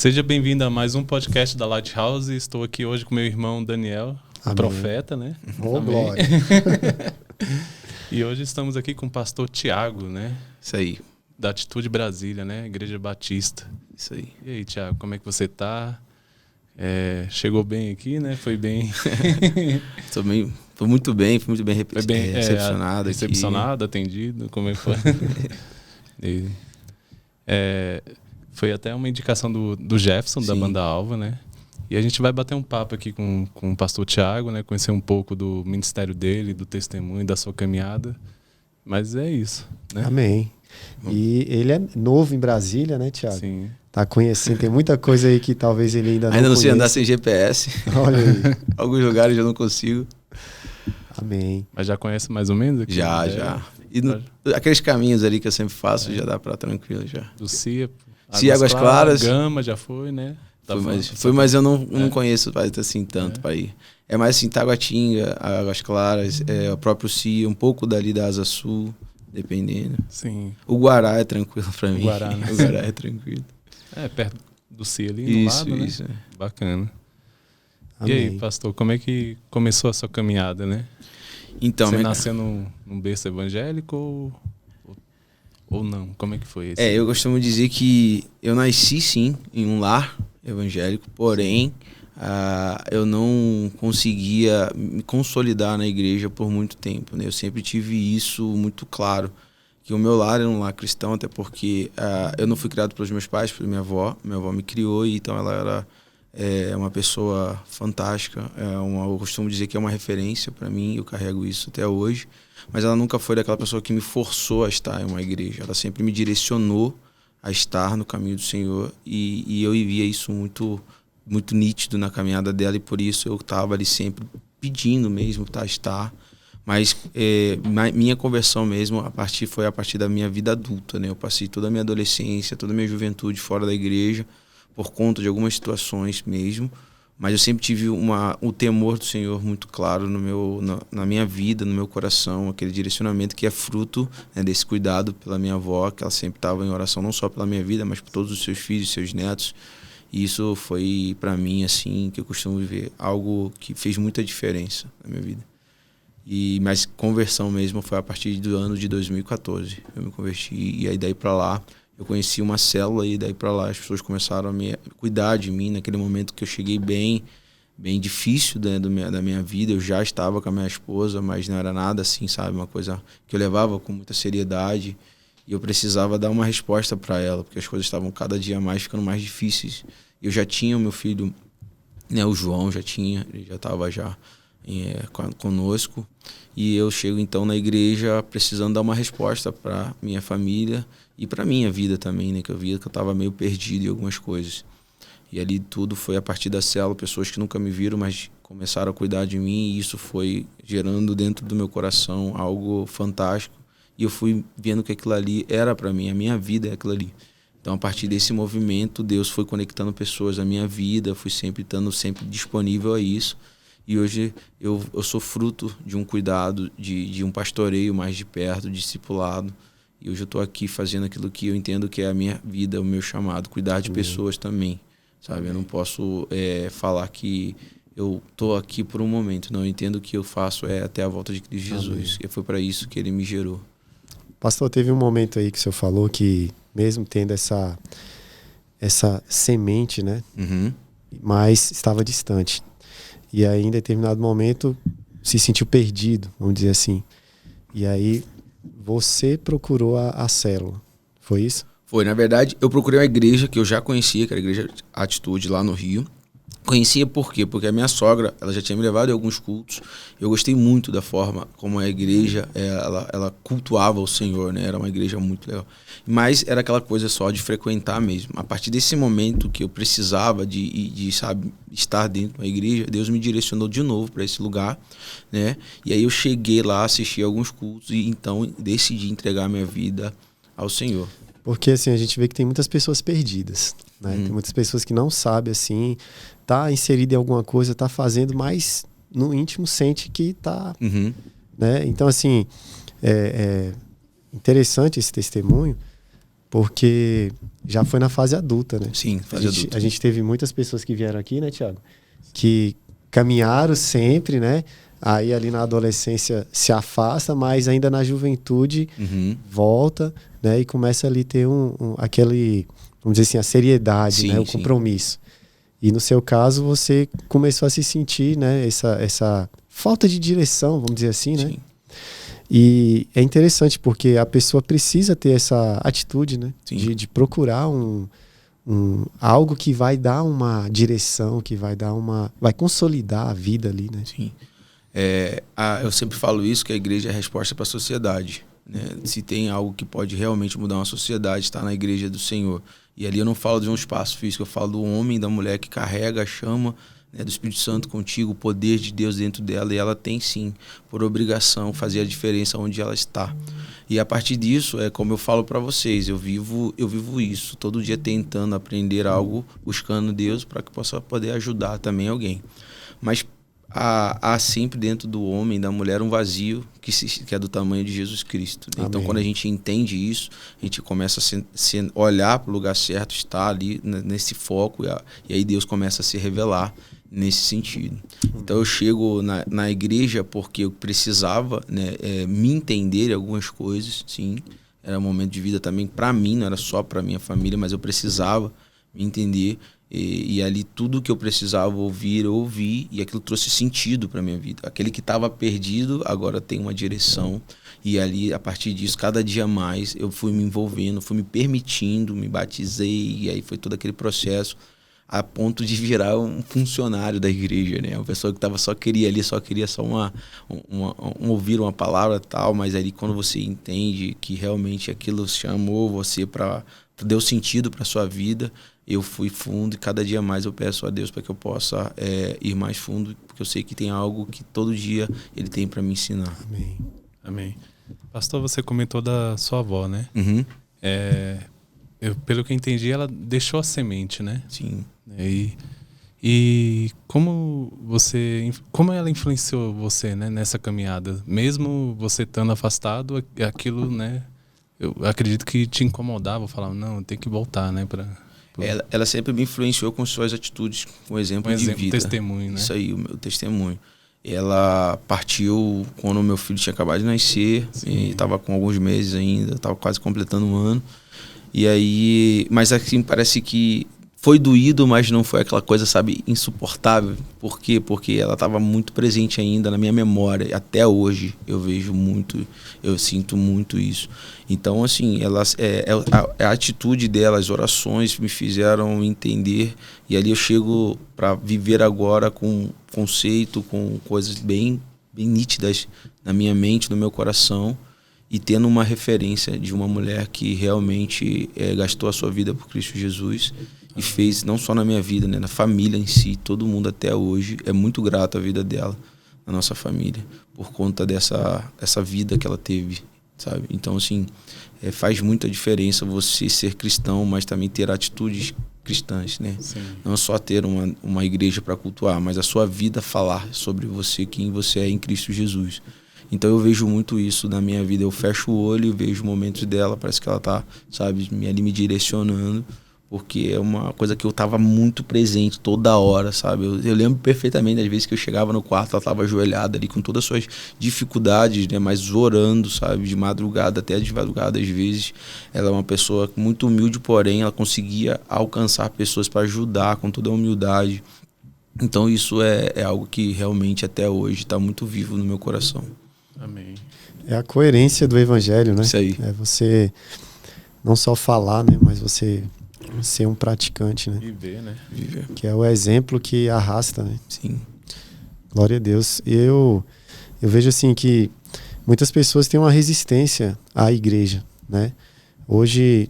Seja bem-vindo a mais um podcast da Lighthouse. Estou aqui hoje com meu irmão Daniel, profeta, né? Oh, glória. E hoje estamos aqui com o pastor Tiago, né? Isso aí. Da Atitude Brasília, né? Igreja Batista. Isso aí. E aí, Tiago, como é que você tá? Chegou bem aqui, né? Foi bem... Foi muito bem recepcionado. Recepcionado, atendido, como é que foi? Foi até uma indicação do Jefferson, Sim. da Banda Alva, né? E a gente vai bater um papo aqui com o pastor Tiago, né? Conhecer um pouco do ministério dele, do testemunho, da sua caminhada. Mas é isso, né? Amém. E ele é novo em Brasília, né, Tiago? Sim. Tá conhecendo, tem muita coisa aí que talvez ele ainda não sei conheça. andar sem GPS. Olha aí. Alguns lugares eu não consigo. Amém. Mas já conhece mais ou menos aqui? Já. E aqueles caminhos ali que eu sempre faço, já dá pra tranquilo já. Do CIA, Águas Claras. Gama já foi, né? Mas eu não conheço assim tanto pra ir. É mais assim, Taguatinga, Águas Claras, o próprio CIA, um pouco dali da Asa Sul, dependendo. Sim. O Guará é tranquilo pra mim. Guará, né? O Guará é tranquilo. Perto do CIA ali, no lado, né? Isso. Bacana. Amém. E aí, pastor, como é que começou a sua caminhada, né? Então, você nasceu num berço evangélico ou não? Como é que foi isso? Eu costumo dizer que eu nasci, sim, em um lar evangélico, porém, eu não conseguia me consolidar na igreja por muito tempo, né? Eu sempre tive isso muito claro, que o meu lar era um lar cristão, até porque eu não fui criado pelos meus pais, pela minha avó me criou, e então ela era uma pessoa fantástica, eu costumo dizer que é uma referência para mim, eu carrego isso até hoje, mas ela nunca foi daquela pessoa que me forçou a estar em uma igreja, ela sempre me direcionou a estar no caminho do Senhor, e eu via isso muito, muito nítido na caminhada dela, e por isso eu estava ali sempre pedindo mesmo para estar. Mas minha conversão mesmo foi a partir da minha vida adulta, né? Eu passei toda a minha adolescência, toda a minha juventude fora da igreja, por conta de algumas situações mesmo, mas eu sempre tive o temor do Senhor muito claro na minha vida, no meu coração, aquele direcionamento que é fruto, né, desse cuidado pela minha avó, que ela sempre estava em oração não só pela minha vida, mas por todos os seus filhos, seus netos. E isso foi para mim, assim, que eu costumo viver, algo que fez muita diferença na minha vida. Mas conversão mesmo foi a partir do ano de 2014. Eu me converti, e aí daí para lá eu conheci uma célula, e daí para lá as pessoas começaram a cuidar de mim naquele momento que eu cheguei bem difícil, né, da minha vida. Eu já estava com a minha esposa, mas não era nada assim, sabe? Uma coisa que eu levava com muita seriedade, e eu precisava dar uma resposta para ela, porque as coisas estavam cada dia mais ficando mais difíceis. Eu já tinha o meu filho, né, o João ele já estava já conosco, e eu chego então na igreja precisando dar uma resposta para minha família e para minha vida também, né, que eu via que eu estava meio perdido em algumas coisas. E ali tudo foi a partir da célula, pessoas que nunca me viram, mas começaram a cuidar de mim, e isso foi gerando dentro do meu coração algo fantástico, e eu fui vendo que aquilo ali era para mim, a minha vida é aquilo ali. Então, a partir desse movimento, Deus foi conectando pessoas à minha vida, fui estando sempre disponível a isso. E hoje eu sou fruto de um cuidado, de um pastoreio mais de perto, discipulado. E hoje eu estou aqui fazendo aquilo que eu entendo que é a minha vida, o meu chamado, cuidar de pessoas também, sabe? Eu não posso falar que eu estou aqui por um momento, não. Eu entendo que eu faço até a volta de Cristo Jesus. E foi para isso que ele me gerou. Pastor, teve um momento aí que o senhor falou que, mesmo tendo essa semente, né? Uhum. Mas estava distante. E aí, em determinado momento, se sentiu perdido, vamos dizer assim. E aí, você procurou a célula. Foi isso? Foi. Na verdade, eu procurei uma igreja que eu já conhecia, que era a Igreja Atitude, lá no Rio. Conhecia por quê? Porque a minha sogra, ela já tinha me levado em alguns cultos. Eu gostei muito da forma como a igreja, ela cultuava o Senhor, né? Era uma igreja muito legal. Mas era aquela coisa só de frequentar mesmo. A partir desse momento que eu precisava de sabe, estar dentro da igreja, Deus me direcionou de novo para esse lugar, né? E aí eu cheguei lá, assisti alguns cultos, e então decidi entregar minha vida ao Senhor. Porque assim, a gente vê que tem muitas pessoas perdidas, né? Tem muitas pessoas que não sabem, assim, tá inserido em alguma coisa, tá fazendo, mas no íntimo sente que tá, né? Então, assim, é interessante esse testemunho, porque já foi na fase adulta, né? Sim, fase adulta. A gente teve muitas pessoas que vieram aqui, né, Thiago? Que caminharam sempre, né? Aí ali na adolescência se afasta, mas ainda na juventude volta, né? E começa ali ter aquele, vamos dizer assim, a seriedade, sim, né? O sim. compromisso. E no seu caso, você começou a se sentir, né? Essa falta de direção, vamos dizer assim, né? Sim. E é interessante porque a pessoa precisa ter essa atitude, né? De procurar algo que vai dar uma direção, que vai consolidar a vida ali, né? Sim. Eu sempre falo isso, que a igreja é a resposta para a sociedade, né? Se tem algo que pode realmente mudar uma sociedade, está na igreja do Senhor. E ali eu não falo de um espaço físico, eu falo do homem e da mulher que carrega a chama, né, do Espírito Santo contigo, o poder de Deus dentro dela, e ela tem sim, por obrigação, fazer a diferença onde ela está. E a partir disso, é como eu falo para vocês, eu vivo isso, todo dia tentando aprender algo, buscando Deus para que possa poder ajudar também alguém. Mas há sempre dentro do homem e da mulher um vazio que é do tamanho de Jesus Cristo. Amém. Então, quando a gente entende isso, a gente começa a olhar para o lugar certo, estar ali nesse foco, e aí Deus começa a se revelar nesse sentido. Então, eu chego na igreja porque eu precisava, né, me entender em algumas coisas, sim. Era um momento de vida também para mim, não era só para minha família, mas eu precisava me entender. E ali tudo que eu precisava ouvir, eu ouvi, e aquilo trouxe sentido para minha vida. Aquele que estava perdido agora tem uma direção, e ali, a partir disso, cada dia mais eu fui me envolvendo, fui me permitindo, me batizei, e aí foi todo aquele processo a ponto de virar um funcionário da igreja, né? Uma pessoa que só queria ouvir uma palavra tal, mas ali quando você entende que realmente aquilo chamou você deu sentido para sua vida, eu fui fundo, e cada dia mais eu peço a Deus para que eu possa ir mais fundo, porque eu sei que tem algo que todo dia Ele tem para me ensinar. Amém. Amém. Pastor, você comentou da sua avó, né? Uhum. Pelo que eu entendi, ela deixou a semente, né? Sim. E como ela influenciou você, né, nessa caminhada? Mesmo você estando afastado, aquilo, né? Eu acredito que te incomodava, falava, não, tem que voltar, né? Ela sempre me influenciou com suas atitudes, com exemplo de vida. Testemunho, né? Isso aí, o meu testemunho. Ela partiu quando o meu filho tinha acabado de nascer, e estava com alguns meses ainda, estava quase completando um ano. E aí, mas assim, parece que foi doído, mas não foi aquela coisa, sabe, insuportável. Por quê? Porque ela estava muito presente ainda na minha memória. Até hoje eu vejo muito, eu sinto muito isso. Então, assim, a atitude dela, as orações me fizeram entender. E ali eu chego para viver agora com conceito, com coisas bem nítidas na minha mente, no meu coração. E tendo uma referência de uma mulher que realmente gastou a sua vida por Cristo Jesus. E fez, não só na minha vida, né, na família em si, todo mundo até hoje é muito grato à vida dela, na nossa família, por conta dessa vida que ela teve, sabe? Então, assim, faz muita diferença você ser cristão, mas também ter atitudes cristãs, né? Sim. Não só ter uma igreja para cultuar, mas a sua vida falar sobre você, quem você é em Cristo Jesus. Então eu vejo muito isso na minha vida, eu fecho o olho e vejo momentos dela, parece que ela tá, sabe, ali me direcionando, porque é uma coisa que eu tava muito presente toda hora, sabe? Eu lembro perfeitamente das vezes que eu chegava no quarto, ela tava ajoelhada ali com todas as suas dificuldades, né? Mas orando, sabe? De madrugada, até de madrugada às vezes. Ela é uma pessoa muito humilde, porém ela conseguia alcançar pessoas para ajudar com toda a humildade. Então isso é algo que realmente até hoje está muito vivo no meu coração. Amém. É a coerência do evangelho, né? Isso aí. É você não só falar, né? Mas você ser um praticante, né? Viver, né? Viver. Que é o exemplo que arrasta, né? Sim. Glória a Deus. Eu vejo assim que muitas pessoas têm uma resistência à igreja, né? Hoje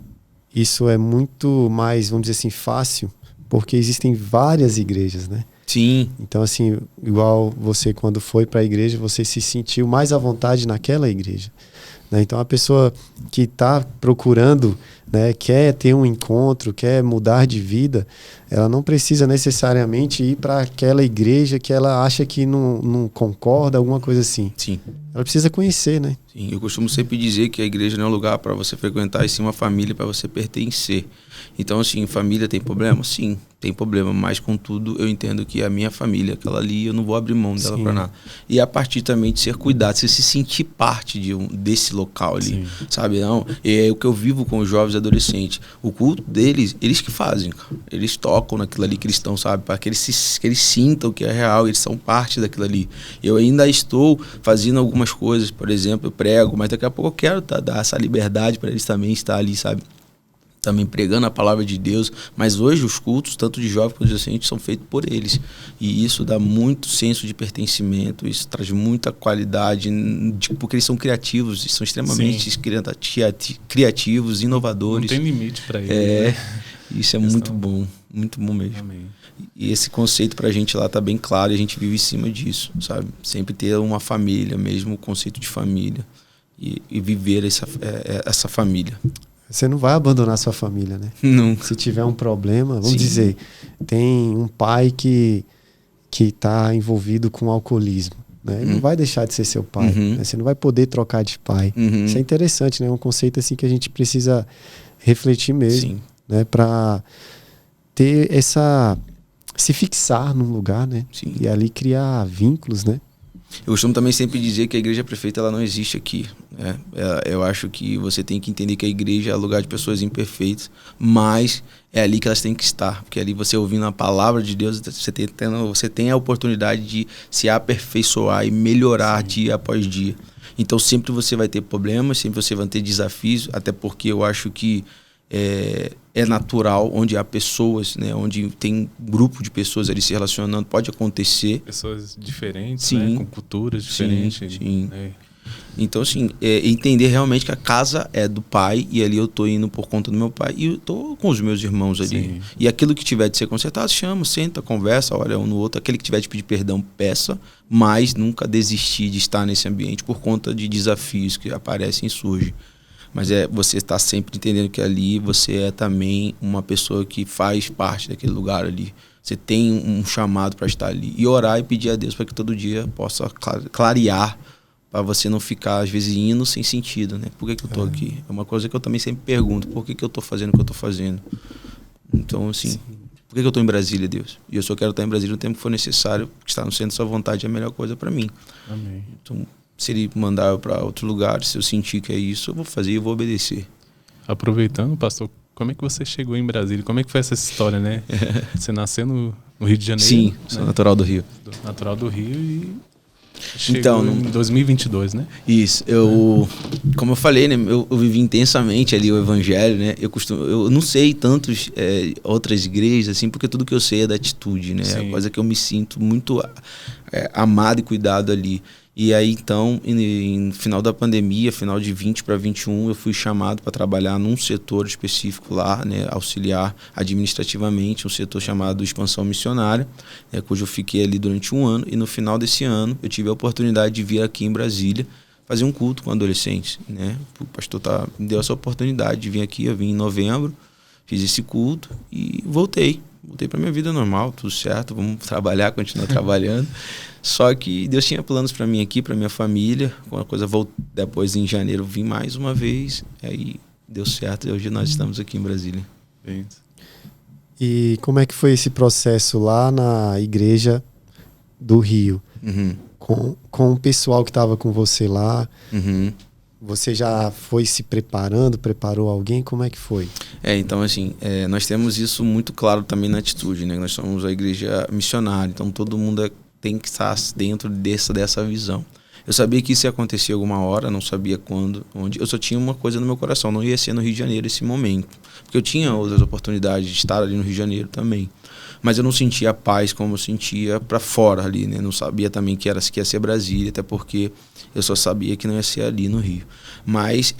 isso é muito mais, vamos dizer assim, fácil, porque existem várias igrejas, né? Sim. Então, assim, igual você, quando foi para a igreja, você se sentiu mais à vontade naquela igreja, né? Então, a pessoa que está procurando, né, quer ter um encontro, quer mudar de vida, ela não precisa necessariamente ir para aquela igreja que ela acha que não concorda, alguma coisa assim. Sim. Ela precisa conhecer, né? Sim, eu costumo sempre dizer que a igreja não é um lugar para você frequentar, e sim uma família para você pertencer. Então, assim, família tem problema? Sim, tem problema, mas contudo eu entendo que a minha família, aquela ali, eu não vou abrir mão dela para nada. E a partir também de ser cuidado, você se sentir parte desse local ali, sim, sabe? Não, é o que eu vivo com os jovens e adolescentes. O culto deles, eles que fazem, cara. Eles tocam naquilo ali que eles estão, sabe? Para que eles sintam que é real, eles são parte daquilo ali. Eu ainda estou fazendo algumas coisas, por exemplo, eu prego, mas daqui a pouco eu quero dar essa liberdade para eles também estar ali, sabe? Também pregando a palavra de Deus, mas hoje os cultos, tanto de jovens quanto de adolescentes, são feitos por eles, e isso dá muito senso de pertencimento, isso traz muita qualidade, porque eles são criativos, são extremamente criativos, inovadores. Não tem limite para eles, né? Isso é muito bom mesmo. Amém. E esse conceito pra gente lá tá bem claro, e a gente vive em cima disso, sabe? Sempre ter uma família mesmo, o conceito de família, e viver essa família. Você não vai abandonar sua família, né? Não. Se tiver um problema, vamos dizer, tem um pai que está envolvido com alcoolismo, né? Ele não vai deixar de ser seu pai, né? Você não vai poder trocar de pai. Isso é interessante, né? É um conceito assim que a gente precisa refletir mesmo, né? Para ter se fixar num lugar, né? Sim. E ali criar vínculos, né? Eu costumo também sempre dizer que a igreja perfeita ela não existe aqui, né? Eu acho que você tem que entender que a igreja é lugar de pessoas imperfeitas, mas é ali que elas têm que estar, porque ali você ouvindo a palavra de Deus, você tem a oportunidade de se aperfeiçoar e melhorar dia após dia. Então sempre você vai ter problemas, sempre você vai ter desafios, até porque eu acho que é natural, onde há pessoas, né, onde tem um grupo de pessoas ali se relacionando, pode acontecer. Pessoas diferentes, né, com culturas diferentes. Sim. Então, assim, entender realmente que a casa é do pai, e ali eu tô indo por conta do meu pai, e eu tô com os meus irmãos ali. Sim. E aquilo que tiver de ser consertado, chama, senta, conversa, olha um no outro. Aquele que tiver de pedir perdão, peça, mas nunca desistir de estar nesse ambiente por conta de desafios que aparecem e surgem. Mas você está sempre entendendo que ali você é também uma pessoa que faz parte daquele lugar ali. Você tem um chamado para estar ali. E orar e pedir a Deus para que todo dia possa clarear, para você não ficar, às vezes, indo sem sentido, né? Por que eu estou aqui? É uma coisa que eu também sempre pergunto. Por que eu estou fazendo o que eu estou fazendo? Então, assim, por que eu estou em Brasília, Deus? E eu só quero estar em Brasília no tempo que for necessário, porque estar no centro da sua vontade é a melhor coisa para mim. Amém. Então, se ele mandar eu para outro lugar, se eu sentir que é isso, eu vou fazer e vou obedecer. Aproveitando, pastor, como é que você chegou em Brasília? Como é que foi essa história, né? Você nasceu no Rio de Janeiro? Sim, sou natural do Rio. Natural do Rio e chegou em 2022, né? Isso. Como eu falei, né? Eu vivi intensamente ali o evangelho, né? Eu não sei tantos outras igrejas, assim, porque tudo que eu sei é da atitude, né? É a coisa que eu me sinto muito amado e cuidado ali. E aí, então, no final da pandemia, final de 20 para 21, eu fui chamado para trabalhar num setor específico lá, né, auxiliar administrativamente, um setor chamado Expansão Missionária, cujo eu fiquei ali durante um ano. E no final desse ano, eu tive a oportunidade de vir aqui em Brasília fazer um culto com adolescentes, né? O pastor me deu essa oportunidade de vir aqui. Eu vim em novembro, fiz esse culto e voltei para minha vida normal, tudo certo, vamos trabalhar, continuar trabalhando. Só que Deus tinha planos para mim aqui, para minha família. Com a coisa depois em janeiro vim mais uma vez, aí deu certo e hoje nós estamos aqui em Brasília. E como é que foi esse processo lá na igreja do Rio? Com o pessoal que estava com você lá? Você já foi se preparou alguém? Como é que foi? Então assim, nós temos isso muito claro também na atitude, né? Nós somos a igreja missionária, então todo mundo tem que estar dentro dessa visão. Eu sabia que isso ia acontecer alguma hora, não sabia quando, onde. Eu só tinha uma coisa no meu coração, não ia ser no Rio de Janeiro esse momento. Porque eu tinha outras oportunidades de estar ali no Rio de Janeiro também. Mas eu não sentia paz como eu sentia para fora ali, né? Não sabia também que ia ser Brasília, até porque eu só sabia que não ia ser ali no Rio. Mas,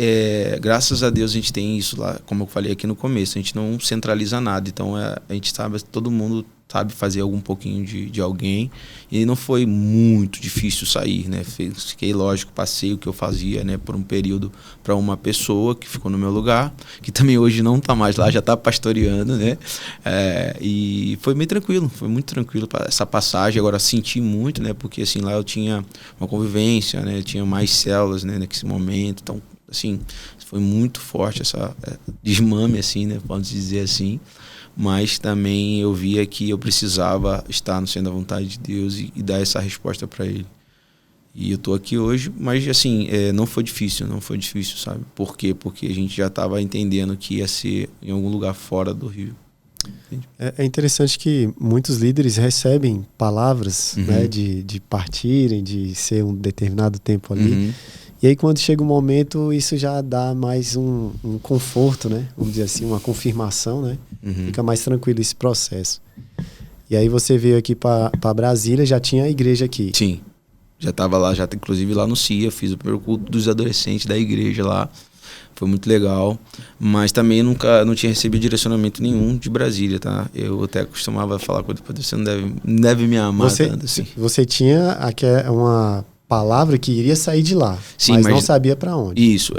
graças a Deus, a gente tem isso lá, como eu falei aqui no começo, a gente não centraliza nada. Então, a gente sabe, todo mundo sabe fazer algum pouquinho de alguém. E não foi muito difícil sair, né? Fiquei, lógico, passei o que eu fazia, né, por um período para uma pessoa que ficou no meu lugar, que também hoje não está mais lá, já está pastoreando, né? E foi meio tranquilo, foi muito tranquilo essa passagem. Agora senti muito, né? Porque assim, lá eu tinha uma convivência, né? Eu tinha mais células, né, nesse momento. Então, assim, foi muito forte essa desmame, assim, né? Pode dizer assim. Mas também eu via que eu precisava estar no centro da vontade de Deus e dar essa resposta para Ele. E eu tô aqui hoje, mas assim, não foi difícil, sabe? Por quê? Porque a gente já estava entendendo que ia ser em algum lugar fora do Rio. É interessante que muitos líderes recebem palavras, né, de partirem, de ser um determinado tempo ali. E aí quando chega o momento, isso já dá mais um conforto, né? Vamos dizer assim, uma confirmação, né? Fica mais tranquilo esse processo. E aí você veio aqui para Brasília, já tinha a igreja aqui. Sim, já estava lá, já inclusive lá no CIA, fiz o primeiro culto dos adolescentes da igreja lá. Foi muito legal, mas também não tinha recebido direcionamento nenhum de Brasília, tá? Eu até costumava falar com ele, você não deve me amar tanto assim. Você tinha uma palavra que iria sair de lá, sim, mas não sabia para onde. Isso,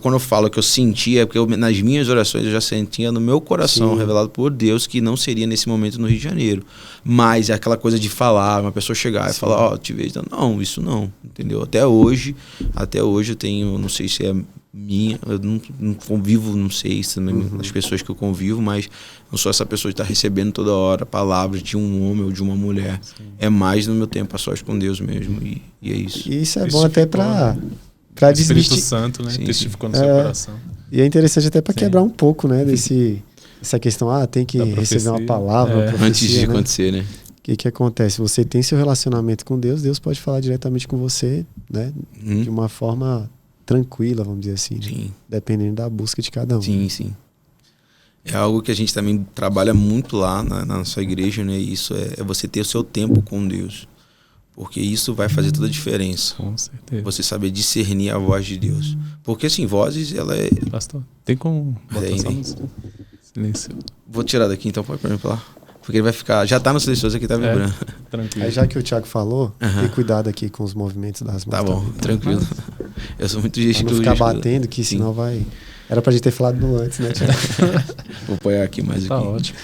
quando eu falo que eu sentia, é porque nas minhas orações eu já sentia no meu coração, sim, revelado por Deus, que não seria nesse momento no Rio de Janeiro. Mas é aquela coisa de falar, uma pessoa chegar, sim, e falar, te vejo. Não, isso não, entendeu? Até hoje eu tenho, não sei se é minha, eu não convivo, não sei se também as pessoas que eu convivo, mas não sou essa pessoa de estar recebendo toda hora palavras de um homem ou de uma mulher. Sim. É mais no meu tempo a sós com Deus mesmo, e é isso. E isso é bom até para desmistificar. Espírito Santo, né? Testificou no seu coração. E é interessante até para quebrar um pouco, né, essa questão, tem que receber uma palavra, uma profecia, antes de acontecer, né? O que acontece? Você tem seu relacionamento com Deus, Deus pode falar diretamente com você, né? De uma forma tranquila, vamos dizer assim. Sim. Dependendo da busca de cada um. Sim, sim. É algo que a gente também trabalha muito lá na nossa igreja, né? Isso é você ter o seu tempo com Deus. Porque isso vai fazer toda a diferença. Com certeza. Você saber discernir a voz de Deus. Porque assim, vozes, ela é... Pastor, tem como botar só no silêncio? Vou tirar daqui então, pode pra mim lá. Porque ele vai ficar... Já tá no silencioso aqui, tá vibrando. Tranquilo. Aí já que o Thiago falou, tem cuidado aqui com os movimentos das mãos. Tá bom, também. Tranquilo. Eu sou muito gesto. Não ficar batendo, que senão vai... Era pra gente ter falado no antes, né, Thiago? Vou apoiar aqui mais aqui. Tá ótimo.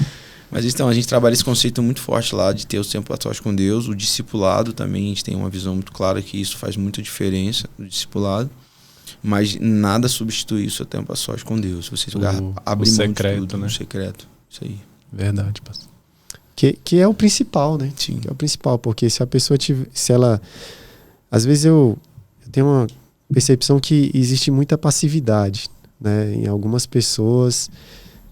Mas então, a gente trabalha esse conceito muito forte lá, de ter o tempo a sós com Deus. O discipulado também, a gente tem uma visão muito clara que isso faz muita diferença, o discipulado. Mas nada substitui o seu tempo a sós com Deus. Você abre mão de tudo, né? O secreto. Isso aí. Verdade, pastor. Que é o principal, né? Sim. Que é o principal, porque se a pessoa se ela... Às vezes eu tenho uma percepção que existe muita passividade, né? Em algumas pessoas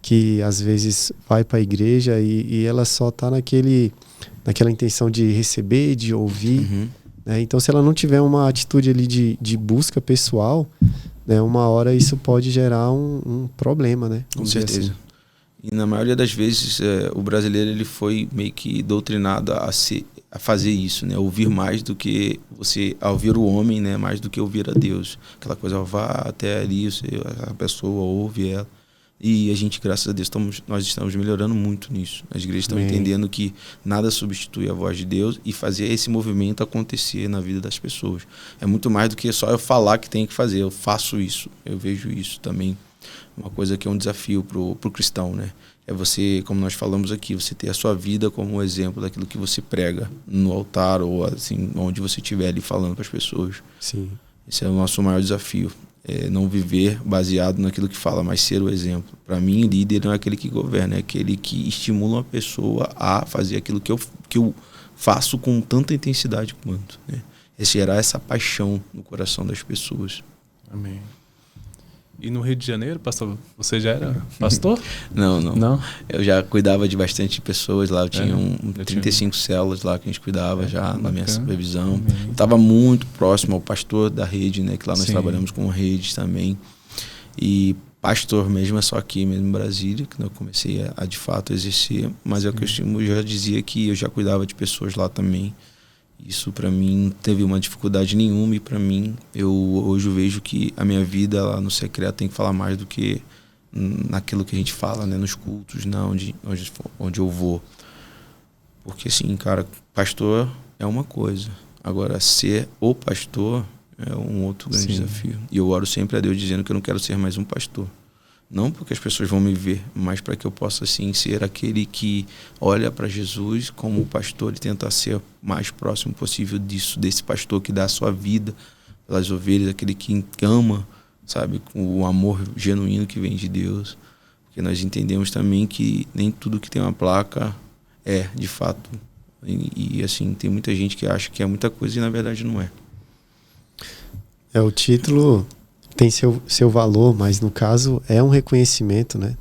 que às vezes vai para a igreja e ela só está naquela intenção de receber, de ouvir, né? Então se ela não tiver uma atitude ali de busca pessoal, né? Uma hora isso pode gerar um problema, né? Com certeza. Assim. E na maioria das vezes o brasileiro ele foi meio que doutrinado a fazer isso, né? Ouvir mais do que a ouvir o homem, né? Mais do que ouvir a Deus. Aquela coisa, vá até ali, a pessoa ouve ela. E a gente, graças a Deus, nós estamos melhorando muito nisso. As igrejas estão entendendo que nada substitui a voz de Deus e fazer esse movimento acontecer na vida das pessoas. É muito mais do que só eu falar que tem que fazer. Eu faço isso, eu vejo isso também. Uma coisa que é um desafio pro cristão, né? É você, como nós falamos aqui, você ter a sua vida como um exemplo daquilo que você prega no altar ou assim, onde você estiver ali falando para as pessoas. Sim. Esse é o nosso maior desafio. Não viver baseado naquilo que fala, mas ser o exemplo. Para mim, líder não é aquele que governa, é aquele que estimula uma pessoa a fazer aquilo que eu faço com tanta intensidade quanto, né? É gerar essa paixão no coração das pessoas. Amém. E no Rio de Janeiro, pastor, você já era pastor? Não. Eu já cuidava de bastante pessoas lá. Eu tinha 35 células lá que a gente cuidava já na minha supervisão. Estava muito próximo ao pastor da rede, né? Que lá nós trabalhamos com redes também. E pastor mesmo é só aqui mesmo em Brasília, que eu comecei a de fato exercer. Mas eu já dizia que eu já cuidava de pessoas lá também. Isso para mim não teve uma dificuldade nenhuma, e para mim, eu hoje vejo que a minha vida lá no secreto tem que falar mais do que naquilo que a gente fala, né, nos cultos, onde eu vou. Porque assim, cara, pastor é uma coisa. Agora, ser o pastor é um outro grande desafio. E eu oro sempre a Deus dizendo que eu não quero ser mais um pastor. Não porque as pessoas vão me ver, mas para que eu possa, assim, ser aquele que olha para Jesus como pastor e tenta ser o mais próximo possível desse pastor que dá a sua vida pelas ovelhas, aquele que ama, sabe, com o amor genuíno que vem de Deus. Porque nós entendemos também que nem tudo que tem uma placa é, de fato. E assim, tem muita gente que acha que é muita coisa e na verdade não é. O título tem seu valor, mas no caso é um reconhecimento, né,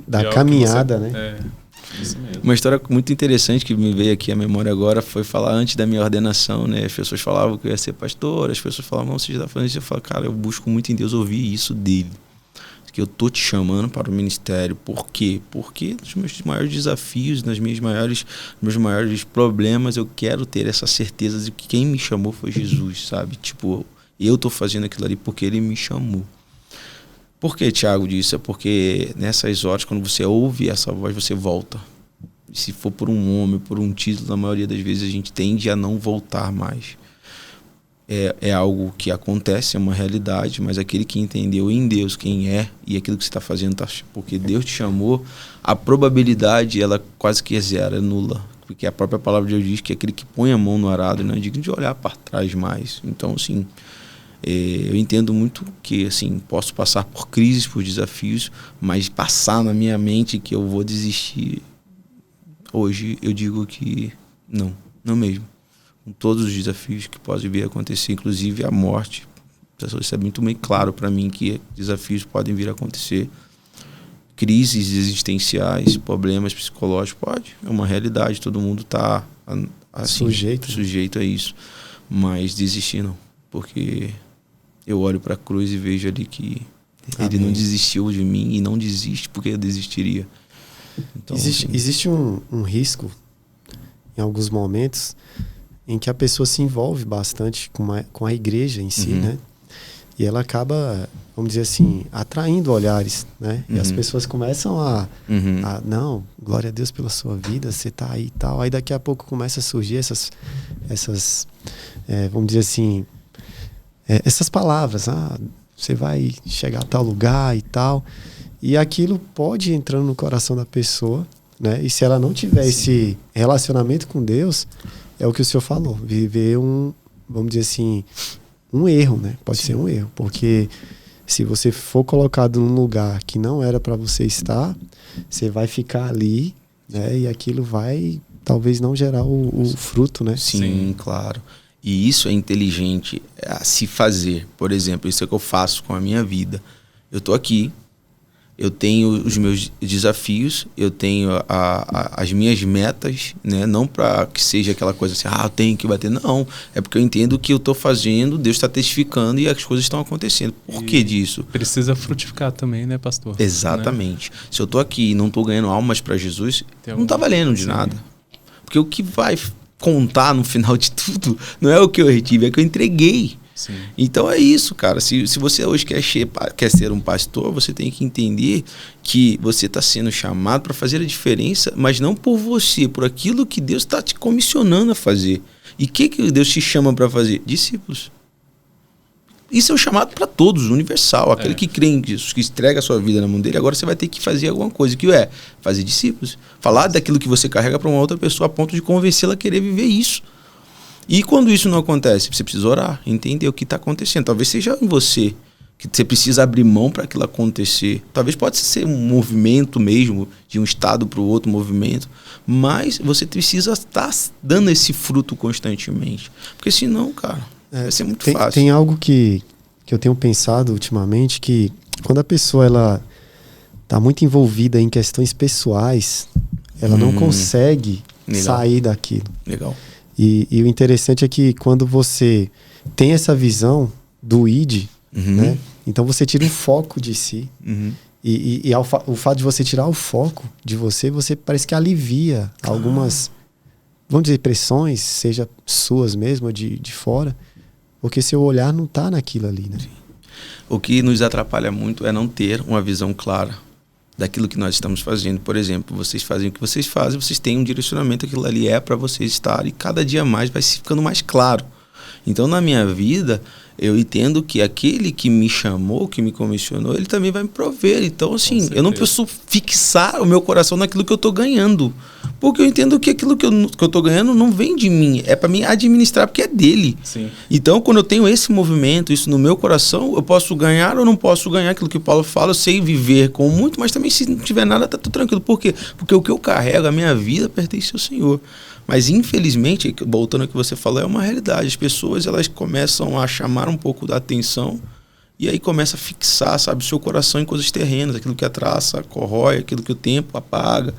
da caminhada, né? Isso mesmo. Uma história muito interessante que me veio aqui à memória agora foi falar antes da minha ordenação, né? As pessoas falavam que eu ia ser pastor, as pessoas falavam, não, você já está fazendo isso. Eu falo, cara, eu busco muito em Deus ouvir isso dele. Que eu tô te chamando para o ministério. Por quê? Porque nos meus maiores desafios, nos meus maiores problemas, eu quero ter essa certeza de que quem me chamou foi Jesus, sabe? Tipo, eu tô fazendo aquilo ali porque ele me chamou. Por que, Thiago, disso? É porque nessas horas, quando você ouve essa voz, você volta. E se for por um homem, por um título, na maioria das vezes a gente tende a não voltar mais. É algo que acontece, é uma realidade, mas aquele que entendeu em Deus quem é e aquilo que você está fazendo, porque Deus te chamou, a probabilidade ela quase que é zero, é nula. Porque a própria palavra de Deus diz que aquele que põe a mão no arado não é digno de olhar para trás mais. Então, assim, eu entendo muito que assim, posso passar por crises, por desafios, mas passar na minha mente que eu vou desistir, hoje eu digo que não mesmo. Com todos os desafios que podem vir a acontecer, inclusive a morte. Isso é muito bem claro para mim que desafios podem vir a acontecer. Crises existenciais, problemas psicológicos, pode. É uma realidade, todo mundo está assim, sujeito a isso. Mas desistir não, porque eu olho para a cruz e vejo ali que ele não desistiu de mim e não desiste porque eu desistiria. Então, existe um risco em alguns momentos em que a pessoa se envolve bastante com a igreja em si, né? E ela acaba, vamos dizer assim, atraindo olhares, né? E as pessoas começam a não, glória a Deus pela sua vida, você tá aí e tal. Aí daqui a pouco começa a surgir essas vamos dizer assim, essas palavras, você vai chegar a tal lugar e tal. E aquilo pode ir entrando no coração da pessoa, né? E se ela não tiver esse relacionamento com Deus, é o que o senhor falou, viver vamos dizer assim, um erro, né? Pode ser um erro, porque se você for colocado num lugar que não era para você estar, você vai ficar ali, né? E aquilo vai, talvez, não gerar o fruto, né? Sim, claro. E isso é inteligente a se fazer. Por exemplo, isso é o que eu faço com a minha vida. Eu tô aqui, eu tenho os meus desafios, eu tenho as minhas metas, né? Não para que seja aquela coisa assim, eu tenho que bater. Não, é porque eu entendo o que eu estou fazendo, Deus está testificando e as coisas estão acontecendo. Por que disso? Precisa frutificar também, né, pastor? Exatamente. Né? Se eu estou aqui e não estou ganhando almas para Jesus, não está valendo de nada. Porque o que vai contar no final de tudo não é o que eu retive, é o que eu entreguei. Sim. Então é isso, cara. Se você hoje quer ser um pastor, você tem que entender que você está sendo chamado para fazer a diferença, mas não por você, por aquilo que Deus está te comissionando a fazer. E o que Deus te chama para fazer? Discípulos. Isso é um chamado para todos, universal. Aquele que crê em Jesus, que entrega a sua vida na mão dele, agora você vai ter que fazer alguma coisa. Que é fazer discípulos. Falar daquilo que você carrega para uma outra pessoa a ponto de convencê-la a querer viver isso. E quando isso não acontece, você precisa orar, entender o que está acontecendo. Talvez seja em você, que você precisa abrir mão para aquilo acontecer. Talvez pode ser um movimento mesmo, de um estado para o outro movimento, mas você precisa estar dando esse fruto constantemente. Porque senão, cara, vai ser muito fácil. Tem algo que eu tenho pensado ultimamente, que quando a pessoa ela está muito envolvida em questões pessoais, ela não consegue sair daquilo. Legal. E o interessante é que quando você tem essa visão do id, né? Então você tira o foco de si. E o fato de você tirar o foco de você parece que alivia algumas, vamos dizer, pressões, seja suas mesmo ou de fora, porque seu olhar não está naquilo ali, né? O que nos atrapalha muito é não ter uma visão clara. daquilo que nós estamos fazendo. Por exemplo, vocês fazem o que vocês fazem, vocês têm um direcionamento, aquilo ali é para vocês estarem, e cada dia mais vai ficando mais claro. Então, na minha vida, eu entendo que aquele que me chamou, que me comissionou, ele também vai me prover. Então, assim, eu não preciso fixar o meu coração naquilo que eu estou ganhando. Porque eu entendo que aquilo que eu estou ganhando não vem de mim. É para mim administrar, porque é dele. Sim. Então, quando eu tenho esse movimento, isso no meu coração, eu posso ganhar ou não posso ganhar. Aquilo que o Paulo fala, eu sei viver com muito, mas também se não tiver nada, tá tudo tranquilo. Por quê? Porque o que eu carrego, a minha vida, pertence ao Senhor. Mas, infelizmente, voltando ao que você falou, é uma realidade. As pessoas, elas começam a chamar um pouco da atenção e aí começa a fixar, sabe, o seu coração em coisas terrenas, aquilo que a traça corrói, aquilo que o tempo apaga.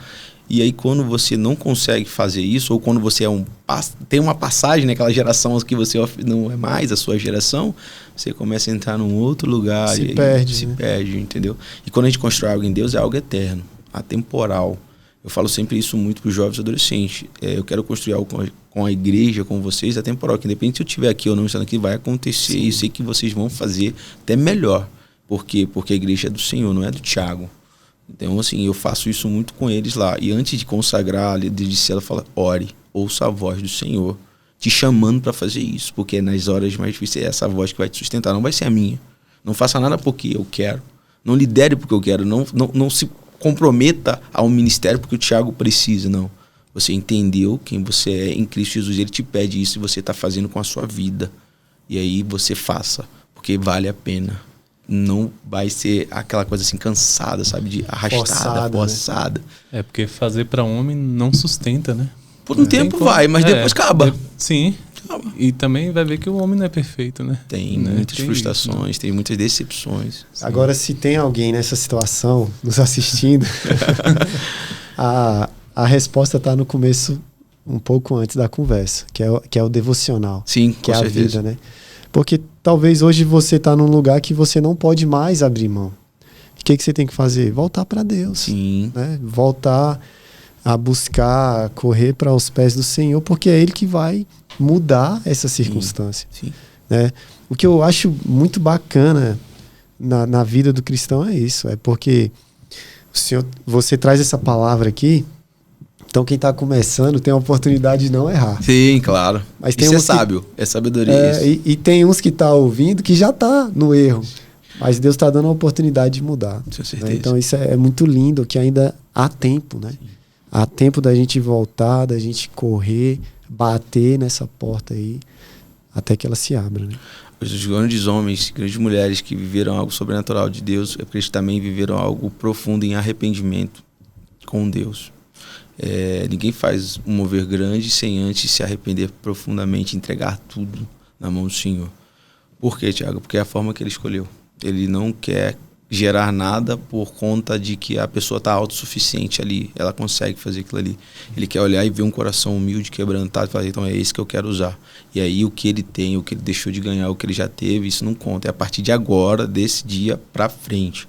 E aí, quando você não consegue fazer isso, ou quando você tem uma passagem naquela geração que você não é mais a sua geração, você começa a entrar num outro lugar. Se perde, entendeu? E quando a gente constrói algo em Deus, é algo eterno, atemporal. Eu falo sempre isso muito para os jovens e adolescentes. Eu quero construir algo com a igreja, com vocês, atemporal. Que independente se eu estiver aqui ou não estando aqui, vai acontecer. Sim. E eu sei que vocês vão fazer até melhor. Por quê? Porque a igreja é do Senhor, não é do Thiago. Então, assim, eu faço isso muito com eles lá. E antes de consagrar, a líder de célula fala, ore, ouça a voz do Senhor, te chamando para fazer isso. Porque nas horas mais difíceis é essa voz que vai te sustentar, não vai ser a minha. Não faça nada porque eu quero. Não lidere porque eu quero. Não se comprometa ao ministério porque o Thiago precisa, não. Você entendeu quem você é em Cristo Jesus, ele te pede isso e você está fazendo com a sua vida. E aí você faça, porque vale a pena. Não vai ser aquela coisa assim cansada, sabe, de arrastada, forçada. Né? É porque fazer para homem não sustenta, né? Por um tempo vai, mas depois acaba. Sim. E também vai ver que o homem não é perfeito, né? Tem muitas frustrações, tem muitas decepções. Sim. Agora, se tem alguém nessa situação nos assistindo, a resposta está no começo, um pouco antes da conversa, que é o devocional. Sim, que é certeza. A vida, né? Porque talvez hoje você está num lugar que você não pode mais abrir mão. O que você tem que fazer? Voltar para Deus. Sim. Né? Voltar a buscar, correr para os pés do Senhor, porque é Ele que vai mudar essa circunstância. Sim. Né? O que eu acho muito bacana na vida do cristão é isso, é porque o Senhor, você traz essa palavra aqui, então quem está começando tem a oportunidade de não errar. Sim, claro. Mas tem isso é sábio, é sabedoria. E tem uns que estão ouvindo que já está no erro, mas Deus está dando a oportunidade de mudar. Com certeza. Né? Então isso é muito lindo, que ainda há tempo, né? Sim. Há tempo da gente voltar, da gente correr, bater nessa porta aí, até que ela se abra, né? Os grandes homens, grandes mulheres que viveram algo sobrenatural de Deus, é porque eles também viveram algo profundo em arrependimento com Deus. Ninguém faz um mover grande sem antes se arrepender profundamente, entregar tudo na mão do Senhor. Por quê, Thiago? Porque é a forma que ele escolheu. Ele não quer gerar nada por conta de que a pessoa está autossuficiente ali, ela consegue fazer aquilo ali. Ele quer olhar e ver um coração humilde, quebrantado, e falar, então é esse que eu quero usar. E aí o que ele tem, o que ele deixou de ganhar, o que ele já teve, isso não conta. É a partir de agora, desse dia para frente.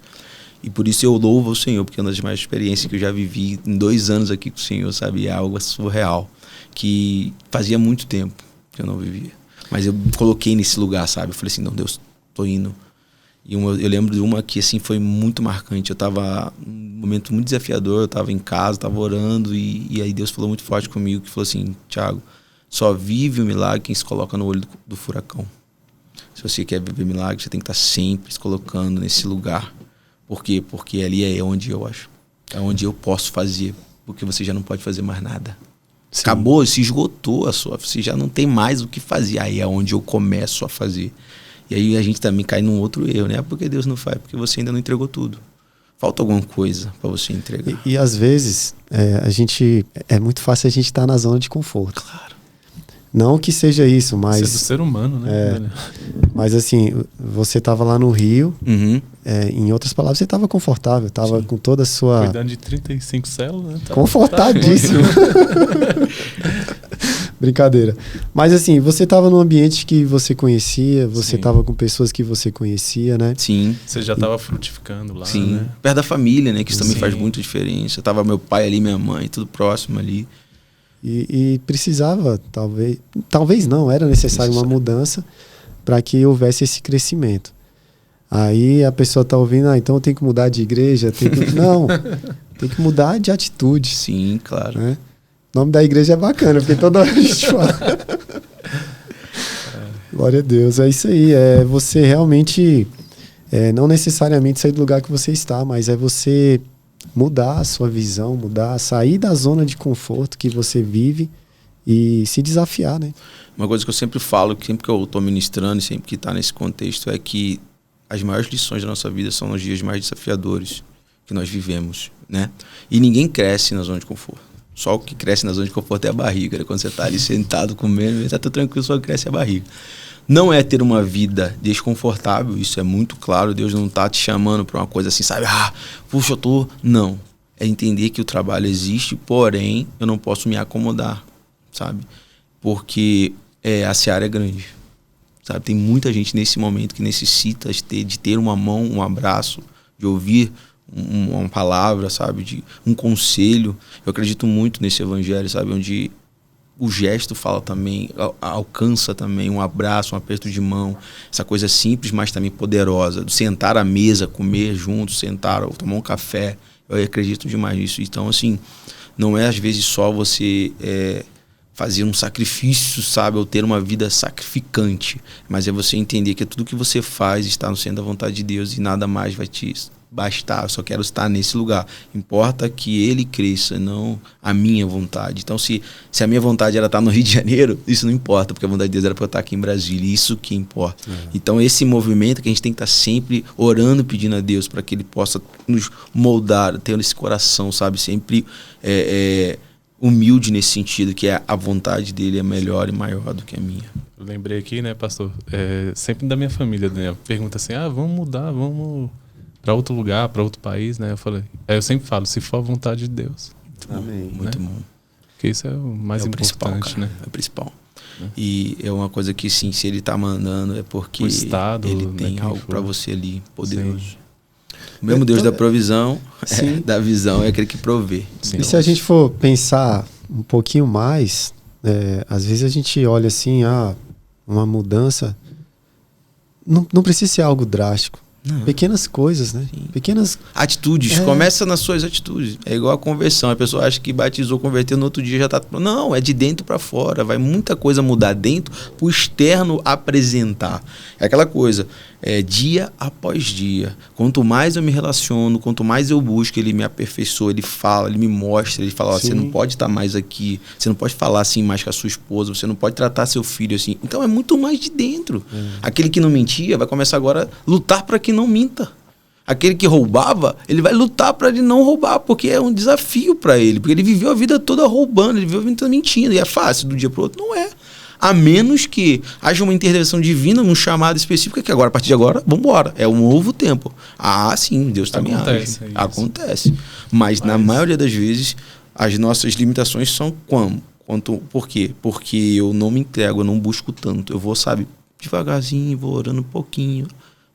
E por isso eu louvo o Senhor, porque é uma das maiores experiências que eu já vivi em 2 anos aqui com o Senhor, sabe? É algo surreal, que fazia muito tempo que eu não vivia. Mas eu me coloquei nesse lugar, sabe? Eu falei assim, não, Deus, tô indo. E eu lembro de uma que assim foi muito marcante. Eu estava num momento muito desafiador, eu estava em casa, estava orando e aí Deus falou muito forte comigo, que falou assim, Thiago, só vive o milagre quem se coloca no olho do furacão. Se você quer viver milagre, você tem que estar sempre se colocando nesse lugar. Por quê? Porque ali é onde eu acho, é onde eu posso fazer, porque você já não pode fazer mais nada. Sim. Acabou, se esgotou você já não tem mais o que fazer. Aí é onde eu começo a fazer. E aí a gente também cai num outro erro, né? Porque Deus não faz, porque você ainda não entregou tudo. Falta alguma coisa para você entregar. E às vezes é muito fácil a gente estar na zona de conforto. Claro. Não que seja isso, mas... Isso é do ser humano, né? Mas assim, você estava lá no Rio, em outras palavras, você estava confortável, estava com toda a sua... Cuidando de 35 células, né? Confortadíssimo. Brincadeira. Mas assim, você estava num ambiente que você conhecia, você estava com pessoas que você conhecia, né? Sim. Você já estava frutificando lá, sim, né? Perto da família, né? Que isso também faz muita diferença. Tava meu pai ali, minha mãe, tudo próximo ali. E precisava, talvez não, era necessário uma mudança para que houvesse esse crescimento. Aí a pessoa tá ouvindo, então eu tenho que mudar de igreja? Não, tem que mudar de atitude. Sim, claro. Né? O nome da igreja é bacana, porque toda hora a gente fala. Glória a Deus, é isso aí. É você realmente, não necessariamente sair do lugar que você está, mas é você mudar a sua visão, sair da zona de conforto que você vive e se desafiar, né? Uma coisa que eu sempre falo, que sempre que eu estou ministrando e sempre que está nesse contexto, é que as maiores lições da nossa vida são nos dias mais desafiadores que nós vivemos, né? E ninguém cresce na zona de conforto. Só o que cresce na zona de conforto é a barriga, né? Quando você está ali sentado comendo, está tudo tranquilo, só cresce a barriga. Não é ter uma vida desconfortável, isso é muito claro. Deus não está te chamando para uma coisa assim, sabe? Puxa, eu tô... Não. É entender que o trabalho existe, porém, eu não posso me acomodar, sabe? Porque a seara é grande, sabe? Tem muita gente nesse momento que necessita de ter uma mão, um abraço, de ouvir uma palavra, sabe? De um conselho. Eu acredito muito nesse evangelho, sabe? Onde o gesto fala também, alcança também um abraço, um aperto de mão, essa coisa simples, mas também poderosa. Sentar à mesa, comer junto, sentar, tomar um café. Eu acredito demais nisso. Então, assim, não é às vezes só você fazer um sacrifício, sabe? Ou ter uma vida sacrificante. Mas é você entender que tudo que você faz está no centro da vontade de Deus e nada mais vai te bastar. Eu só quero estar nesse lugar. Importa que ele cresça, não a minha vontade. Então, se a minha vontade era estar no Rio de Janeiro, isso não importa, porque a vontade de Deus era para eu estar aqui em Brasília. Isso que importa. Então, esse movimento que a gente tem que estar sempre orando, pedindo a Deus para que ele possa nos moldar, ter esse coração, sabe? Sempre humilde nesse sentido, que a vontade dele é melhor e maior do que a minha. Eu lembrei aqui, né, pastor? Sempre da minha família, né? Pergunta assim, vamos mudar, vamos para outro lugar, para outro país, né? Eu sempre falo, se for a vontade de Deus. Amém. Muito bom. Porque isso é o mais importante, né? É o principal. E é uma coisa que, sim, se ele tá mandando, é porque o Estado, ele tem né, algo para você ali, poderoso. Sim. O mesmo Deus da provisão, da visão, é aquele que provê. Sim. E se a gente for pensar um pouquinho mais, às vezes a gente olha assim, uma mudança, não precisa ser algo drástico. Não. Pequenas coisas, né? Sim. Pequenas atitudes. Começa nas suas atitudes. É igual a conversão. A pessoa acha que batizou, converteu, no outro dia já tá... Não, é de dentro para fora. Vai muita coisa mudar dentro pro externo apresentar. É aquela coisa, dia após dia. Quanto mais eu me relaciono, quanto mais eu busco, ele me aperfeiçoa, ele fala, ele me mostra, ele fala, você não pode estar mais aqui, você não pode falar assim mais com a sua esposa, você não pode tratar seu filho assim. Então é muito mais de dentro. Aquele que não mentia vai começar agora a lutar para que não minta. Aquele que roubava, ele vai lutar para ele não roubar, porque é um desafio para ele, porque ele viveu a vida toda roubando, ele viveu a vida toda mentindo, e é fácil do dia para o outro? Não é. A menos que haja uma intervenção divina, um chamado específico, que agora, a partir de agora, vamos embora. É um novo tempo. Sim, Deus também age. Acontece. Mas na maioria das vezes, as nossas limitações são como? Por quê? Porque eu não me entrego, eu não busco tanto. Eu vou, sabe, devagarzinho, vou orando um pouquinho.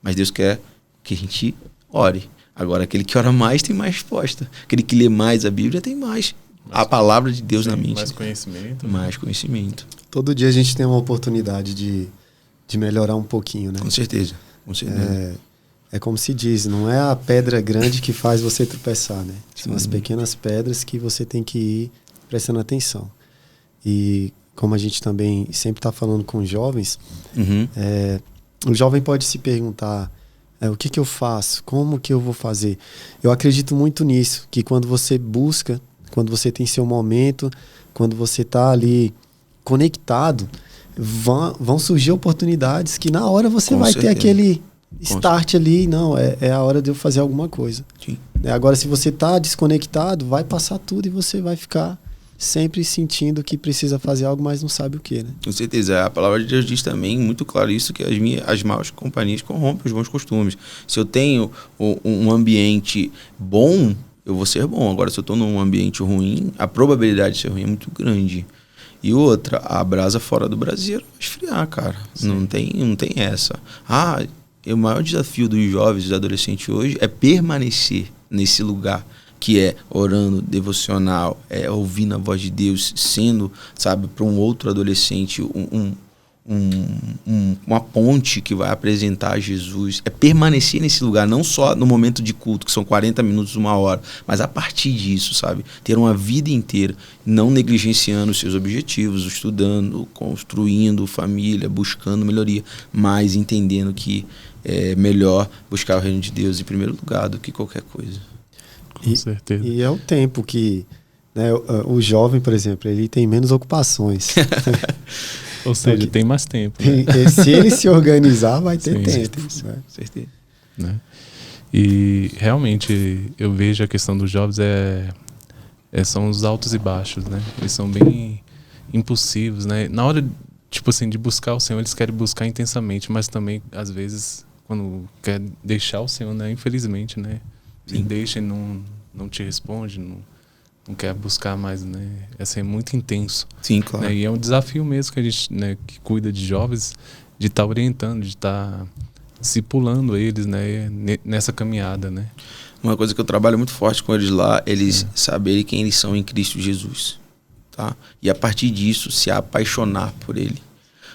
Mas Deus quer que a gente ore. Agora, aquele que ora mais tem mais resposta. Aquele que lê mais a Bíblia tem mais. A palavra de Deus na mente. Mais conhecimento. Mais conhecimento. Todo dia a gente tem uma oportunidade de melhorar um pouquinho, né? Com certeza. É como se diz, não é a pedra grande que faz você tropeçar, né? São as pequenas pedras que você tem que ir prestando atenção. E como a gente também sempre está falando com os jovens, o jovem pode se perguntar, o que eu faço? Como que eu vou fazer? Eu acredito muito nisso, que quando você busca, quando você tem seu momento, quando você está ali conectado, vão surgir oportunidades que na hora você vai ter aquele start ali, não, é a hora de eu fazer alguma coisa. Sim. Agora, se você está desconectado, vai passar tudo e você vai ficar sempre sentindo que precisa fazer algo, mas não sabe o que, né? Com certeza. A palavra de Deus diz também muito claro isso, que as más companhias corrompem os bons costumes. Se eu tenho um ambiente bom, eu vou ser bom. Agora, se eu estou num ambiente ruim, a probabilidade de ser ruim é muito grande. E outra, a brasa fora do braseiro vai esfriar, cara. Não tem essa. O maior desafio dos jovens, dos adolescentes hoje é permanecer nesse lugar, que é orando, devocional, ouvindo a voz de Deus, sendo, sabe, para um outro adolescente uma ponte que vai apresentar Jesus, é permanecer nesse lugar, não só no momento de culto, que são 40 minutos, 1 hora, mas a partir disso, sabe? Ter uma vida inteira, não negligenciando os seus objetivos, estudando, construindo família, buscando melhoria, mas entendendo que é melhor buscar o reino de Deus em primeiro lugar do que qualquer coisa. Com certeza. E é o tempo que, né, o jovem, por exemplo, ele tem menos ocupações. Ou seja, tem mais tempo. Né? Se ele se organizar, vai ter tempo. Né? Certeza. Né? E realmente eu vejo a questão dos jovens são os altos e baixos, né? Eles são bem impulsivos, né? Na hora, tipo assim, de buscar o Senhor, eles querem buscar intensamente, mas também, às vezes, quando quer deixar o Senhor, né? Infelizmente, né? Ele deixa e não te responde, não quer buscar mais, né? É muito intenso. Sim, claro. Né? E é um desafio mesmo que a gente, né, que cuida de jovens, de estar orientando, de estar discipulando eles, né, nessa caminhada, né? Uma coisa que eu trabalho muito forte com eles lá, eles saberem quem eles são em Cristo Jesus, tá? E a partir disso, se apaixonar por Ele.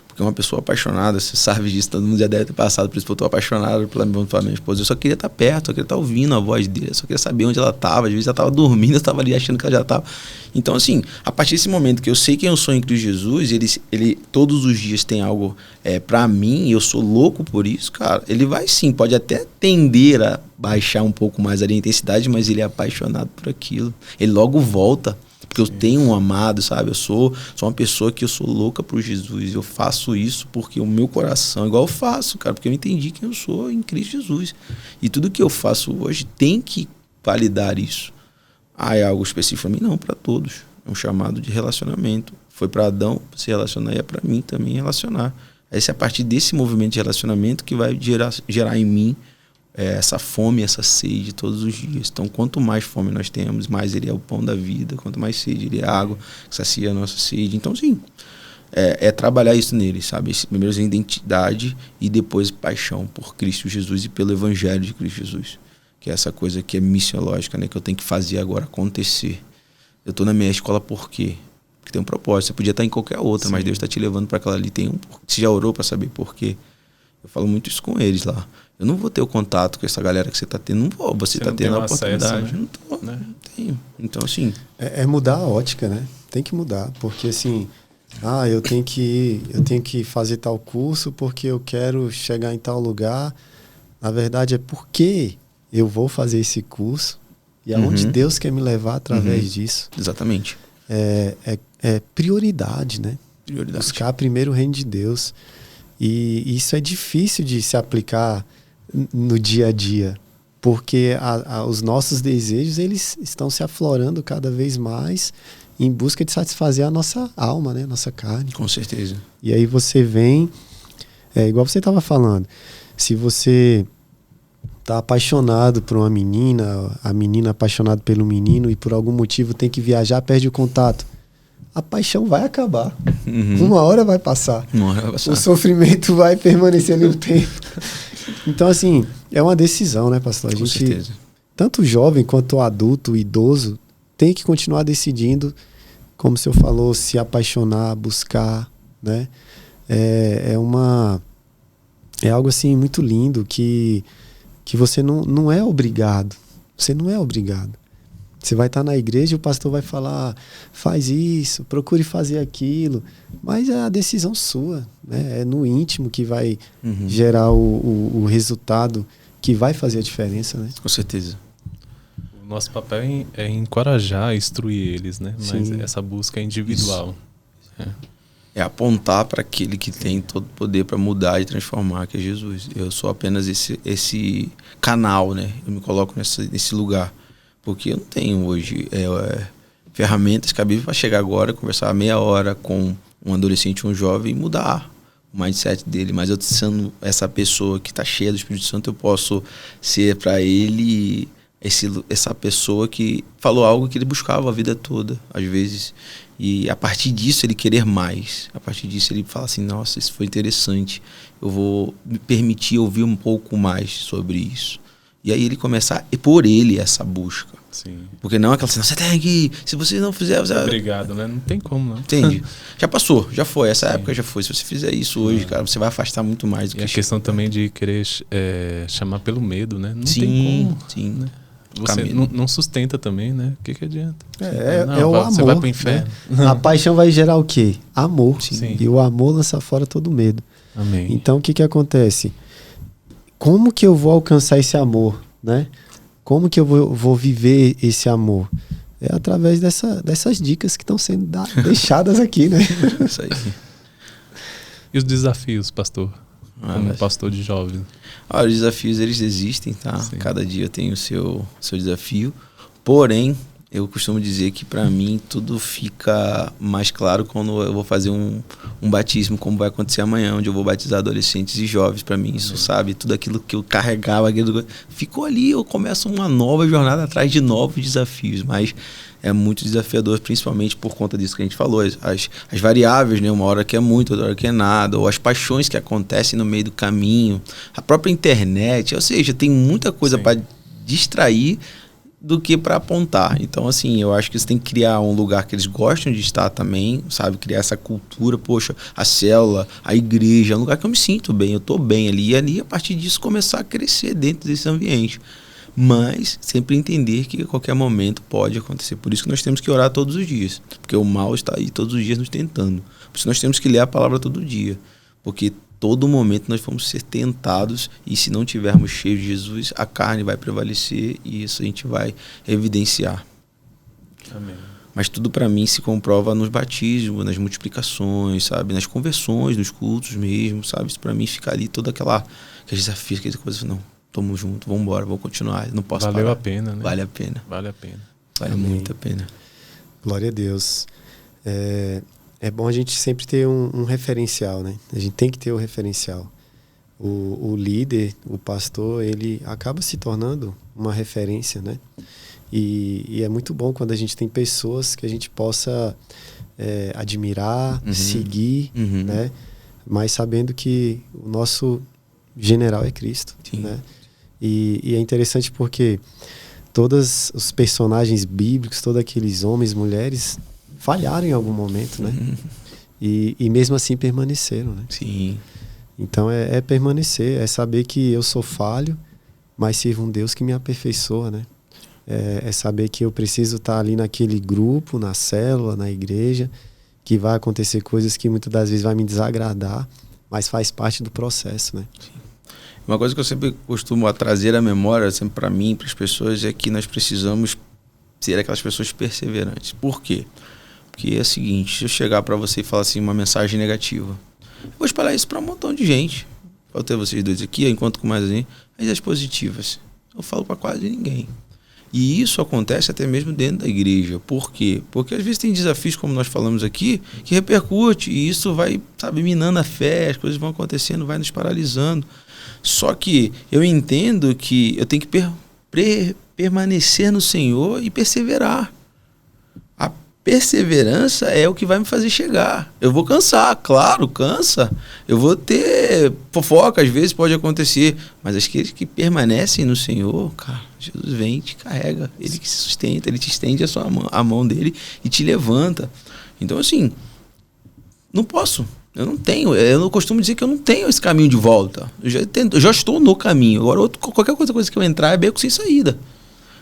Porque uma pessoa apaixonada, você sabe disso, todo mundo já deve ter passado por isso. Eu estou apaixonado pela minha esposa. Eu só queria estar perto, só queria estar ouvindo a voz dele, eu só queria saber onde ela estava. Às vezes ela estava dormindo, eu estava ali achando que ela já estava. Então, assim, a partir desse momento que eu sei quem eu sou em Cristo Jesus, ele todos os dias tem algo para mim, e eu sou louco por isso, cara. Ele vai sim, pode até tender a baixar um pouco mais ali a intensidade, mas ele é apaixonado por aquilo. Ele logo volta. Porque eu tenho um amado, sabe? Eu sou uma pessoa que eu sou louca por Jesus. Eu faço isso porque o meu coração, igual eu faço, cara, porque eu entendi quem eu sou em Cristo Jesus. E tudo que eu faço hoje tem que validar isso. É algo específico para mim? Não, para todos. É um chamado de relacionamento. Foi para Adão se relacionar e é para mim também relacionar. Esse é a partir desse movimento de relacionamento que vai gerar em mim essa fome, essa sede todos os dias. Então, quanto mais fome nós temos, mais ele é o pão da vida. Quanto mais sede, ele é a água que sacia a nossa sede. Então, sim, trabalhar isso nele, sabe? Primeiro a identidade e depois paixão por Cristo Jesus e pelo Evangelho de Cristo Jesus. Que é essa coisa que é missiológica, né? Que eu tenho que fazer agora acontecer. Eu estou na minha escola por quê? Porque tem um propósito. Você podia estar em qualquer outra, mas Deus está te levando para aquela ali. Você já orou para saber por quê? Eu falo muito isso com eles lá. Eu não vou ter o contato com essa galera que você está tendo. Não vou. Você está tendo a oportunidade. Acesso, né? Não tenho. Então, assim... É mudar a ótica, né? Tem que mudar. Porque, assim... eu tenho que fazer tal curso porque eu quero chegar em tal lugar. Na verdade, é porque eu vou fazer esse curso e aonde Deus quer me levar através disso. Exatamente. É prioridade, né? Prioridade. Buscar primeiro o reino de Deus. E isso é difícil de se aplicar no dia a dia, porque os nossos desejos, eles estão se aflorando cada vez mais em busca de satisfazer a nossa alma, né? Nossa carne. Com certeza. E aí você vem, igual você estava falando, se você está apaixonado por uma menina, a menina apaixonada pelo menino e por algum motivo tem que viajar, perde o contato, a paixão vai acabar. Uma hora vai passar. O sofrimento vai permanecer ali um tempo. Então, assim, é uma decisão, né, pastor? Com certeza. Tanto o jovem quanto o adulto, o idoso, tem que continuar decidindo, como o senhor falou, se apaixonar, buscar, né? É algo, assim, muito lindo que você não é obrigado. Você não é obrigado. Você vai estar na igreja e o pastor vai falar, faz isso, procure fazer aquilo, mas é a decisão sua, né? É no íntimo que vai gerar o resultado que vai fazer a diferença, né? Com certeza. O nosso papel é encorajar, instruir eles, né? Mas essa busca é individual. É apontar para aquele que tem todo o poder para mudar e transformar, que é Jesus. Eu sou apenas esse canal, né? Eu me coloco nesse lugar. Porque eu não tenho hoje ferramentas cabíveis para chegar agora, conversar meia hora com um adolescente, um jovem e mudar o mindset dele. Mas eu sendo essa pessoa que está cheia do Espírito Santo, eu posso ser para ele essa pessoa que falou algo que ele buscava a vida toda, às vezes. E a partir disso ele querer mais. A partir disso ele fala assim, nossa, isso foi interessante. Eu vou me permitir ouvir um pouco mais sobre isso. E aí ele começar por ele essa busca. Sim. Porque não é aquela cena, você tem que, se você não fizer... Você... Obrigado, né? Não tem como, não. Entende? Já passou, já foi, essa época já foi. Se você fizer isso hoje, cara, você vai afastar muito mais do que... E a questão também de querer chamar pelo medo, né? Não tem como. Sim, né? Você não sustenta também, né? O que adianta? É o amor. Você vai pro inferno. Né? A paixão vai gerar o quê? Amor. Sim. E o amor lança fora todo medo. Amém. Então, o que acontece? Como que eu vou alcançar esse amor, né? Como que eu vou viver esse amor? É através dessas dicas que estão sendo deixadas aqui, né? Isso aí. E os desafios, pastor? Como pastor de jovens? Olha, os desafios, eles existem, tá? Sim. Cada dia tem o seu desafio. Porém, eu costumo dizer que para mim tudo fica mais claro quando eu vou fazer um batismo, como vai acontecer amanhã, onde eu vou batizar adolescentes e jovens. Para mim isso, sabe, tudo aquilo que eu carregava, ficou ali, eu começo uma nova jornada atrás de novos desafios, mas é muito desafiador, principalmente por conta disso que a gente falou, as variáveis, né? Uma hora que é muito, outra hora que é nada, ou as paixões que acontecem no meio do caminho, a própria internet, ou seja, tem muita coisa para distrair do que para apontar. Então, assim, eu acho que você tem que criar um lugar que eles gostam de estar também, sabe? Criar essa cultura, poxa, a célula, a igreja, é um lugar que eu me sinto bem, eu tô bem ali. E ali, a partir disso, começar a crescer dentro desse ambiente. Mas sempre entender que a qualquer momento pode acontecer. Por isso que nós temos que orar todos os dias. Porque o mal está aí todos os dias nos tentando. Por isso nós temos que ler a palavra todo dia. Porque todo momento nós vamos ser tentados e se não tivermos cheios de Jesus, a carne vai prevalecer e isso a gente vai evidenciar. Amém. Mas tudo para mim se comprova nos batismos, nas multiplicações, sabe? Nas conversões, nos cultos mesmo, sabe? Isso para mim fica ali toda aquele desafio, aquela coisa, não, tamo junto, vamos embora, vamos continuar, não posso parar. Valeu a pena, né? Vale a pena. Vale a pena. Vale Amém. muito a pena. Glória a Deus. É bom a gente sempre ter um referencial, né? A gente tem que ter o referencial. O líder, o pastor, ele acaba se tornando uma referência, né? E é muito bom quando a gente tem pessoas que a gente possa admirar, seguir, né? Mas sabendo que o nosso general é Cristo, né? E é interessante porque todos os personagens bíblicos, todos aqueles homens, mulheres, falharam em algum momento, né? E mesmo assim permaneceram, né? Sim. Então é permanecer, é saber que eu sou falho, mas sirvo um Deus que me aperfeiçoa, né? É saber que eu preciso estar ali naquele grupo, na célula, na igreja, que vai acontecer coisas que muitas das vezes vai me desagradar, mas faz parte do processo, né? Sim. Uma coisa que eu sempre costumo trazer à memória, sempre para mim, para as pessoas, é que nós precisamos ser aquelas pessoas perseverantes. Por quê? Porque é o seguinte, se eu chegar para você e falar assim, uma mensagem negativa, eu vou espalhar isso para um montão de gente. Vou ter vocês dois aqui, enquanto com mais assim, mas as positivas, eu falo para quase ninguém. E isso acontece até mesmo dentro da igreja. Por quê? Porque às vezes tem desafios, como nós falamos aqui, que repercute e isso vai, sabe, minando a fé, as coisas vão acontecendo, vai nos paralisando. Só que eu entendo que eu tenho que permanecer no Senhor e perseverar. A perseverança é o que vai me fazer chegar. Eu vou cansar, claro, cansa. Eu vou ter fofoca, às vezes pode acontecer. Mas aqueles que permanecem no Senhor, cara, Jesus vem e te carrega. Ele que se sustenta, ele te estende a mão dele e te levanta. Então, assim, não posso. Eu não tenho, eu não costumo dizer que eu não tenho esse caminho de volta. Eu já estou no caminho. Agora, qualquer coisa que eu entrar é beco sem saída.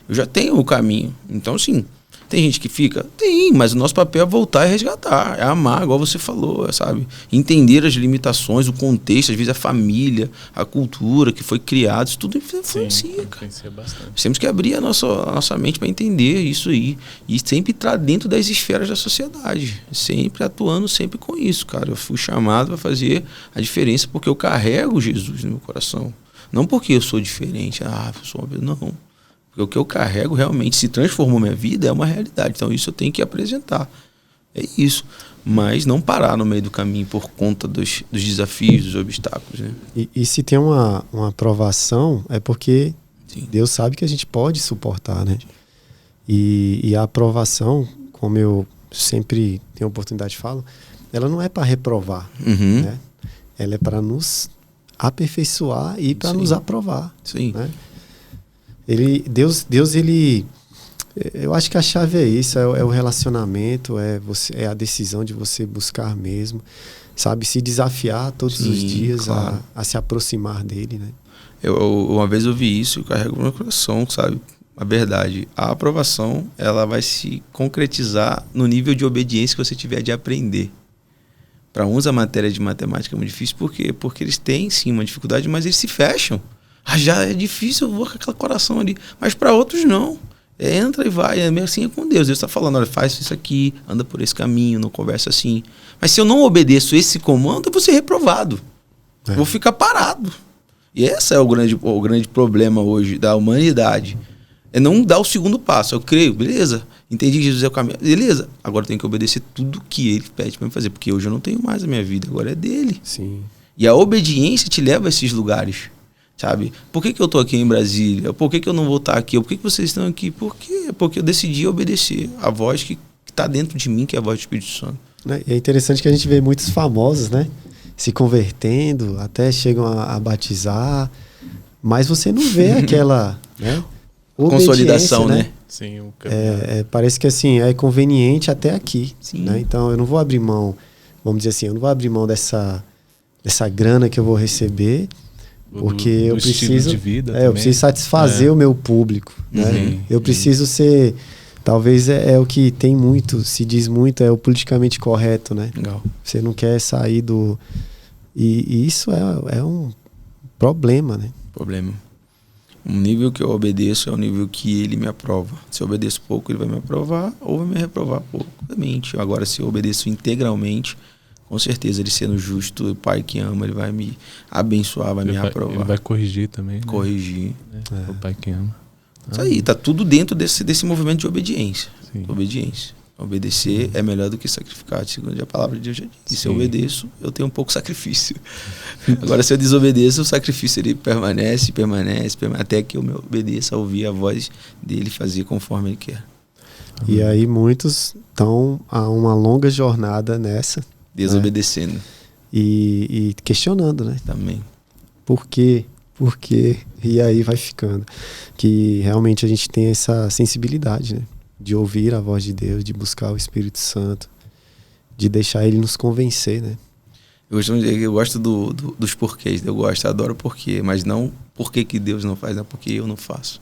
Eu já tenho o caminho. Então, assim, tem gente que fica? Tem, mas o nosso papel é voltar e resgatar. É amar, igual você falou, sabe? Entender as limitações, o contexto, às vezes a família, a cultura que foi criada, isso tudo influencia, cara. Influencia bastante. Temos que abrir a nossa mente para entender isso aí. E sempre estar dentro das esferas da sociedade. Sempre atuando sempre com isso, cara. Eu fui chamado para fazer a diferença porque eu carrego Jesus no meu coração. Não porque eu sou diferente. Eu sou uma... Não. Porque o que eu carrego realmente se transformou minha vida é uma realidade. Então isso eu tenho que apresentar. É isso. Mas não parar no meio do caminho por conta dos desafios, dos obstáculos. Né? E se tem uma aprovação, é porque Sim. Deus sabe que a gente pode suportar, né? E a aprovação, como eu sempre tenho a oportunidade de falar, ela não é para reprovar, né? Ela é para nos aperfeiçoar e para nos aprovar. Sim. Né? Deus ele Eu acho que a chave é isso, é o relacionamento, é a decisão de você buscar mesmo, sabe? Se desafiar todos os dias, claro, a se aproximar dele, né? Uma vez eu vi isso e carrego no meu coração, sabe? A verdade, a aprovação, ela vai se concretizar no nível de obediência que você tiver de aprender. Para uns a matéria de matemática é muito difícil, por quê? Porque eles têm sim uma dificuldade, mas eles se fecham. Já é difícil, eu vou com aquele coração ali. Mas para outros não. Entra e vai, assim é com Deus. Deus está falando, olha, faz isso aqui, anda por esse caminho, não conversa assim. Mas se eu não obedeço esse comando, eu vou ser reprovado. Vou ficar parado. E esse é o grande problema hoje da humanidade. É não dar o segundo passo. Eu creio, beleza, entendi que Jesus é o caminho. Beleza, agora eu tenho que obedecer tudo que ele pede para me fazer. Porque hoje eu não tenho mais a minha vida, agora é dele. Sim. E a obediência te leva a esses lugares. Sabe? Por que eu tô aqui em Brasília? Por que eu não vou estar aqui? Por que vocês estão aqui? Por quê? Porque eu decidi obedecer a voz que está dentro de mim, que é a voz do Espírito Santo. É interessante que a gente vê muitos famosos, né? Se convertendo, até chegam a batizar, mas você não vê aquela, né? Consolidação, né? Sim, parece que assim, é conveniente até aqui. Sim. Né? Então eu não vou abrir mão, vamos dizer assim, eu não vou abrir mão dessa grana que eu vou receber, porque eu preciso de vida eu preciso satisfazer o meu público, né? Eu preciso ser, talvez é o que tem muito, se diz muito, é o politicamente correto, né? Legal. Você não quer sair do... E isso é um problema, né? Problema. O nível que eu obedeço é o nível que ele me aprova. Se eu obedeço pouco, ele vai me aprovar ou vai me reprovar pouco. Agora, se eu obedeço integralmente, com certeza, ele sendo justo, o pai que ama, ele vai me abençoar, vai me aprovar. Ele vai corrigir também. Né? Corrigir. O pai que ama. Isso aí, tá tudo dentro desse movimento de obediência. Sim. Obediência. Obedecer é melhor do que sacrificar, segundo a palavra de Deus já disse. Se eu obedeço, eu tenho um pouco sacrifício. Agora, se eu desobedeço, o sacrifício ele permanece, até que eu me obedeça a ouvir a voz dele, fazer conforme ele quer. E aí muitos estão a uma longa jornada nessa. Desobedecendo. Né? E questionando, né? Também. Por quê? Por quê? E aí vai ficando. Que realmente a gente tem essa sensibilidade, né? De ouvir a voz de Deus, de buscar o Espírito Santo, de deixar ele nos convencer, né? Eu gosto dos porquês, eu adoro porquê, mas não porquê que Deus não faz, não porque eu não faço.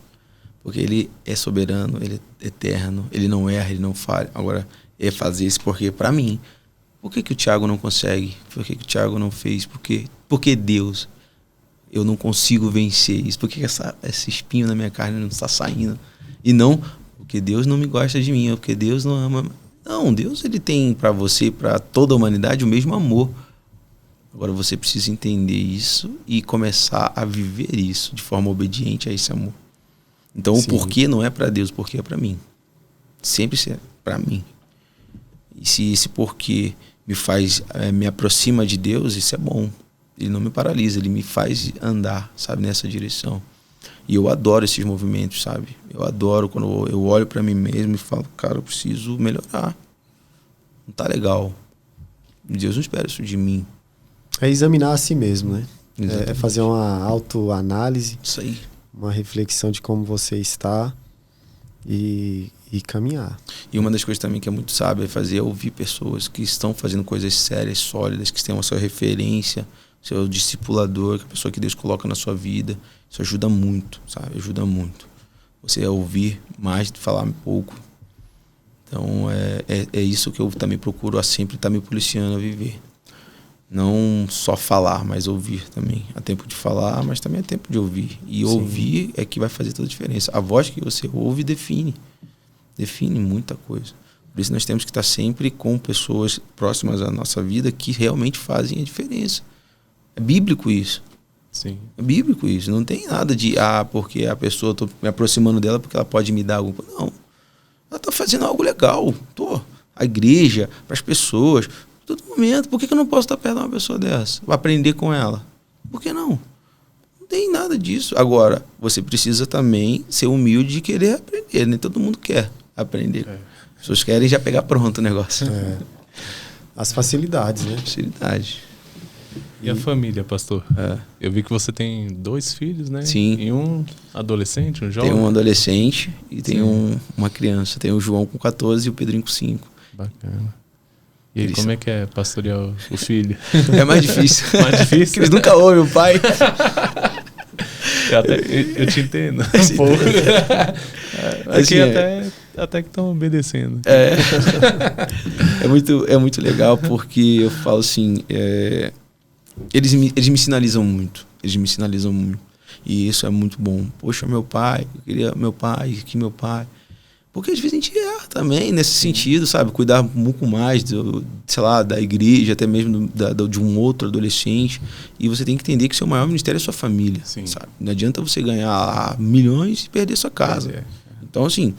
Porque ele é soberano, ele é eterno, ele não erra, ele não falha. Agora, é fazer esse porquê para mim. Por que o Thiago não consegue? Por que o Thiago não fez? Por que Deus? Eu não consigo vencer isso. Por que esse espinho na minha carne não está saindo? E não porque Deus não me gosta de mim, ou porque Deus não ama. Não, Deus ele tem para você, para toda a humanidade, o mesmo amor. Agora você precisa entender isso e começar a viver isso de forma obediente a esse amor. Então o porquê não é para Deus, o porquê é para mim. Sempre será para mim. E se esse porquê me aproxima de Deus, isso é bom. Ele não me paralisa, ele me faz andar, sabe, nessa direção. E eu adoro esses movimentos, sabe? Eu adoro quando eu olho para mim mesmo e falo, cara, eu preciso melhorar. Não tá legal. Deus não espera isso de mim. É examinar a si mesmo, né? Exatamente. É fazer uma autoanálise. Isso aí. Uma reflexão de como você está e caminhar. E uma das coisas também que é muito sábio é ouvir pessoas que estão fazendo coisas sérias, sólidas, que têm a sua referência, seu discipulador, que é a pessoa que Deus coloca na sua vida. Isso ajuda muito, sabe? Ajuda muito. Você ouvir mais do que falar pouco. Então, é isso que eu também procuro a sempre estar me policiando a viver. Não só falar, mas ouvir também. Há tempo de falar, mas também é tempo de ouvir. E ouvir é que vai fazer toda a diferença. A voz que você ouve define muita coisa. Por isso nós temos que estar sempre com pessoas próximas à nossa vida que realmente fazem a diferença. É bíblico isso. Sim. É bíblico isso. Não tem nada de, porque a pessoa, estou me aproximando dela porque ela pode me dar alguma coisa. Não. Ela está fazendo algo legal. A igreja, para as pessoas, todo momento. Por que eu não posso estar perto de uma pessoa dessa? Vou aprender com ela. Por que não? Não tem nada disso. Agora, você precisa também ser humilde e querer aprender. Nem todo mundo quer aprender. As pessoas querem já pegar pronto o negócio. As facilidades, né? Facilidade. E a família, pastor? É. Eu vi que você tem 2 filhos, né? Sim. E um adolescente, um jovem? Tem um adolescente e tem Sim. uma criança. Tem o João com 14 e o Pedrinho com 5. Bacana. E aí, Eles como é que é pastorear o filho? É mais difícil. Mais difícil? Porque eles nunca ouvem o pai. Eu te entendo um pouco. Aqui Assim, até que estão obedecendo. É muito legal porque eu falo assim, eles me sinalizam muito. Eles me sinalizam muito. E isso é muito bom. Poxa, meu pai, eu queria meu pai, aqui meu pai. Porque às vezes a gente erra também nesse sentido, sabe? Cuidar um pouco mais, sei lá, da igreja, até mesmo de um outro adolescente. E você tem que entender que seu maior ministério é sua família, sabe? Não adianta você ganhar milhões e perder sua casa. Então, assim,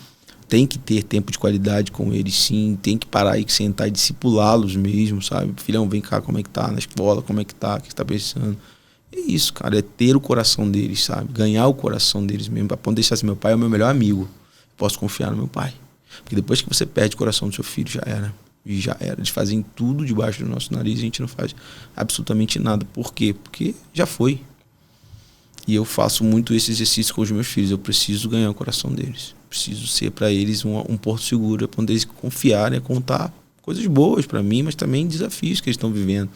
tem que ter tempo de qualidade com eles, sim. Tem que parar e sentar e discipulá-los mesmo, sabe? Filhão, vem cá, como é que tá na escola, como é que tá, o que você tá pensando. É isso, cara, é ter o coração deles, sabe? Ganhar o coração deles mesmo, pra poder deixar assim, meu pai é o meu melhor amigo. Posso confiar no meu pai. Porque depois que você perde o coração do seu filho, já era. E já era. Eles fazem tudo debaixo do nosso nariz e a gente não faz absolutamente nada. Por quê? Porque já foi. E eu faço muito esse exercício com os meus filhos. Eu preciso ganhar o coração deles. Preciso ser para eles um porto seguro, para onde eles confiarem, contar coisas boas para mim, mas também desafios que eles estão vivendo.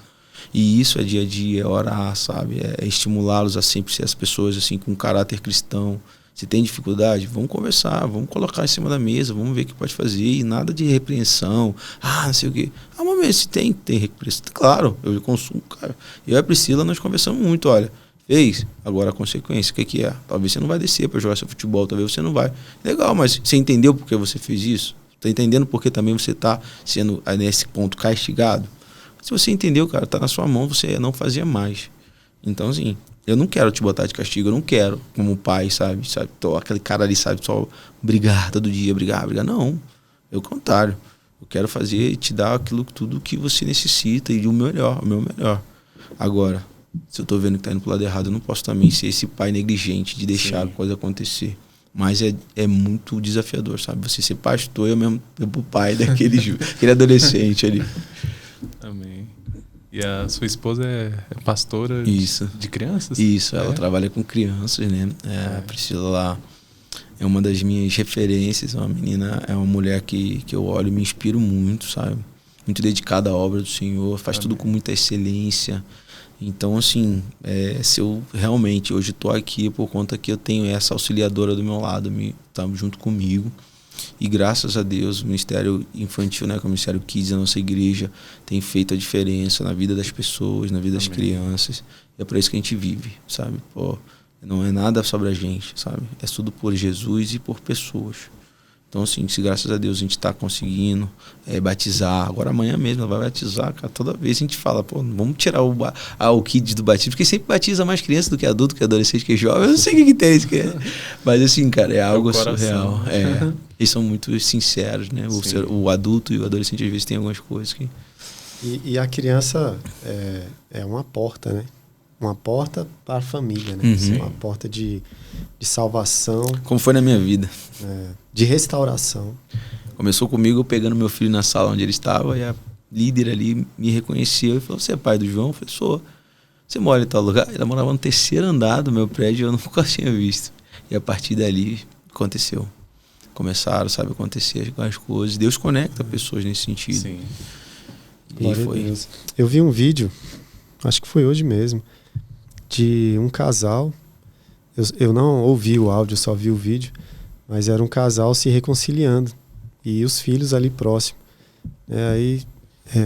E isso é dia a dia, é orar, sabe? É estimulá-los a sempre ser as pessoas assim com caráter cristão. Se tem dificuldade, vamos conversar, vamos colocar em cima da mesa, vamos ver o que pode fazer. E nada de repreensão, não sei o quê. Vamos ver se tem repreensão. Claro, eu consumo, cara. Eu e a Priscila, nós conversamos muito, olha, fez, agora a consequência, o que é? Talvez você não vai descer para jogar seu futebol, talvez você não vai. Legal, mas você entendeu por que você fez isso? Está entendendo por que também você está sendo, nesse ponto, castigado? Se você entendeu, cara, está na sua mão, você não fazia mais. Então, assim, eu não quero te botar de castigo, eu não quero, como pai, sabe? Tô, aquele cara ali, sabe, só brigar todo dia, brigar. Não, é o contrário. Eu quero fazer e te dar tudo que você necessita e o meu melhor. Agora, se eu tô vendo que tá indo pro lado errado, eu não posso também ser esse pai negligente de deixar a coisa acontecer. Mas é muito desafiador, sabe? Você ser pastor, eu mesmo o pai aquele adolescente ali. Amém. E a sua esposa é pastora de crianças? Isso, ela trabalha com crianças, né? A Priscila lá é uma das minhas referências, uma menina, é uma mulher que eu olho e me inspiro muito, sabe? Muito dedicada à obra do Senhor, faz tudo com muita excelência. Então, assim, se eu realmente hoje estou aqui por conta que eu tenho essa auxiliadora do meu lado, tá junto comigo. E graças a Deus, o Ministério Infantil, né, que é o Ministério Kids da nossa igreja, tem feito a diferença na vida das pessoas, na vida das crianças. E é por isso que a gente vive, sabe? Pô, não é nada sobre a gente, sabe? É tudo por Jesus e por pessoas. Então, assim, se graças a Deus a gente está conseguindo batizar. Agora amanhã mesmo ela vai batizar, cara. Toda vez a gente fala, pô, vamos tirar o Kids do batismo, porque sempre batiza mais criança do que adulto, que adolescente, que jovem. Eu não sei o que tem isso. Mas assim, cara, é algo surreal. Eles são muito sinceros, né? O adulto e o adolescente às vezes tem algumas coisas que... E a criança é uma porta, né? Uma porta para a família, né? Uma porta de salvação. Como foi na minha vida. De restauração. Começou comigo eu pegando meu filho na sala onde ele estava e a líder ali me reconheceu e falou, você é pai do João? Eu falei, sou. Você mora em tal lugar? Ela morava no 3º andar do meu prédio, eu nunca tinha visto. E a partir dali aconteceu. Começaram, sabe, a acontecer as coisas. Deus conecta pessoas nesse sentido. Sim. E foi. Eu vi um vídeo, acho que foi hoje mesmo, de um casal. Eu não ouvi o áudio, só vi o vídeo, mas era um casal se reconciliando e os filhos ali próximo. Aí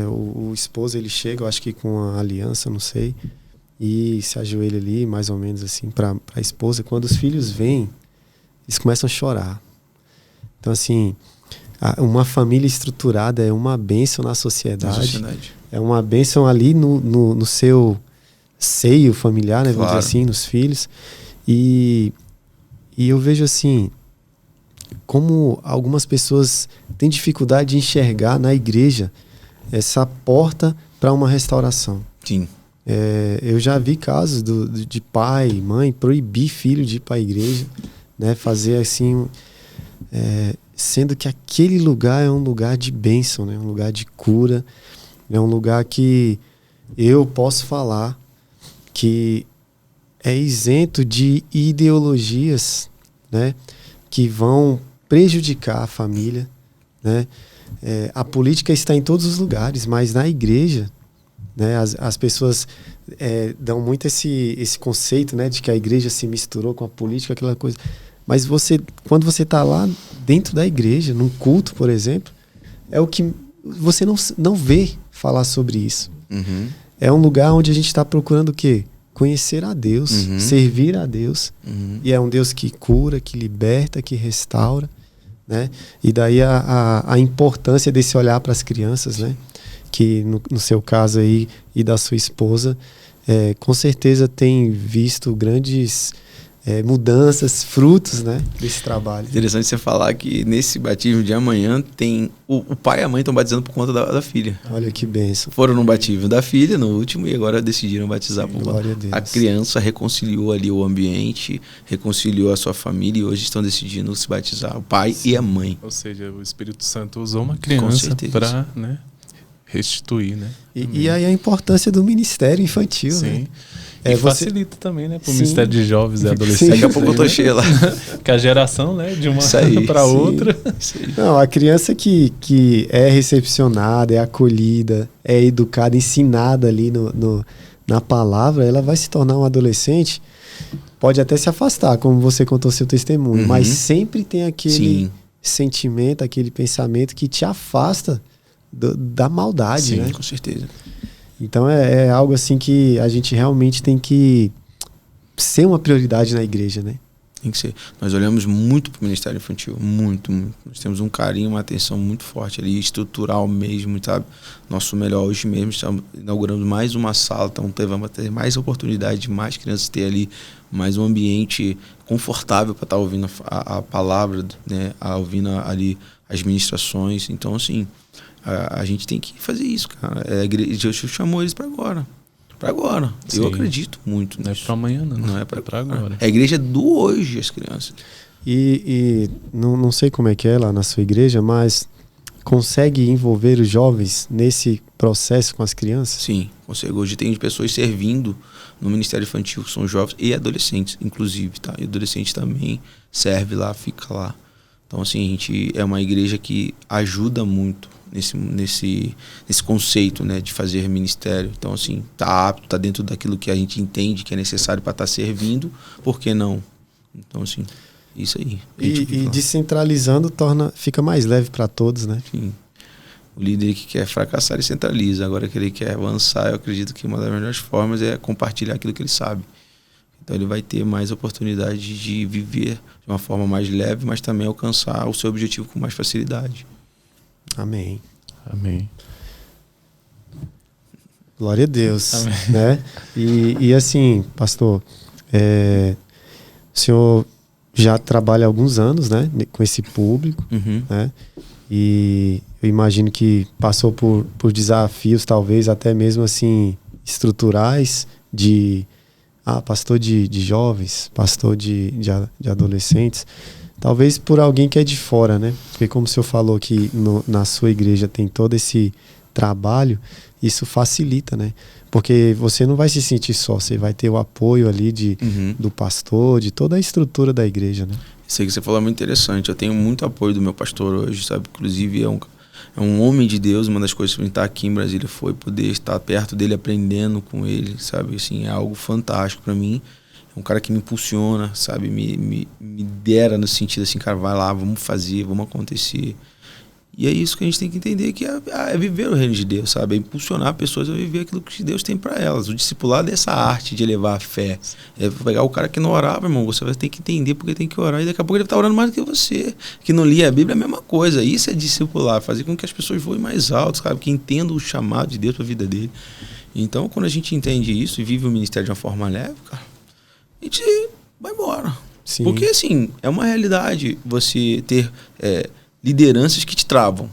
o esposo ele chega, eu acho que com a aliança, não sei, e se ajoelha ali, mais ou menos assim, para a esposa. Quando os filhos vêm, eles começam a chorar. Então, assim, uma família estruturada é uma bênção na sociedade. É uma bênção ali no seu seio familiar, né? Vamos dizer assim, nos filhos. E eu vejo assim, como algumas pessoas têm dificuldade de enxergar na igreja essa porta para uma restauração. Sim. Eu já vi casos de pai, mãe, proibir filho de ir para a igreja, né? Fazer assim, sendo que aquele lugar é um lugar de bênção, né? Um lugar de cura, é um lugar que eu posso falar que é isento de ideologias, né, que vão prejudicar a família, né? A política está em todos os lugares, mas na igreja, né, as pessoas dão muito esse conceito, né, de que a igreja se misturou com a política, aquela coisa. Mas quando você está lá dentro da igreja, num culto, por exemplo, é o que você não vê falar sobre isso. Uhum. É um lugar onde a gente está procurando o quê? Conhecer a Deus, servir a Deus. E é um Deus que cura, que liberta, que restaura, né? E daí a importância desse olhar para as crianças, né? Que no seu caso aí e da sua esposa, com certeza tem visto grandes mudanças, frutos, né, desse trabalho. Interessante você falar que nesse batismo de amanhã tem o pai e a mãe estão batizando por conta da filha. Olha que bênção. Foram no batismo da filha no último e agora decidiram batizar por Glória a Deus. A criança reconciliou ali o ambiente, reconciliou a sua família e hoje estão decidindo se batizar, o pai e a mãe. Ou seja, o Espírito Santo usou uma criança para, né, restituir, né? E aí a importância do ministério infantil, sim, né? E facilita também, né, para o Sim. Ministério de Jovens e Adolescentes. Daqui a pouco eu tô cheio lá. Que a geração, né, de uma para sim. outra. Não, a criança que é recepcionada, é acolhida, é educada, ensinada ali na palavra, ela vai se tornar um adolescente, pode até se afastar, como você contou seu testemunho, mas sempre tem aquele sentimento, aquele pensamento que te afasta da maldade, sim, né? Com certeza. Então é algo assim que a gente realmente tem que ser uma prioridade na igreja, né? Tem que ser. Nós olhamos muito para o Ministério Infantil, muito, muito. Nós temos um carinho, uma atenção muito forte ali, estrutural mesmo, sabe? Nosso melhor hoje mesmo, estamos inaugurando mais uma sala, então vamos ter mais oportunidade de mais crianças ter ali mais um ambiente confortável para estar ouvindo a palavra, né? Ouvindo ali as ministrações. Então, assim, a gente tem que fazer isso, cara. A igreja chamou eles para agora. Para agora. Sim. Eu acredito muito Não nisso. é para amanhã, não. Não é para agora. É a igreja do hoje, as crianças. E não sei como é que é lá na sua igreja, mas consegue envolver os jovens nesse processo com as crianças? Sim, consigo. Hoje tem pessoas servindo no Ministério Infantil, que são jovens e adolescentes, inclusive, tá? E adolescente também serve lá, fica lá. Então, assim, a gente é uma igreja que ajuda muito nesse conceito, né, de fazer ministério. Então, assim, tá apto, tá dentro daquilo que a gente entende que é necessário para estar servindo, por que não? Então, assim, isso aí. E descentralizando fica mais leve para todos, né? Sim. O líder que quer fracassar, ele centraliza. Agora que ele quer avançar, eu acredito que uma das melhores formas é compartilhar aquilo que ele sabe. Então ele vai ter mais oportunidade de viver de uma forma mais leve, mas também alcançar o seu objetivo com mais facilidade. Amém. Amém. Glória a Deus. Amém. Né? E assim, pastor, o senhor já trabalha há alguns anos, né, com esse público, né? E eu imagino que passou por desafios, talvez até mesmo assim estruturais, pastor de jovens, pastor de adolescentes, talvez por alguém que é de fora, né? Porque como o senhor falou que na sua igreja tem todo esse trabalho, isso facilita, né? Porque você não vai se sentir só, você vai ter o apoio ali do pastor, de toda a estrutura da igreja, né? Isso aí que você falou é muito interessante. Eu tenho muito apoio do meu pastor hoje, sabe? Inclusive é um homem de Deus. Uma das coisas para mim estar aqui em Brasília foi poder estar perto dele, aprendendo com ele, sabe? Assim, é algo fantástico para mim. É um cara que me impulsiona, sabe? Me dera no sentido assim, cara, vai lá, vamos fazer, vamos acontecer. E é isso que a gente tem que entender, que é viver o reino de Deus, sabe? É impulsionar pessoas a viver aquilo que Deus tem para elas. O discipulado é essa arte de elevar a fé. É pegar o cara que não orava, irmão, você vai ter que entender porque tem que orar, e daqui a pouco ele está orando mais do que você. Que não lia a Bíblia é a mesma coisa. Isso é discipular, fazer com que as pessoas voem mais alto, sabe? Que entendam o chamado de Deus para a vida dele. Então, quando a gente entende isso e vive o ministério de uma forma leve, cara, a gente vai embora. Sim. Porque, assim, é uma realidade você ter lideranças que te travam.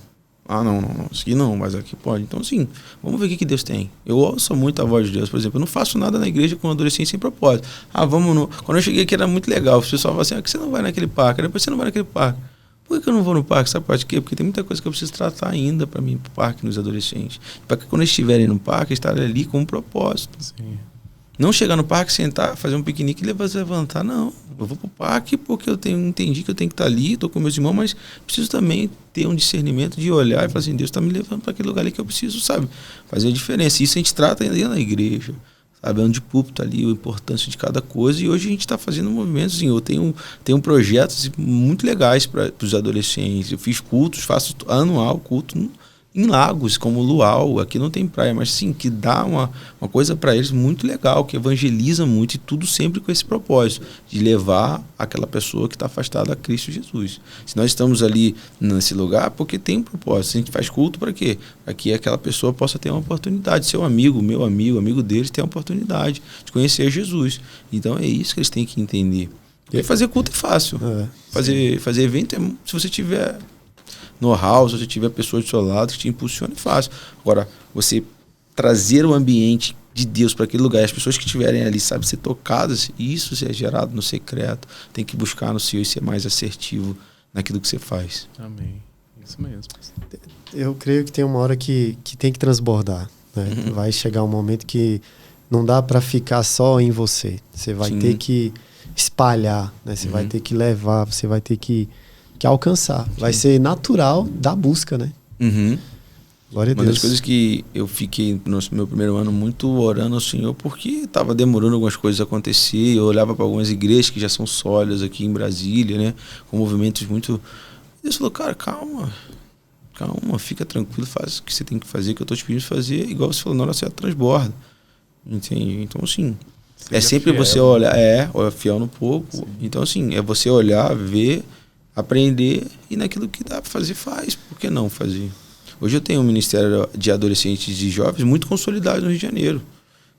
Não, isso aqui não, mas aqui pode. Então, assim, vamos ver o que Deus tem. Eu ouço muito a voz de Deus, por exemplo. Eu não faço nada na igreja com adolescente sem propósito. Quando eu cheguei aqui era muito legal. O pessoal falava assim, que você não vai naquele parque? Depois você não vai naquele parque. Por que eu não vou no parque? Sabe por quê? Porque tem muita coisa que eu preciso tratar ainda para mim, pro parque, nos adolescentes. Para que quando eles estiverem no parque, estarem ali com um propósito. Sim. Não chegar no parque, sentar, fazer um piquenique e levantar, não. Eu vou pro parque porque entendi que eu tenho que estar ali, tô com meus irmãos, mas preciso também ter um discernimento de olhar e falar assim, Deus está me levando para aquele lugar ali que eu preciso, sabe? Fazer a diferença. Isso a gente trata dentro da igreja, sabe? Onde púlpito ali, a importância de cada coisa. E hoje a gente está fazendo movimentos, assim, eu tenho projetos muito legais para os adolescentes. Eu fiz cultos, faço anual culto em lagos, como Luau. Aqui não tem praia, mas sim, que dá uma coisa para eles muito legal, que evangeliza muito, e tudo sempre com esse propósito, de levar aquela pessoa que está afastada a Cristo Jesus. Se nós estamos ali nesse lugar, porque tem um propósito. A gente faz culto para quê? Para que aquela pessoa possa ter uma oportunidade, seu amigo, meu amigo, amigo deles, ter uma oportunidade de conhecer Jesus. Então é isso que eles têm que entender. E fazer culto é fácil. Fazer evento, se você tiver know-how, se você tiver pessoas do seu lado que te impulsiona, é fácil. Agora, você trazer o ambiente de Deus para aquele lugar, as pessoas que estiverem ali, sabe, ser tocadas, isso é gerado no secreto. Tem que buscar no seu e ser mais assertivo naquilo que você faz. Amém. Isso mesmo. Eu creio que tem uma hora que tem que transbordar, né? Vai chegar um momento que não dá para ficar só em você. Você vai ter que espalhar, né? Você vai ter que levar, você vai ter que alcançar. Vai ser natural da busca, né? Glória a Deus. Uma das coisas que eu fiquei no meu primeiro ano muito orando ao Senhor, porque estava demorando algumas coisas a acontecer. Eu olhava para algumas igrejas que já são sólidas aqui em Brasília, né? Com movimentos muito... Deus falou, cara, calma, fica tranquilo, faz o que você tem que fazer, que eu estou te pedindo fazer, igual você falou, na hora você transborda. Entende? Então, assim, é sempre fiel. Você olhar, fiel no pouco. Sim. Então, assim, é você olhar, ver, aprender, e naquilo que dá para fazer, faz. Por que não fazer? Hoje eu tenho um ministério de adolescentes e jovens muito consolidado no Rio de Janeiro.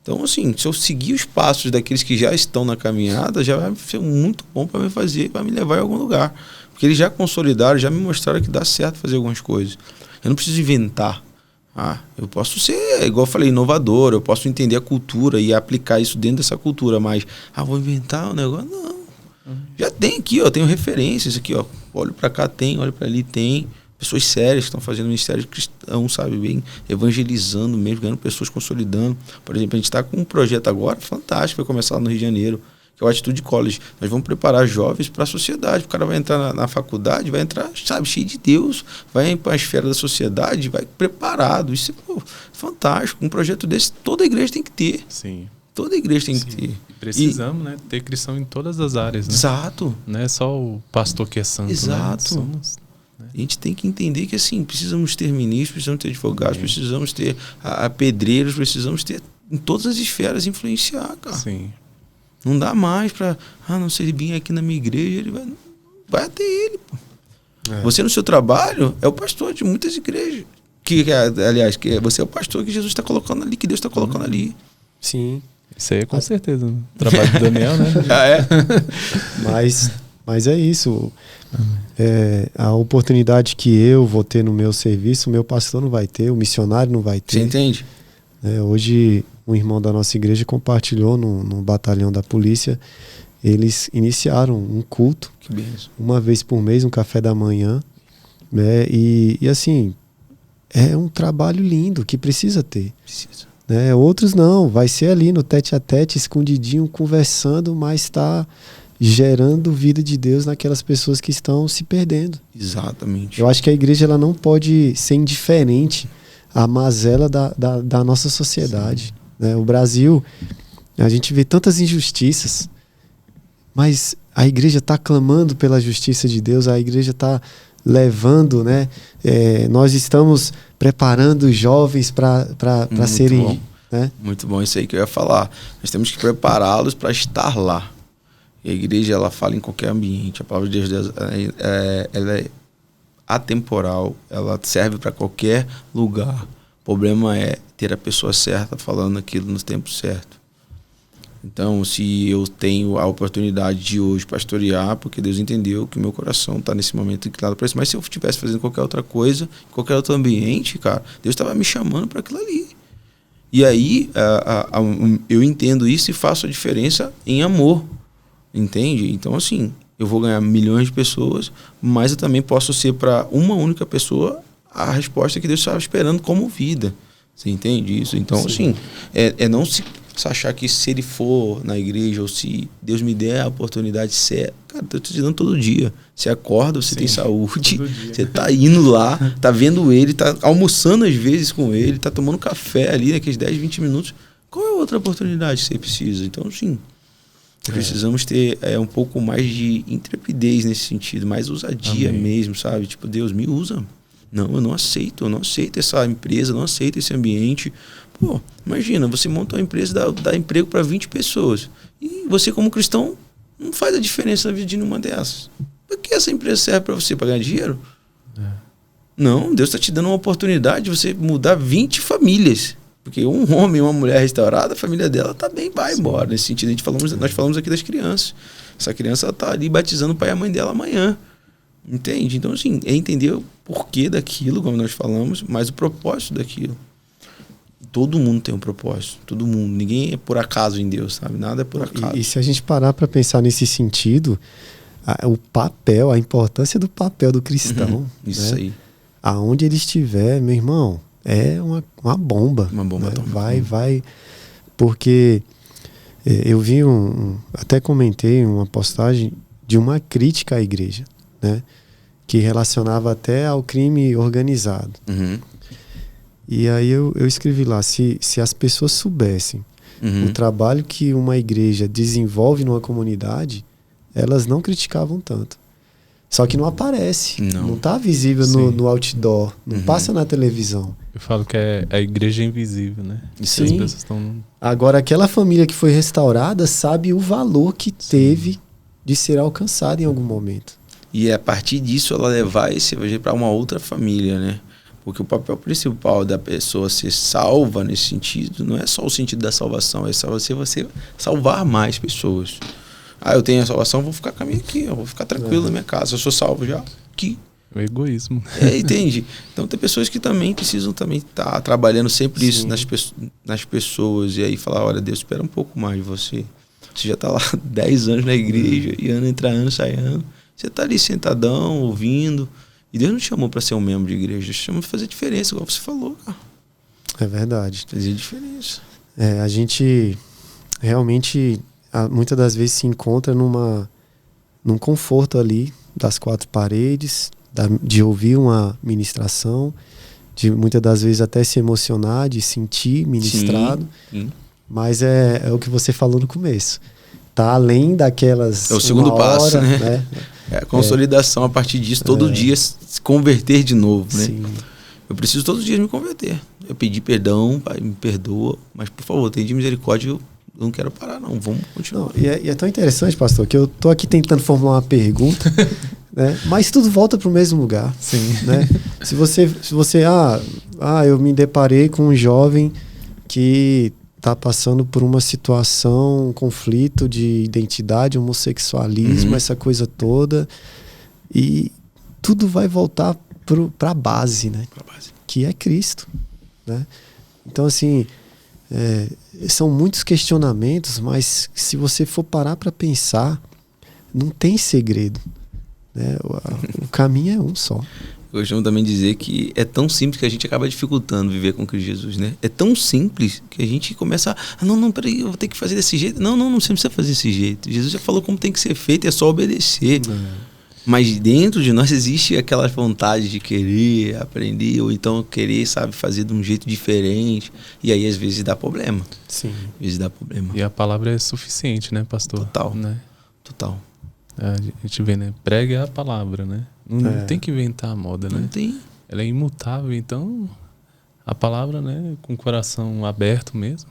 Então, assim, se eu seguir os passos daqueles que já estão na caminhada, já vai ser muito bom para me fazer, para me levar em algum lugar. Porque eles já consolidaram, já me mostraram que dá certo fazer algumas coisas. Eu não preciso inventar. Eu posso ser, igual eu falei, inovador, eu posso entender a cultura e aplicar isso dentro dessa cultura, mas, vou inventar um negócio? Não. Já tem aqui, ó, tenho referências aqui, ó. Olho para cá, tem, olho para ali, tem. Pessoas sérias que estão fazendo ministério cristão, sabe, bem, evangelizando mesmo, ganhando pessoas, consolidando. Por exemplo, a gente está com um projeto agora fantástico, vai começar lá no Rio de Janeiro, que é o Atitude College. Nós vamos preparar jovens para a sociedade. O cara vai entrar na faculdade, vai entrar, sabe, cheio de Deus, vai para a esfera da sociedade, vai preparado. Isso é fantástico. Um projeto desse, toda a igreja tem que ter. Sim. Toda a igreja tem que ter. Precisamos, né, ter cristão em todas as áreas, né? Exato. Não é só o pastor que é santo, exato. Né? A gente tem que entender que, assim, precisamos ter ministros, precisamos ter advogados, precisamos ter pedreiros, precisamos ter em todas as esferas influenciar, cara. Sim. Não dá mais para, não sei, ele vir aqui na minha igreja, ele vai até ele, pô. Você no seu trabalho é o pastor de muitas igrejas. Aliás, você é o pastor que Jesus está colocando ali, que Deus está colocando ali. Sim. Isso aí é com certeza. O trabalho do Daniel, né? Mas é isso. A oportunidade que eu vou ter no meu serviço, o meu pastor não vai ter, o missionário não vai ter. Você entende? Hoje, um irmão da nossa igreja compartilhou no batalhão da polícia. Eles iniciaram um culto, uma vez por mês, um café da manhã, né? E assim, é um trabalho lindo que precisa ter. Precisa. Né? Outros não, vai ser ali no tete a tete, escondidinho, conversando, mas está gerando vida de Deus naquelas pessoas que estão se perdendo. Exatamente. Eu acho que a igreja ela não pode ser indiferente à mazela da nossa sociedade. Né? O Brasil, a gente vê tantas injustiças, mas a igreja está clamando pela justiça de Deus, a igreja está levando, né? Nós estamos preparando os jovens para serem... Bom. Né? Muito bom, isso aí que eu ia falar. Nós temos que prepará-los para estar lá. E a igreja, ela fala em qualquer ambiente. A palavra de Deus, ela é atemporal, ela serve para qualquer lugar. O problema é ter a pessoa certa falando aquilo no tempo certo. Então, se eu tenho a oportunidade de hoje pastorear, porque Deus entendeu que o meu coração está nesse momento inclinado para isso, mas se eu estivesse fazendo qualquer outra coisa, em qualquer outro ambiente, cara, Deus estava me chamando para aquilo ali. E aí, eu entendo isso e faço a diferença em amor. Entende? Então, assim, eu vou ganhar milhões de pessoas, mas eu também posso ser para uma única pessoa a resposta que Deus estava esperando como vida. Você entende isso? Então, assim, não se Você achar que se ele for na igreja ou se Deus me der a oportunidade certa, cara, eu tô te dando todo dia. Você acorda, você tem saúde, você tá indo lá, tá vendo ele, tá almoçando às vezes com ele, tá tomando café ali naqueles 10, 20 minutos. Qual é a outra oportunidade que você precisa? Então, sim, precisamos ter um pouco mais de intrepidez nesse sentido, mais ousadia mesmo, sabe? Tipo, Deus, me usa. Não, eu não aceito essa empresa, não aceito esse ambiente. Pô, imagina, você monta uma empresa, dá emprego para 20 pessoas. E você, como cristão, não faz a diferença na vida de nenhuma dessas. Por que essa empresa serve para você? Para ganhar dinheiro? Não, Deus está te dando uma oportunidade de você mudar 20 famílias. Porque um homem e uma mulher restaurada, a família dela tá bem, vai embora. Nesse sentido, nós falamos aqui das crianças. Essa criança tá ali batizando o pai e a mãe dela amanhã. Entende? Então, assim, é entender o porquê daquilo, como nós falamos, mas o propósito daquilo. Todo mundo tem um propósito. Todo mundo. Ninguém é por acaso em Deus, sabe? Nada é por acaso. E se a gente parar para pensar nesse sentido, o papel, a importância do papel do cristão. Isso, né? Aí. Aonde ele estiver, meu irmão, é uma bomba. Uma bomba, né? Vai. Porque eu vi até comentei uma postagem de uma crítica à igreja, né? Que relacionava até ao crime organizado. E aí eu escrevi lá, se as pessoas soubessem o trabalho que uma igreja desenvolve numa comunidade, elas não criticavam tanto. Só que não aparece, não está visível no outdoor, não passa na televisão. Eu falo que é a igreja invisível, né? Sim. As pessoas estão... Agora, aquela família que foi restaurada sabe o valor que teve de ser alcançada em algum momento. E a partir disso ela levar esse evangelho para uma outra família, né? Porque o papel principal da pessoa ser salva nesse sentido não é só o sentido da salvação, é você salvar mais pessoas. Eu tenho a salvação, vou ficar com a minha aqui, eu vou ficar tranquilo na minha casa, eu sou salvo já aqui. O egoísmo. Entende? Então tem pessoas que também precisam estar trabalhando sempre isso nas pessoas, e aí falar, olha, Deus espera um pouco mais de você. Você já está lá 10 anos na igreja, e ano entra ano, sai ano. Você está ali sentadão, ouvindo. E Deus não te chamou para ser um membro de igreja, Deus te chamou para fazer diferença, igual você falou, cara. É verdade. Fazer diferença. A gente realmente, muitas das vezes, se encontra num conforto ali das quatro paredes, de ouvir uma ministração, de muitas das vezes até se emocionar, de sentir ministrado. Sim. Mas é o que você falou no começo. Tá além daquelas. É o segundo passo, né? É a consolidação a partir disso, todo dia se converter de novo, né? Sim. Eu preciso todos os dias me converter. Eu pedi perdão, Pai, me perdoa, mas por favor, tenha de misericórdia, eu não quero parar, não. Vamos continuar. E é tão interessante, pastor, que eu tô aqui tentando formular uma pergunta, né? Mas tudo volta para o mesmo lugar. Sim. Né? Se você eu me deparei com um jovem que está passando por uma situação, um conflito de identidade, homossexualismo, essa coisa toda, e tudo vai voltar para a base, né? Que é Cristo, né? Então, assim, são muitos questionamentos, mas se você for parar para pensar, não tem segredo, né? O caminho é um só. Eu costumo também dizer que é tão simples que a gente acaba dificultando viver com Cristo Jesus, né? É tão simples que a gente começa não, peraí, eu vou ter que fazer desse jeito. Não, você não precisa fazer desse jeito. Jesus já falou como tem que ser feito, é só obedecer. Mas dentro de nós existe aquela vontade de querer aprender, ou então querer, fazer de um jeito diferente. E aí, às vezes, dá problema. Sim. Às vezes dá problema. E a palavra é suficiente, né, pastor? Total. Né? Total. A gente vê, né? Pregue a palavra, né? Não tem que inventar a moda, né? Não tem. Ela é imutável, então a palavra, né? Com o coração aberto mesmo.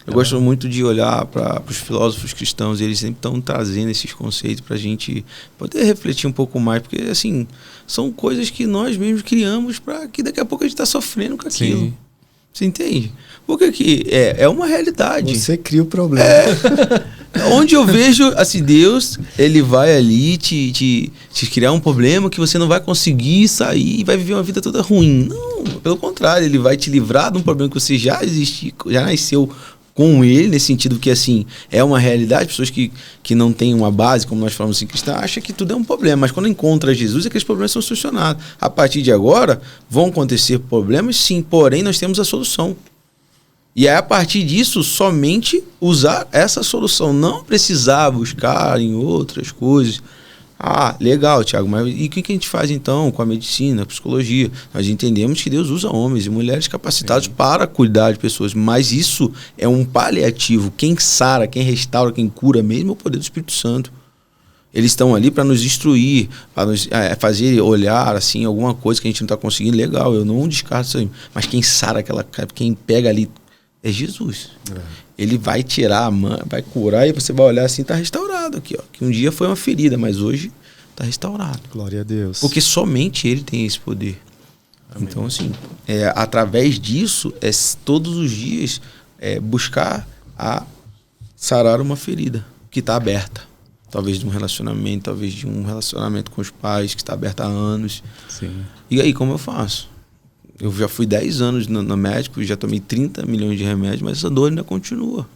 Eu gosto muito de olhar para os filósofos cristãos, e eles sempre estão trazendo esses conceitos para a gente poder refletir um pouco mais, porque, assim, são coisas que nós mesmos criamos para que daqui a pouco a gente está sofrendo com aquilo. Sim. Você entende? Porque aqui é uma realidade. Você cria o problema. Onde eu vejo, assim, Deus, ele vai ali te criar um problema que você não vai conseguir sair e vai viver uma vida toda ruim. Não, pelo contrário, ele vai te livrar de um problema que você já existe, já nasceu com ele, nesse sentido que, assim, é uma realidade. Pessoas que não têm uma base, como nós falamos assim, cristã, acham que tudo é um problema, mas quando encontra Jesus, aqueles problemas são solucionados. A partir de agora, vão acontecer problemas, sim, porém nós temos a solução. E aí, a partir disso, somente usar essa solução. Não precisar buscar em outras coisas. Ah, legal, Thiago, mas e o que a gente faz então com a medicina, a psicologia? Nós entendemos que Deus usa homens e mulheres capacitados para cuidar de pessoas, mas isso é um paliativo. Quem sara, quem restaura, quem cura mesmo é o poder do Espírito Santo. Eles estão ali para nos instruir, para nos fazer olhar assim, alguma coisa que a gente não está conseguindo. Legal, eu não descarto isso aí. Mas quem sara, quem pega ali é Jesus. Ele vai tirar a mão, vai curar e você vai olhar assim, está restaurado aqui, ó. Que um dia foi uma ferida, mas hoje está restaurado. Glória a Deus. Porque somente Ele tem esse poder. Amém. Então, assim, através disso, todos os dias buscar sarar uma ferida que está aberta. Talvez de um relacionamento, talvez de um relacionamento com os pais que está aberto há anos. Sim. E aí, como eu faço? Eu já fui 10 anos no médico, já tomei 30 milhões de remédios, mas essa dor ainda continua.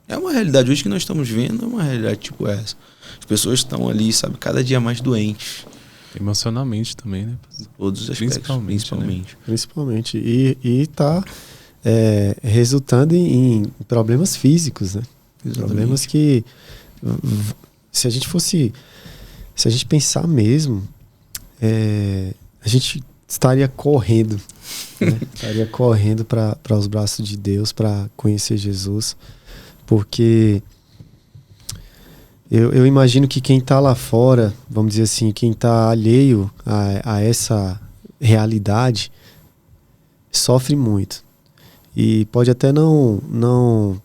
É uma realidade hoje que nós estamos vendo, é uma realidade tipo essa. As pessoas estão ali, sabe, cada dia mais doentes. Emocionalmente também, né? Todos os aspectos, principalmente. E tá resultando em problemas físicos, né? Exatamente. Problemas que, se a gente pensar mesmo, a gente estaria correndo, né? Estaria correndo para os braços de Deus, para conhecer Jesus, porque eu imagino que quem está lá fora, vamos dizer assim, quem está alheio a essa realidade, sofre muito. E pode até não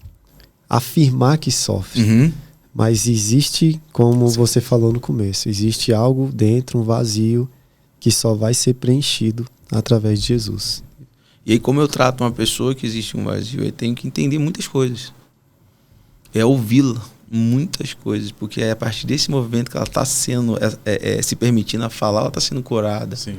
afirmar que sofre, mas existe, como você falou no começo, existe algo dentro, um vazio, que só vai ser preenchido através de Jesus. E aí, como eu trato uma pessoa que existe um vazio, eu tenho que entender muitas coisas. Ouvi-la, muitas coisas, porque é a partir desse movimento que ela está sendo, se permitindo a falar, ela está sendo curada. Sim.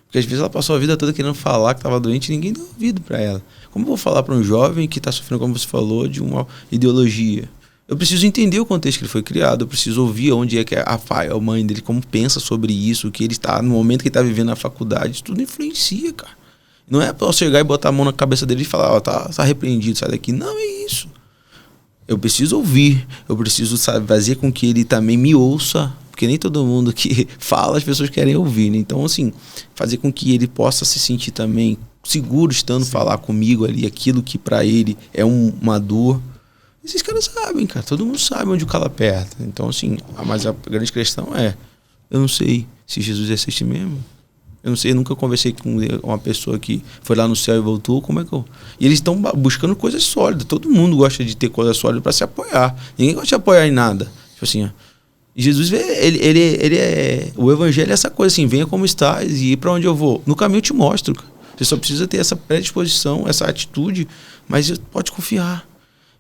Porque às vezes ela passou a vida toda querendo falar que estava doente e ninguém deu ouvido para ela. Como eu vou falar para um jovem que está sofrendo, como você falou, de uma ideologia? Eu preciso entender o contexto que ele foi criado, eu preciso ouvir onde é que a mãe dele, como pensa sobre isso, que ele está, no momento que ele está vivendo na faculdade, isso tudo influencia, cara. Não é para eu chegar e botar a mão na cabeça dele e falar, tá repreendido, sai daqui. Não é isso. Eu preciso ouvir, eu preciso, sabe, fazer com que ele também me ouça, porque nem todo mundo que fala, as pessoas querem ouvir, né? Então, assim, fazer com que ele possa se sentir também seguro estando falar comigo ali, aquilo que para ele é uma dor. Esses caras sabem, cara. Todo mundo sabe onde o calo aperta. Então, assim, mas a grande questão eu não sei se Jesus existe mesmo. Eu não sei, eu nunca conversei com uma pessoa que foi lá no céu e voltou. Como é que eu... E eles estão buscando coisas sólidas. Todo mundo gosta de ter coisa sólida para se apoiar. Ninguém gosta de apoiar em nada. Tipo assim, ó. E Jesus, ele o evangelho é essa coisa assim, venha como estás e para onde eu vou. No caminho eu te mostro. Você só precisa ter essa predisposição, essa atitude, mas pode confiar.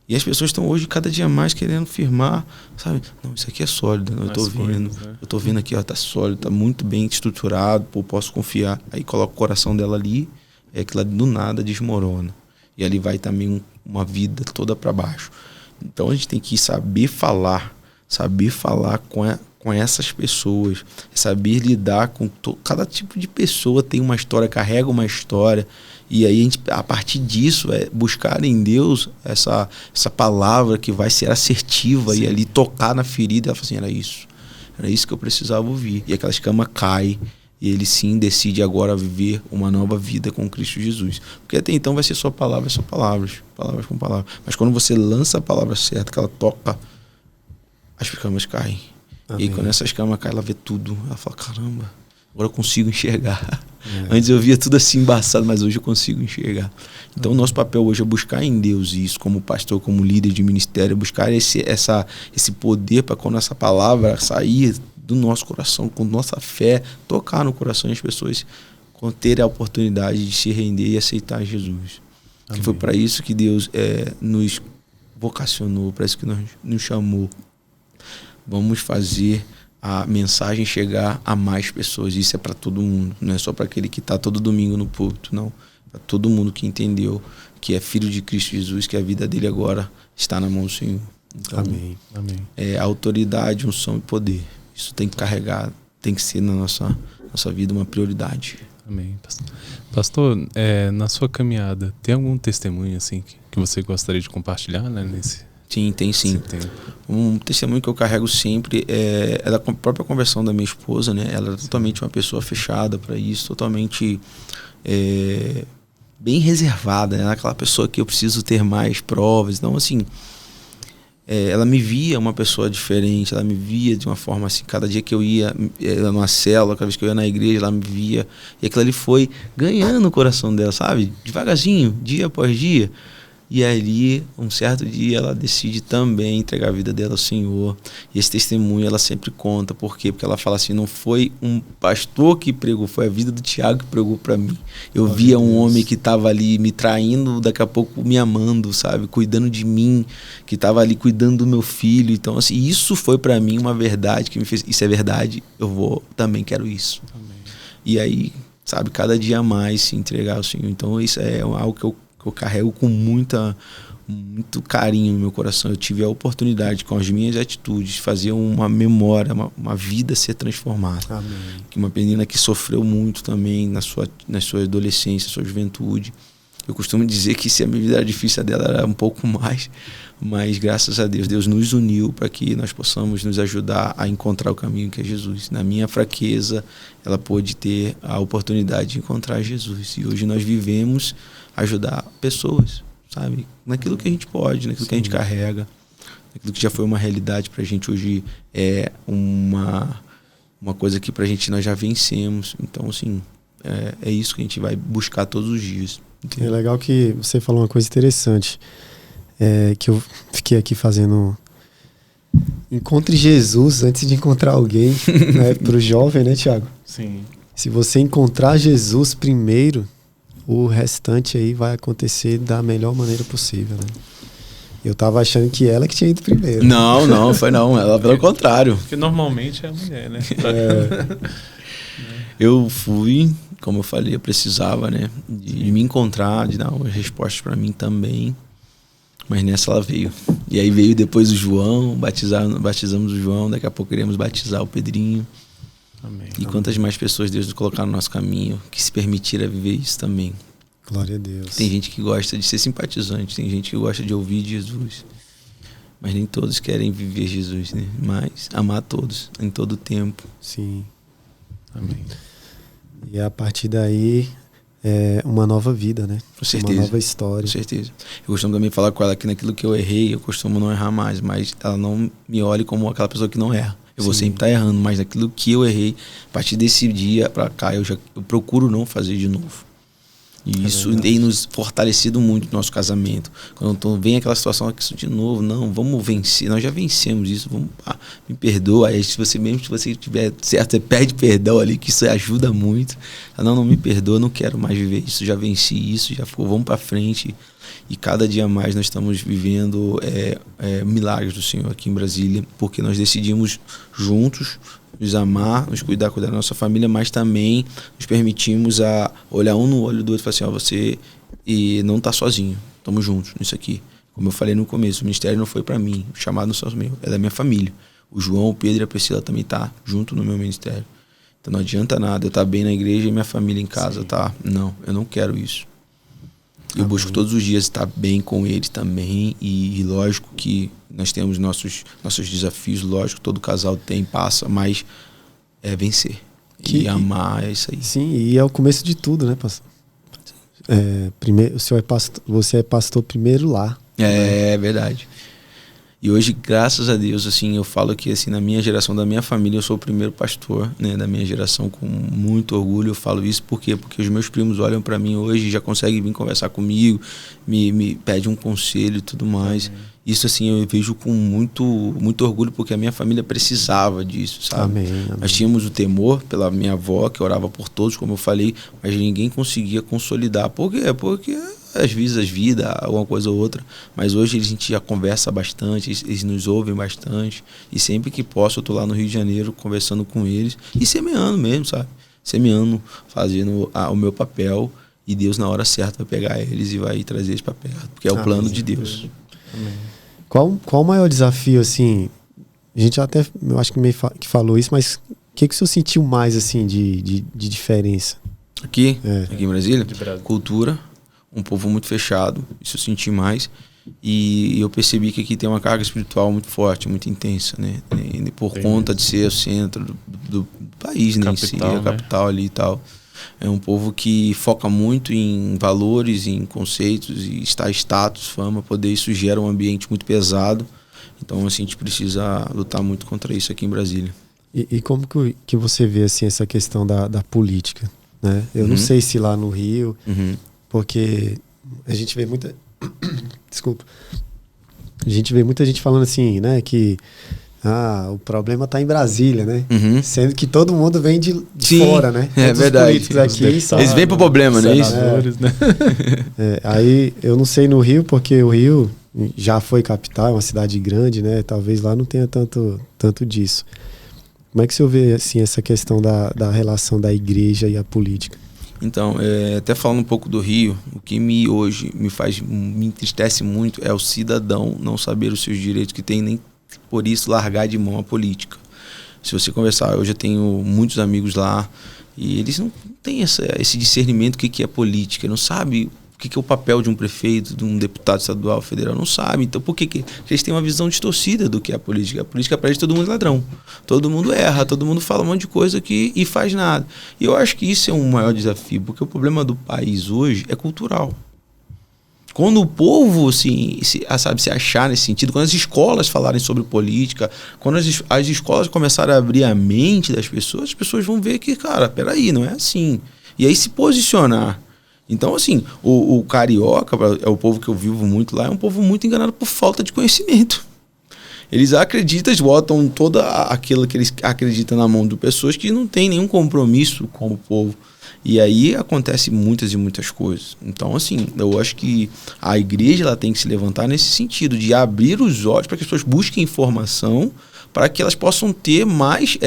E as pessoas estão hoje cada dia mais querendo firmar, sabe? Não, isso aqui é sólido, não, eu tô vendo. Né? Eu tô vendo aqui, ó, tá sólido, tá muito bem estruturado, pô, posso confiar. Aí coloca o coração dela ali, aquilo ali do nada desmorona. E ali vai também uma vida toda para baixo. Então a gente tem que saber falar com essas pessoas, saber lidar com cada tipo de pessoa tem uma história, carrega uma história. E aí, a partir disso, buscar em Deus essa palavra que vai ser assertiva. Sim. E ali tocar na ferida. Ela fala assim, era isso que eu precisava ouvir. E aquela escama cai e ele sim decide agora viver uma nova vida com Cristo Jesus. Porque até então vai ser só palavras com palavras. Mas quando você lança a palavra certa, que ela toca, as escamas caem. Amém. E quando essa escama cai, ela vê tudo. Ela fala, caramba, agora eu consigo enxergar. Antes eu via tudo assim embaçado, mas hoje eu consigo enxergar. Então o nosso papel hoje é buscar em Deus isso, como pastor, como líder de ministério, buscar esse poder para quando essa palavra sair do nosso coração, com nossa fé, tocar no coração das pessoas, ter a oportunidade de se render e aceitar Jesus. Que foi para isso que Deus nos vocacionou, para isso que nos chamou. Vamos fazer a mensagem chegar a mais pessoas. Isso é para todo mundo, não é só para aquele que está todo domingo no púlpito, não. Para todo mundo que entendeu que é filho de Cristo Jesus, que a vida dele agora está na mão do Senhor. Então, Amém. Autoridade, unção e poder. Isso tem que carregar, tem que ser na nossa vida uma prioridade. Amém. Pastor, na sua caminhada, tem algum testemunho assim que você gostaria de compartilhar, né, nesse... Sim, tem sim. Um testemunho que eu carrego sempre é da própria conversão da minha esposa, né? Ela é totalmente uma pessoa fechada para isso, totalmente bem reservada, né? Aquela pessoa que eu preciso ter mais provas. Então, assim, ela me via uma pessoa diferente, ela me via de uma forma assim, cada dia que eu ia numa célula, cada vez que eu ia na igreja, ela me via. E aquilo ali foi ganhando o coração dela, sabe? Devagarzinho, dia após dia. E ali, um certo dia, ela decide também entregar a vida dela ao Senhor. E esse testemunho ela sempre conta. Por quê? Porque ela fala assim, não foi um pastor que pregou, foi a vida do Tiago que pregou para mim. Eu via um homem que estava ali me traindo, daqui a pouco me amando, sabe? Cuidando de mim, que estava ali cuidando do meu filho. Então, assim, isso foi para mim uma verdade que me fez... Isso é verdade, também quero isso. Amém. E aí, sabe, cada dia mais se entregar ao Senhor. Então, isso é algo que eu carrego com muito carinho no meu coração. Eu tive a oportunidade, com as minhas atitudes, de fazer uma memória, uma vida ser transformada. Amém. Uma menina que sofreu muito também na sua adolescência, na sua juventude. Eu costumo dizer que se a minha vida era difícil, a dela era um pouco mais, mas graças a Deus, Deus nos uniu para que nós possamos nos ajudar a encontrar o caminho que é Jesus. Na minha fraqueza, ela pôde ter a oportunidade de encontrar Jesus. E hoje nós vivemos ajudar pessoas, sabe? Naquilo que a gente pode, naquilo que a gente carrega, naquilo que já foi uma realidade pra gente hoje, é uma coisa que pra gente nós já vencemos. Então, assim, é isso que a gente vai buscar todos os dias. Entendeu? É legal que você falou uma coisa interessante, que eu fiquei aqui fazendo... Encontre Jesus antes de encontrar alguém, né? Pro jovem, né, Thiago? Sim. Se você encontrar Jesus primeiro, o restante aí vai acontecer da melhor maneira possível, né? Eu tava achando que ela que tinha ido primeiro. Não, foi não. Ela pelo contrário. Porque normalmente é a mulher, né? Eu fui, como eu falei, eu precisava, né? De me encontrar, de dar umas respostas para mim também. Mas nessa ela veio. E aí veio depois o João, batizamos o João, daqui a pouco iremos batizar o Pedrinho. Amém. E quantas mais pessoas Deus nos colocar no nosso caminho, que se permitiram viver isso também. Glória a Deus. Tem gente que gosta de ser simpatizante, tem gente que gosta de ouvir Jesus. Mas nem todos querem viver Jesus, né? Mas amar todos, em todo tempo. Sim. Amém. E a partir daí, uma nova vida, né? Com certeza. Uma nova história. Com certeza. Eu costumo também falar com ela que naquilo que eu errei, eu costumo não errar mais, mas ela não me olhe como aquela pessoa que não erra. Eu vou sempre estar errando, mas naquilo que eu errei, a partir desse dia pra cá, eu procuro não fazer de novo. E isso tem nos fortalecido muito no nosso casamento. Quando vem aquela situação aqui, isso de novo, não, vamos vencer, nós já vencemos isso, me perdoa. Aí se você tiver certo, você pede perdão ali, que isso ajuda muito. Não me perdoa, não quero mais viver isso, já venci isso, já ficou, vamos pra frente. E cada dia mais nós estamos vivendo milagres do Senhor aqui em Brasília, porque nós decidimos juntos nos amar, nos cuidar da nossa família, mas também nos permitimos a olhar um no olho do outro e falar assim, você não está sozinho, estamos juntos nisso aqui. Como eu falei no começo, o ministério não foi para mim, o chamado não é só meu, é da minha família. O João, o Pedro e a Priscila também estão junto no meu ministério. Então não adianta nada eu estar bem na igreja e minha família em casa tá. Não, eu não quero isso. Eu busco todos os dias estar bem com eles também e lógico que nós temos nossos desafios, lógico, todo casal passa, mas é vencer. E amar, é isso aí. Sim, e é o começo de tudo, né, pastor? Primeiro, você é pastor primeiro lá. É verdade. E hoje, graças a Deus, assim, eu falo que assim, na minha geração, da minha família, eu sou o primeiro pastor, né, da minha geração, com muito orgulho. Eu falo isso por quê? Porque os meus primos olham para mim hoje e já conseguem vir conversar comigo, me pedem um conselho e tudo mais. Isso, assim, eu vejo com muito orgulho, porque a minha família precisava disso, sabe? Amém. Nós tínhamos o temor pela minha avó, que orava por todos, como eu falei, mas ninguém conseguia consolidar. Por quê? Porque às vezes as vidas, alguma coisa ou outra, mas hoje a gente já conversa bastante, eles nos ouvem bastante, e sempre que posso eu tô lá no Rio de Janeiro conversando com eles, e semeando mesmo, sabe? Semeando, fazendo o meu papel, e Deus na hora certa vai pegar eles e vai trazer eles para perto, porque é o plano de Deus. Amém. Qual o maior desafio, assim, a gente até, eu acho que meio que falou isso, mas o que o senhor sentiu mais, assim, de diferença? Aqui em Brasília, De Brasília. cultura, um povo muito fechado, isso eu senti mais. E eu percebi que aqui tem uma carga espiritual muito forte, muito intensa, né? E por conta de ser o centro do país, né, em si, a capital ali e tal. É um povo que foca muito em valores, em conceitos, e status, fama, poder. Isso gera um ambiente muito pesado. Então, assim, a gente precisa lutar muito contra isso aqui em Brasília. E como que você vê assim, essa questão da política? Né? Eu não sei se lá no Rio, porque a gente vê muita... Desculpa. A gente vê muita gente falando assim, né, que o problema está em Brasília, né? Sendo que todo mundo vem de fora, né? É todos verdade. Os políticos aqui eles vêm pro problema, não é isso? Né? Aí eu não sei no Rio, porque o Rio já foi capital, é uma cidade grande, né? Talvez lá não tenha tanto disso. Como é que você vê assim, essa questão da relação da igreja e a política? Então, até falando um pouco do Rio, o que me entristece muito é o cidadão não saber os seus direitos que tem, nem por isso largar de mão a política. Se você conversar, eu já tenho muitos amigos lá e eles não têm esse discernimento do que é política, não sabem o que é o papel de um prefeito, de um deputado estadual, federal, não sabe. Então, por que eles têm uma visão distorcida do que é a política? A política, para eles, todo mundo é ladrão. Todo mundo erra, todo mundo fala um monte de coisa e faz nada. E eu acho que isso é um maior desafio, porque o problema do país hoje é cultural. Quando o povo se achar nesse sentido, quando as escolas falarem sobre política, quando as escolas começarem a abrir a mente das pessoas, as pessoas vão ver que, cara, peraí, não é assim. E aí se posicionar. Então, assim, o carioca, é o povo que eu vivo muito lá, é um povo muito enganado por falta de conhecimento. Eles acreditam, eles botam toda aquilo que eles acreditam na mão de pessoas que não têm nenhum compromisso com o povo. E aí acontece muitas e muitas coisas. Então, assim, eu acho que a igreja ela tem que se levantar nesse sentido, de abrir os olhos para que as pessoas busquem informação, para que elas possam ter mais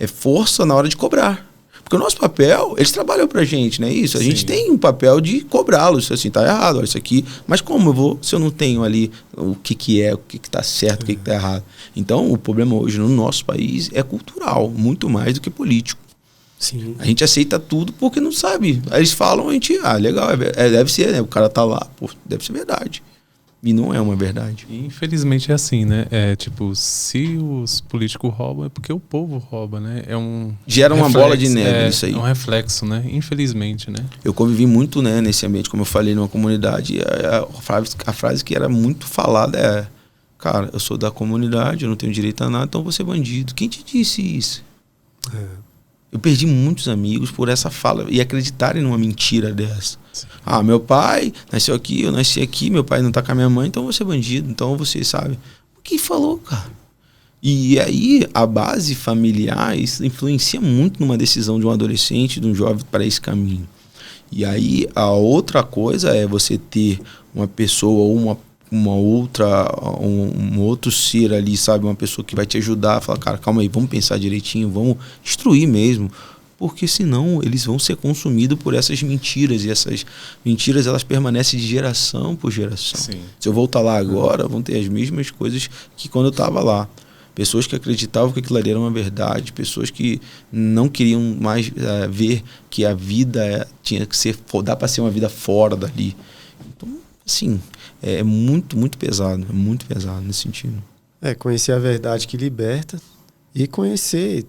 força na hora de cobrar. Porque o nosso papel, eles trabalham pra gente, não é isso? A gente tem um papel de cobrá-los, assim, tá errado, olha isso aqui. Mas como eu vou, se eu não tenho ali o que é, o que tá certo, o que tá errado? Então, o problema hoje no nosso país é cultural, muito mais do que político. Sim. A gente aceita tudo porque não sabe. Aí eles falam, a gente, legal, deve ser, né? O cara tá lá, pô, deve ser verdade. E não é uma verdade. E infelizmente é assim, né? Tipo, se os políticos roubam, é porque o povo rouba, né? Gera uma bola de neve isso aí. É um reflexo, né? Infelizmente, né? Eu convivi muito, né, nesse ambiente, como eu falei, numa comunidade. E a frase que era muito falada é: cara, eu sou da comunidade, eu não tenho direito a nada, então eu vou ser bandido. Quem te disse isso? Eu perdi muitos amigos por essa fala e acreditarem numa mentira dessa. Sim. Meu pai nasceu aqui, eu nasci aqui, meu pai não tá com a minha mãe, então eu vou ser bandido, então você sabe. Quem falou, cara? E aí a base familiar isso influencia muito numa decisão de um adolescente, de um jovem para esse caminho. E aí a outra coisa é você ter uma pessoa ou um outro ser ali, sabe? Uma pessoa que vai te ajudar a falar, cara, calma aí, vamos pensar direitinho, vamos instruir mesmo. Porque senão eles vão ser consumidos por essas mentiras. E essas mentiras, elas permanecem de geração por geração. Sim. Se eu voltar lá agora, vão ter as mesmas coisas que quando eu estava lá. Pessoas que acreditavam que aquilo ali era uma verdade. Pessoas que não queriam mais ver que a vida tinha que ser... Dá para ser uma vida fora dali. Então, assim... É muito, muito pesado. É muito pesado nesse sentido. Conhecer a verdade que liberta e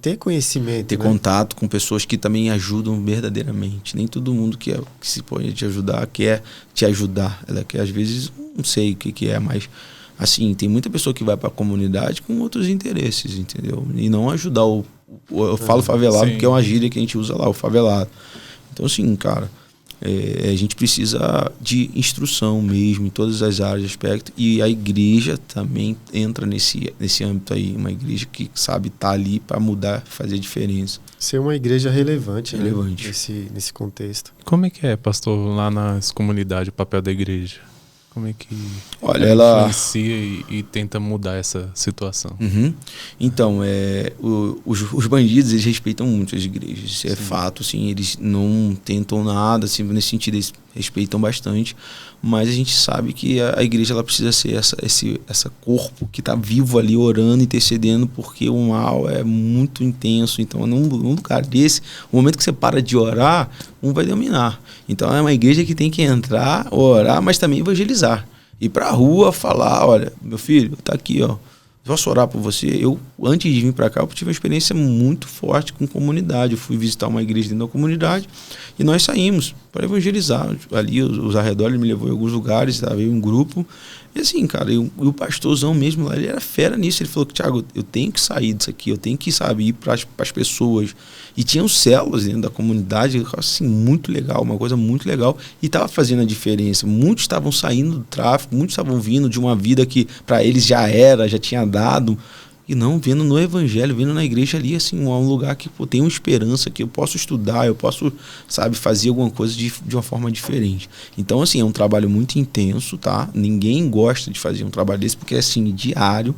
ter conhecimento. Ter contato com pessoas que também ajudam verdadeiramente. Nem todo mundo que se pode te ajudar quer te ajudar. Ela quer, às vezes, não sei o que é, mas assim, tem muita pessoa que vai para a comunidade com outros interesses, entendeu? E não ajudar eu falo favelado porque é uma gíria que a gente usa lá, o favelado. Então, assim, cara... a gente precisa de instrução mesmo em todas as áreas de aspecto, e a igreja também entra nesse âmbito aí, uma igreja que sabe estar ali para mudar, fazer diferença. Ser uma igreja relevante. Né? Nesse contexto. Como é que é, pastor, lá nas comunidades, o papel da igreja? Como é que ela influencia e tenta mudar essa situação? Então, os bandidos, eles respeitam muito as igrejas. Isso é fato, assim, eles não tentam nada, assim, nesse sentido, eles respeitam bastante, mas a gente sabe que a igreja ela precisa ser essa corpo que está vivo ali orando, intercedendo, porque o mal é muito intenso. Então, num lugar desse, o momento que você para de orar, um vai dominar. Então, é uma igreja que tem que entrar, orar, mas também evangelizar. Ir para a rua falar, olha, meu filho, tá aqui, ó. Posso orar por você? Eu, antes de vir para cá, eu tive uma experiência muito forte com comunidade. Eu fui visitar uma igreja dentro da comunidade e nós saímos para evangelizar. Ali, os arredores, ele me levou em alguns lugares, estava um grupo. E assim, cara, o pastorzão mesmo lá, ele era fera nisso. Ele falou que, Thiago, eu tenho que sair disso aqui, eu tenho que, sabe, ir para as pessoas. E tinham células dentro da comunidade, assim, muito legal, uma coisa muito legal. E estava fazendo a diferença. Muitos estavam saindo do tráfico, muitos estavam vindo de uma vida que para eles já tinha dado. E não, vendo no evangelho, vendo na igreja ali, assim, um lugar que pô, tem uma esperança, que eu posso estudar, eu posso, sabe, fazer alguma coisa de uma forma diferente. Então, assim, é um trabalho muito intenso, tá? Ninguém gosta de fazer um trabalho desse porque é, assim, diário,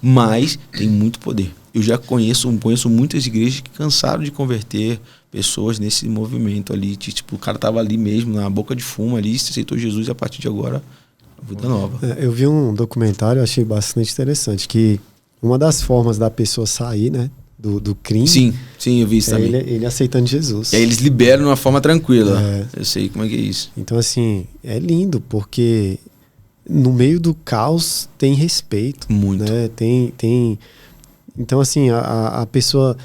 mas tem muito poder. Eu já conheço muitas igrejas que cansaram de converter pessoas nesse movimento ali. Tipo, o cara tava ali mesmo, na boca de fumo ali, aceitou Jesus e a partir de agora, vida nova. Eu vi um documentário, eu achei bastante interessante, que uma das formas da pessoa sair, né, do crime... Sim, eu vi isso também. Ele aceitando Jesus. E aí eles liberam de uma forma tranquila. Eu sei como é que é isso. Então, assim, é lindo, porque no meio do caos tem respeito. Muito. Né? Tem... Então, assim, a pessoa...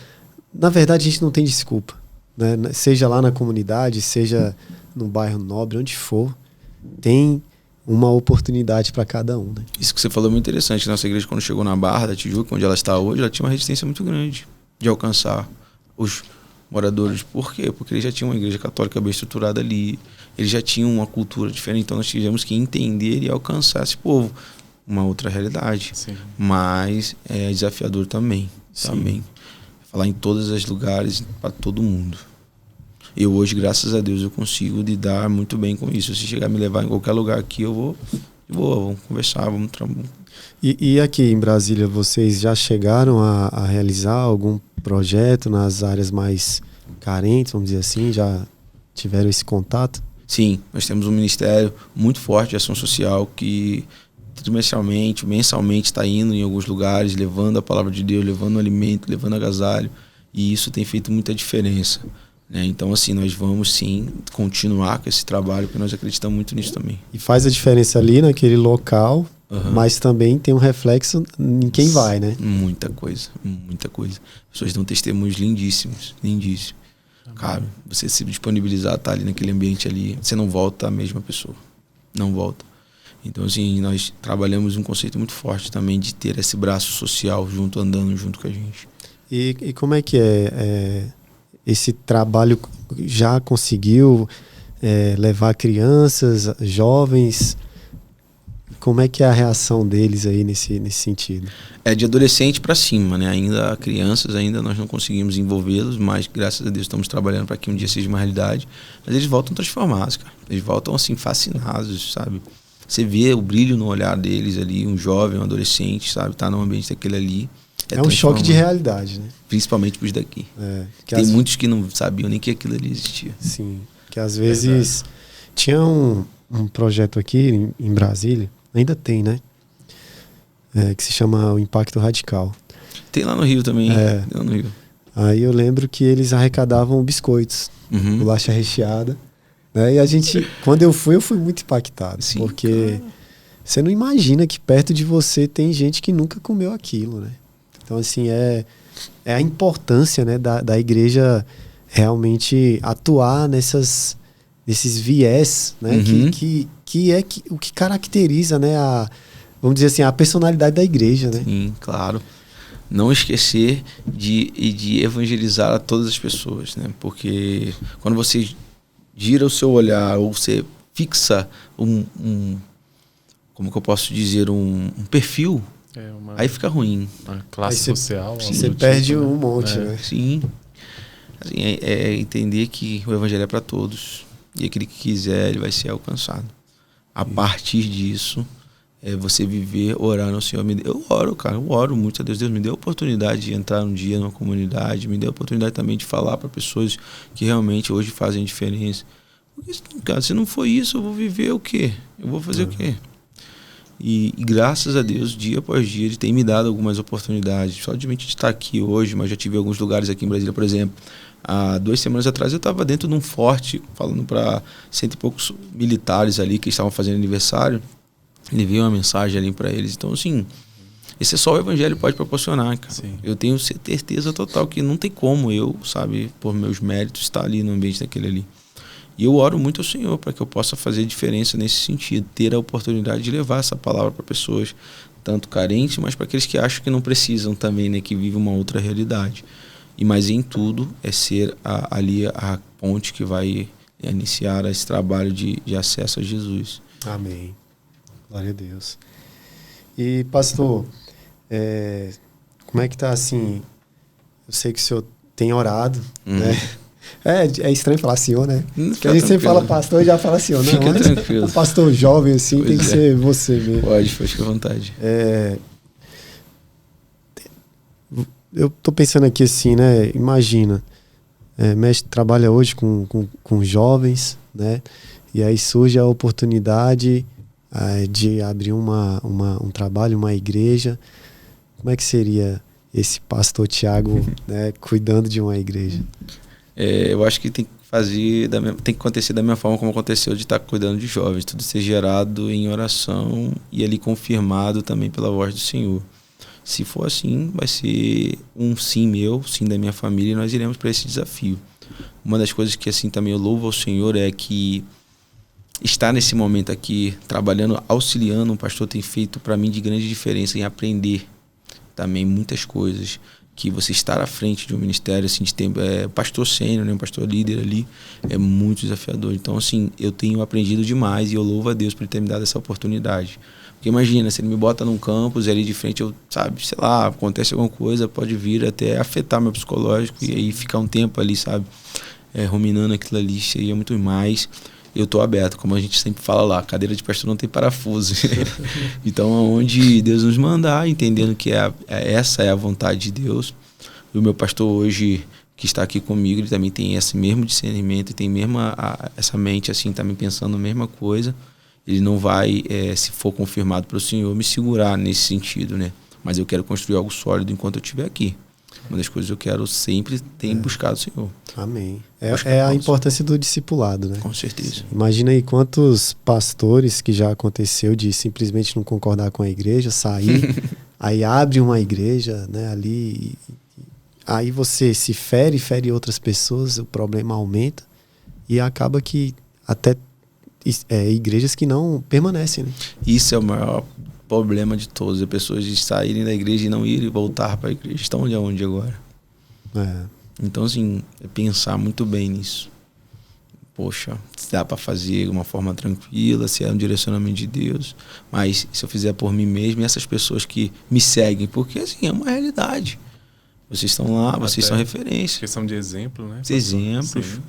Na verdade, a gente não tem desculpa. Né? Seja lá na comunidade, seja no bairro nobre, onde for, tem uma oportunidade para cada um. Né? Isso que você falou é muito interessante. Nossa igreja, quando chegou na Barra da Tijuca, onde ela está hoje, ela tinha uma resistência muito grande de alcançar os moradores. Por quê? Porque eles já tinham uma igreja católica bem estruturada ali, eles já tinham uma cultura diferente, então nós tivemos que entender e alcançar esse povo. Uma outra realidade. Sim. Mas é desafiador também. Também. Falar em todos os lugares, para todo mundo. Eu hoje, graças a Deus, eu consigo lidar muito bem com isso. Se chegar a me levar em qualquer lugar aqui, eu vou de boa, vamos conversar, vamos trabalhar. E aqui em Brasília, vocês já chegaram a realizar algum projeto nas áreas mais carentes, vamos dizer assim? Já tiveram esse contato? Sim, nós temos um ministério muito forte de ação social que trimestralmente, mensalmente está indo em alguns lugares, levando a palavra de Deus, levando alimento, levando agasalho, e isso tem feito muita diferença. Então, assim, nós vamos sim continuar com esse trabalho, porque nós acreditamos muito nisso também. E faz a diferença ali naquele local, mas também tem um reflexo em quem vai, né? Muita coisa, muita coisa. As pessoas dão testemunhos lindíssimos, lindíssimos. Cara, você se disponibilizar, estar ali naquele ambiente ali, você não volta a mesma pessoa. Não volta. Então, assim, nós trabalhamos um conceito muito forte também de ter esse braço social junto, andando junto com a gente. E como é que esse trabalho já conseguiu levar crianças, jovens? Como é que é a reação deles aí nesse sentido? É de adolescente para cima, né? Ainda crianças, ainda nós não conseguimos envolvê-los, mas graças a Deus estamos trabalhando para que um dia seja uma realidade. Mas eles voltam transformados, cara. Eles voltam assim fascinados, sabe? Você vê o brilho no olhar deles ali, um jovem, um adolescente, sabe? Tá num ambiente daquele ali. É um choque de realidade, né? Principalmente pros daqui. Tem muitos que não sabiam nem que aquilo ali existia. Sim, que às vezes tinha um projeto aqui em Brasília, ainda tem, né? Que se chama o Impacto Radical. Tem lá no Rio também. Tem lá no Rio. Aí eu lembro que eles arrecadavam biscoitos, bolacha recheada. Né? E a gente, quando eu fui muito impactado. Sim, porque você não imagina que perto de você tem gente que nunca comeu aquilo, né? Então, assim, é a importância, né, da igreja realmente atuar nesses viés, né, que é o que caracteriza, né, vamos dizer assim, a personalidade da igreja, né? Sim, claro. Não esquecer de evangelizar a todas as pessoas, né? Porque quando você gira o seu olhar ou você fixa como que eu posso dizer, um perfil, aí fica ruim. Uma classe social. Você perde um monte, né? Sim. Assim, é entender que o evangelho é para todos e aquele que quiser, ele vai ser alcançado. A partir disso, você viver, orar no Senhor. Eu oro, cara, eu oro muito a Deus. Deus me deu a oportunidade de entrar um dia numa comunidade, me deu a oportunidade também de falar para pessoas que realmente hoje fazem diferença. Porque, cara, se não for isso, eu vou viver o quê? Eu vou fazer o quê? E graças a Deus, dia após dia, ele tem me dado algumas oportunidades. Só de estar aqui hoje, mas já tive alguns lugares aqui em Brasília, por exemplo. Há 2 semanas atrás eu estava dentro de um forte, falando para 100 e poucos militares ali que estavam fazendo aniversário. Ele enviou uma mensagem ali para eles. Então, assim, esse é só o evangelho pode proporcionar, cara. Sim. Eu tenho certeza total que não tem como eu, sabe, por meus méritos, estar ali no ambiente daquele ali. E eu oro muito ao Senhor para que eu possa fazer diferença nesse sentido, ter a oportunidade de levar essa palavra para pessoas tanto carentes, mas para aqueles que acham que não precisam também, né, que vivem uma outra realidade. Mas em tudo é ser ali a ponte que vai iniciar esse trabalho de acesso a Jesus. Amém. Glória a Deus. E, pastor, como é que tá assim? Eu sei que o senhor tem orado, né? É estranho falar senhor, né? Porque a gente sempre fala pastor e já fala senhor, não? Fica tranquilo. O pastor jovem, assim, Pois tem que ser você mesmo. Pode, fica à vontade. Eu tô pensando aqui assim, né? Imagina, mestre trabalha hoje com jovens, né? E aí surge a oportunidade de abrir um trabalho, uma igreja. Como é que seria esse pastor Tiago, né, cuidando de uma igreja? Eu acho que tem que acontecer da mesma forma como aconteceu de estar cuidando de jovens, tudo ser gerado em oração e ali confirmado também pela voz do Senhor. Se for assim, vai ser um sim meu, sim da minha família, e nós iremos para esse desafio. Uma das coisas que assim também eu louvo ao Senhor é que estar nesse momento aqui, trabalhando, auxiliando um pastor, tem feito para mim de grande diferença em aprender também muitas coisas. Que você estar à frente de um ministério, assim, de tempo, pastor sênior, né, um pastor líder ali, é muito desafiador. Então, assim, eu tenho aprendido demais e eu louvo a Deus por ele ter me dado essa oportunidade. Porque imagina, se ele me bota num campus e ali de frente eu, sabe, sei lá, acontece alguma coisa, pode vir até afetar meu psicológico. Sim. E aí ficar um tempo ali, sabe, ruminando aquilo ali, seria muito mais. Eu estou aberto, como a gente sempre fala lá, cadeira de pastor não tem parafuso. Então, aonde Deus nos mandar, entendendo que essa é a vontade de Deus. E o meu pastor hoje, que está aqui comigo, ele também tem esse mesmo discernimento e tem essa mente assim, também pensando a mesma coisa. Ele não vai, se for confirmado pelo Senhor, me segurar nesse sentido, né? Mas eu quero construir algo sólido enquanto eu estiver aqui. Uma das coisas que eu quero sempre ter buscado o Senhor. Amém. É a importância do discipulado, né? Com certeza. Imagina aí quantos pastores que já aconteceu de simplesmente não concordar com a igreja, sair, aí abre uma igreja, né, ali, aí você se fere outras pessoas, o problema aumenta e acaba que até igrejas que não permanecem, né? Isso é o maior problema de todos, as pessoas de saírem da igreja e não irem e voltar para a igreja. Estão onde agora? Então, assim, pensar muito bem nisso. Poxa, dá para fazer de uma forma tranquila, se é um direcionamento de Deus, mas se eu fizer por mim mesmo e essas pessoas que me seguem, porque assim, é uma realidade. Vocês estão lá, vocês são referência. Questão de exemplo, né? Exemplos. Sim.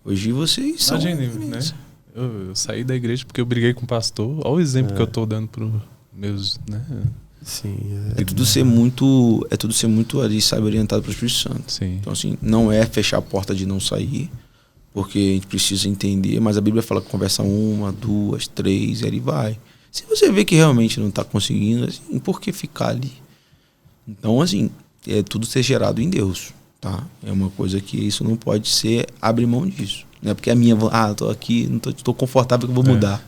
Hoje vocês são referência. Né? Eu saí da igreja porque eu briguei com o pastor. Olha o exemplo que eu tô dando para meus, né? Sim, é tudo ser muito ali, sabe, orientado para o Espírito Santo. Sim. Então, assim, não é fechar a porta de não sair, porque a gente precisa entender, mas a Bíblia fala que conversa 1, 2, 3, e ele vai. Se você vê que realmente não está conseguindo, assim, por que ficar ali? Então, assim, é tudo ser gerado em Deus, tá? É uma coisa que isso não pode ser abrir mão disso. Não é porque a minha, tô aqui, não tô confortável que eu vou mudar.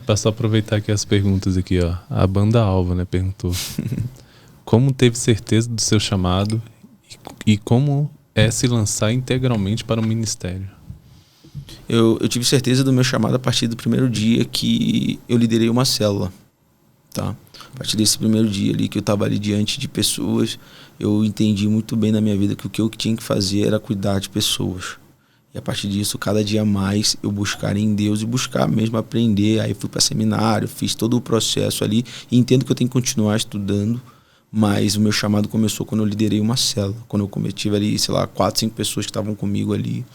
Pastor, aproveitar aqui as perguntas aqui, ó. A banda Alva, né, perguntou. Como teve certeza do seu chamado e como é se lançar integralmente para o ministério? Eu tive certeza do meu chamado a partir do primeiro dia que eu liderei uma célula, tá? A partir desse primeiro dia ali que eu estava ali diante de pessoas, eu entendi muito bem na minha vida que o que eu tinha que fazer era cuidar de pessoas. E a partir disso, cada dia mais, eu buscar em Deus e buscar mesmo aprender. Aí fui para seminário, fiz todo o processo ali e entendo que eu tenho que continuar estudando, mas o meu chamado começou quando eu liderei uma célula, quando eu tive ali, sei lá, 4, 5 pessoas que estavam comigo ali.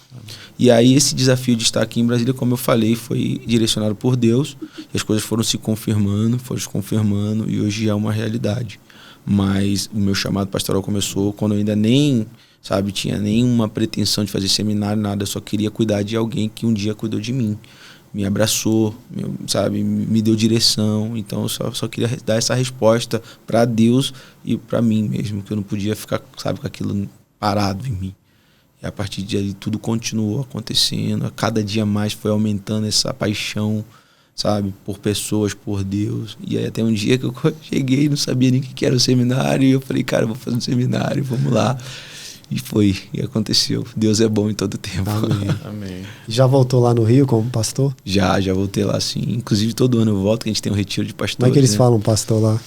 E aí esse desafio de estar aqui em Brasília, como eu falei, foi direcionado por Deus e as coisas foram se confirmando e hoje é uma realidade. Mas o meu chamado pastoral começou quando eu ainda nem, sabe, tinha nenhuma pretensão de fazer seminário, nada. Eu só queria cuidar de alguém que um dia cuidou de mim. Me abraçou, sabe, me deu direção. Então eu só queria dar essa resposta para Deus e para mim mesmo, que eu não podia ficar, sabe, com aquilo parado em mim. E a partir de ali tudo continuou acontecendo. A cada dia mais foi aumentando essa paixão, sabe, por pessoas, por Deus. E aí até um dia que eu cheguei, não sabia nem o que era o seminário, e eu falei, cara, eu vou fazer um seminário, vamos lá. E foi, e aconteceu. Deus é bom em todo tempo. Amém. Amém. Já voltou lá no Rio como pastor? Já voltei lá sim. Inclusive todo ano eu volto, que a gente tem um retiro de pastores. Como é que eles né? falam pastor lá?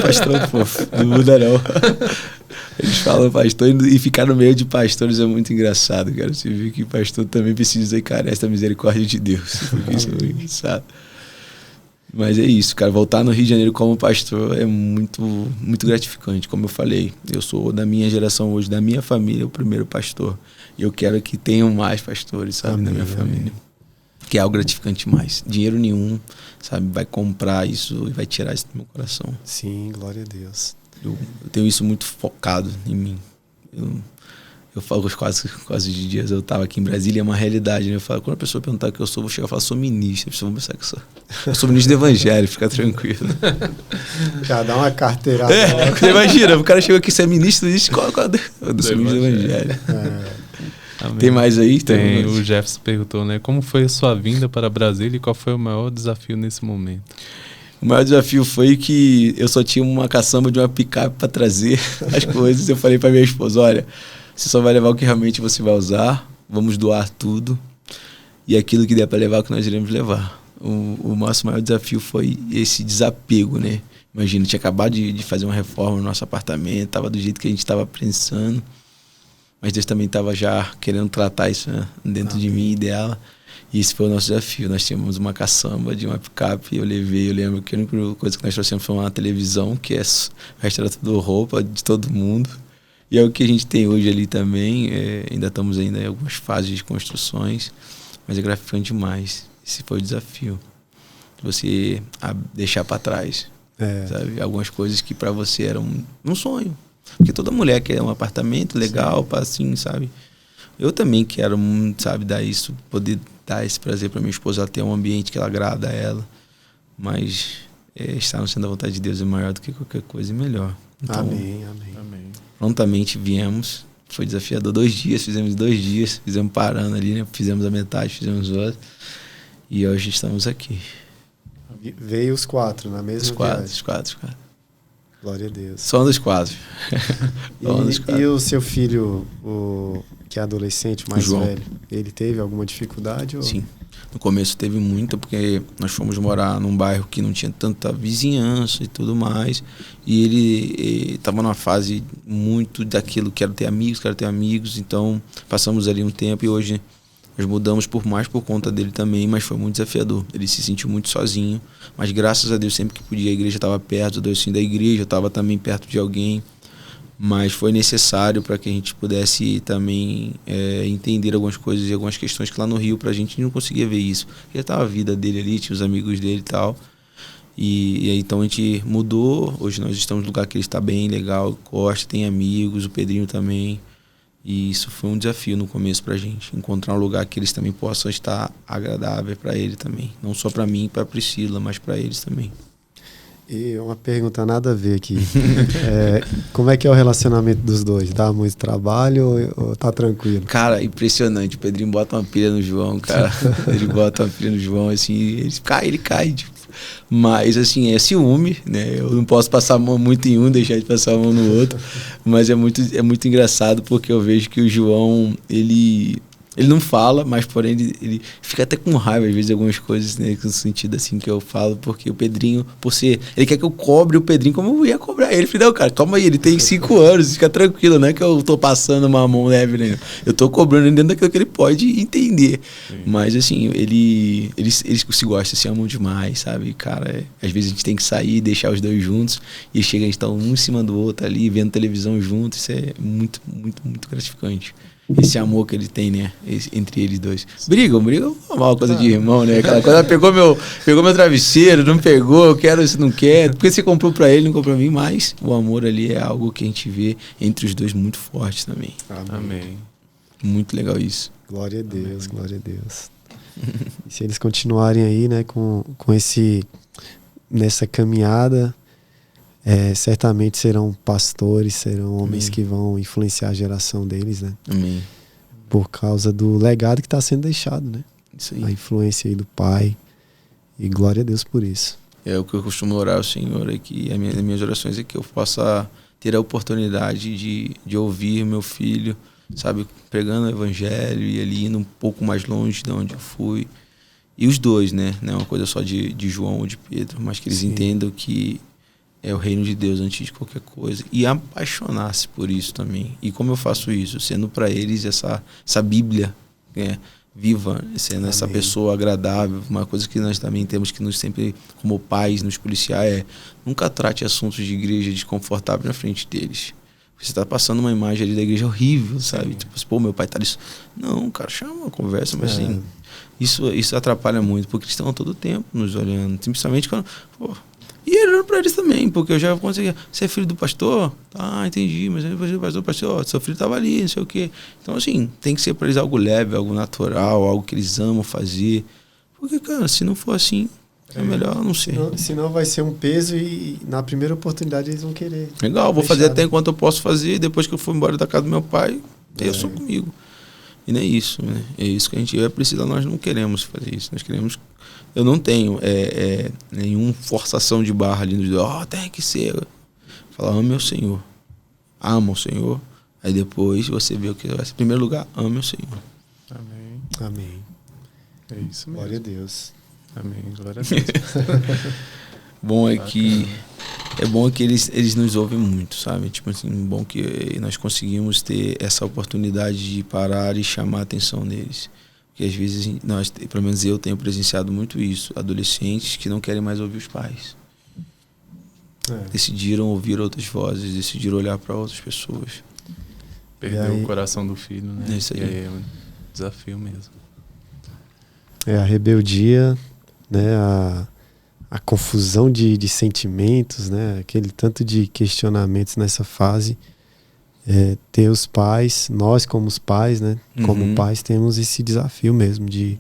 Pastor, fofo. Não muda não. Eles falam pastor e ficar no meio de pastores é muito engraçado, cara. Você vê que pastor também precisa e carece da misericórdia de Deus. Isso é muito engraçado. Mas é isso, cara. Voltar no Rio de Janeiro como pastor é muito, muito gratificante. Como eu falei, eu sou da minha geração hoje, da minha família, o primeiro pastor. E eu quero que tenham mais pastores, sabe, Amém, na minha família. amém. Que é algo gratificante demais. Dinheiro nenhum, sabe, vai comprar isso e vai tirar isso do meu coração. Sim, glória a Deus. Eu tenho isso muito focado em mim. Eu falo quase de dias, eu estava aqui em Brasília, é uma realidade, né? Eu falo, quando a pessoa perguntar o que eu sou, eu vou chegar e falar, sou ministro. A pessoa vai pensar que eu sou ministro do Evangelho, fica tranquilo. Já dá uma carteirada. Você imagina, o cara chegou aqui, você é ministro, eu sou ministro do Evangelho. Amém. Tem mais aí? Tem. O Jefferson perguntou, né? Como foi a sua vinda para Brasília e qual foi o maior desafio nesse momento? O maior desafio foi que eu só tinha uma caçamba de uma picape para trazer as coisas. Eu falei para minha esposa, olha, você só vai levar o que realmente você vai usar, vamos doar tudo e aquilo que der para levar, que nós iremos levar. O nosso maior desafio foi esse desapego, né? Imagina, eu tinha acabado de fazer uma reforma no nosso apartamento, estava do jeito que a gente estava pensando, mas Deus também estava já querendo tratar isso, né, dentro de mim e dela. E esse foi o nosso desafio. Nós tínhamos uma caçamba de uma picape, eu lembro que a única coisa que nós trouxemos foi uma televisão, que é o resto era tudo roupa de todo mundo. E é o que a gente tem hoje ali também. Ainda estamos ainda em algumas fases de construções, mas é gratificante demais. Esse foi o desafio. Você deixar para trás, sabe? Algumas coisas que para você eram um sonho. Porque toda mulher quer um apartamento legal, para assim, sabe? Eu também quero, sabe, poder dar esse prazer para minha esposa, ela ter um ambiente que ela agrada a ela. Mas estar no centro da vontade de Deus é maior do que qualquer coisa e melhor. Então, Amém. prontamente viemos. Foi desafiador 2 dias, fizemos 2 dias, fizemos parando ali, né? Fizemos a metade, fizemos outro. E hoje estamos aqui. Veio os 4 na mesma viagem. Os quatro. Glória a Deus. Só um dos 4. E o seu filho, que é adolescente, mais João. velho, ele teve alguma dificuldade? Ou? Sim. No começo teve muita, porque nós fomos morar num bairro que não tinha tanta vizinhança e tudo mais. E ele estava numa fase muito daquilo, quero ter amigos. Então passamos ali um tempo e hoje nós mudamos por conta dele também, mas foi muito desafiador. Ele se sentiu muito sozinho, mas graças a Deus sempre que podia a igreja estava perto, eu da igreja, eu estava também perto de alguém. Mas foi necessário para que a gente pudesse também entender algumas coisas e algumas questões que lá no Rio a gente não conseguia ver isso. Já estava a vida dele ali, tinha os amigos dele e tal. E aí então a gente mudou, hoje nós estamos no lugar que ele está bem, legal, gosta, tem amigos, o Pedrinho também. E isso foi um desafio no começo pra gente, encontrar um lugar que eles também possam estar agradável para ele também. Não só para mim e para Priscila, mas para eles também. E uma pergunta nada a ver aqui. Como é que é o relacionamento dos dois? Dá muito trabalho ou tá tranquilo? Cara, impressionante. O Pedrinho bota uma pilha no João, cara. Ele bota uma pilha no João, assim, ele cai. Tipo. Mas, assim, é ciúme, né? Eu não posso passar a mão muito em um, deixar de passar a mão no outro. Mas é muito engraçado, porque eu vejo que o João, ele não fala, mas porém ele fica até com raiva às vezes de algumas coisas, né, no sentido assim que eu falo, porque o Pedrinho, ele quer que eu cobre o Pedrinho como eu ia cobrar ele. Eu falei, não, cara, calma aí, ele tem 5 anos, fica tranquilo, não é que eu tô passando uma mão leve, né? Eu tô cobrando ele dentro daquilo que ele pode entender. Sim. Mas assim, eles se gostam, se amam demais, sabe? Cara, às vezes a gente tem que sair e deixar os dois juntos, e chega, a gente tá um em cima do outro ali, vendo televisão junto, isso é muito, muito, muito gratificante. esse amor que ele tem, né? Entre eles dois. Brigam é uma coisa de irmão, né? Aquela coisa, pegou meu travesseiro, não pegou, eu quero, você não quer. Porque você comprou pra ele, não comprou pra mim, mas o amor ali é algo que a gente vê entre os dois muito forte também. Amém. Muito legal isso. Glória a Deus, glória a Deus. E se eles continuarem aí, né, nessa caminhada, certamente serão pastores, serão homens que vão influenciar a geração deles, né? Amém. Por causa do legado que está sendo deixado, né? Isso aí. A influência aí do pai. E glória a Deus por isso. É o que eu costumo orar ao Senhor aqui, as minhas orações é que eu possa ter a oportunidade de ouvir meu filho, sabe, pregando o evangelho e ele indo um pouco mais longe de onde eu fui. E os dois, né? Não é uma coisa só de João ou de Pedro, mas que eles entendam que é o reino de Deus antes de qualquer coisa. E apaixonar-se por isso também. E como eu faço isso? Sendo para eles essa Bíblia, né, viva, sendo essa pessoa agradável. Uma coisa que nós também temos que nos sempre, como pais, nos policiar nunca trate assuntos de igreja desconfortáveis na frente deles. Você está passando uma imagem ali da igreja horrível, sabe? Tipo, pô, meu pai tá ali. Não, cara, chama uma conversa, mas assim, isso atrapalha muito, porque eles estão todo tempo nos olhando. Principalmente quando. Pô, e ele olhando pra eles também, porque eu já consegui. Você é filho do pastor? Ah, entendi, mas eu filho do pastor, seu filho tava ali, não sei o quê. Então, assim, tem que ser pra eles algo leve, algo natural, algo que eles amam fazer. Porque, cara, se não for assim, é melhor não ser. Senão vai ser um peso e na primeira oportunidade eles vão querer. Legal, vou fazer até enquanto eu posso fazer, depois que eu for embora da casa do meu pai, eu sou comigo. E não é isso, né? É isso que a gente precisa, nós não queremos fazer isso. Nós queremos. Eu não tenho nenhuma forçação de barra ali no tem que ser. Falar, ame o Senhor. Ama o Senhor. Aí depois você vê o que vai ser. Em primeiro lugar, ame o Senhor. Amém. Amém. É isso mesmo. Glória a Deus. Amém. Glória a Deus. Bom é que eles nos ouvem muito, sabe? Tipo assim, bom que nós conseguimos ter essa oportunidade de parar e chamar a atenção deles. Porque às vezes nós, pelo menos eu tenho presenciado muito isso, adolescentes que não querem mais ouvir os pais. Decidiram ouvir outras vozes, decidiram olhar para outras pessoas. Perdeu o coração do filho, né? É isso aí. E aí é um desafio mesmo. A rebeldia, né? A confusão de sentimentos, né? Aquele tanto de questionamentos nessa fase. Ter os pais, nós como os pais, né? Como pais temos esse desafio mesmo de,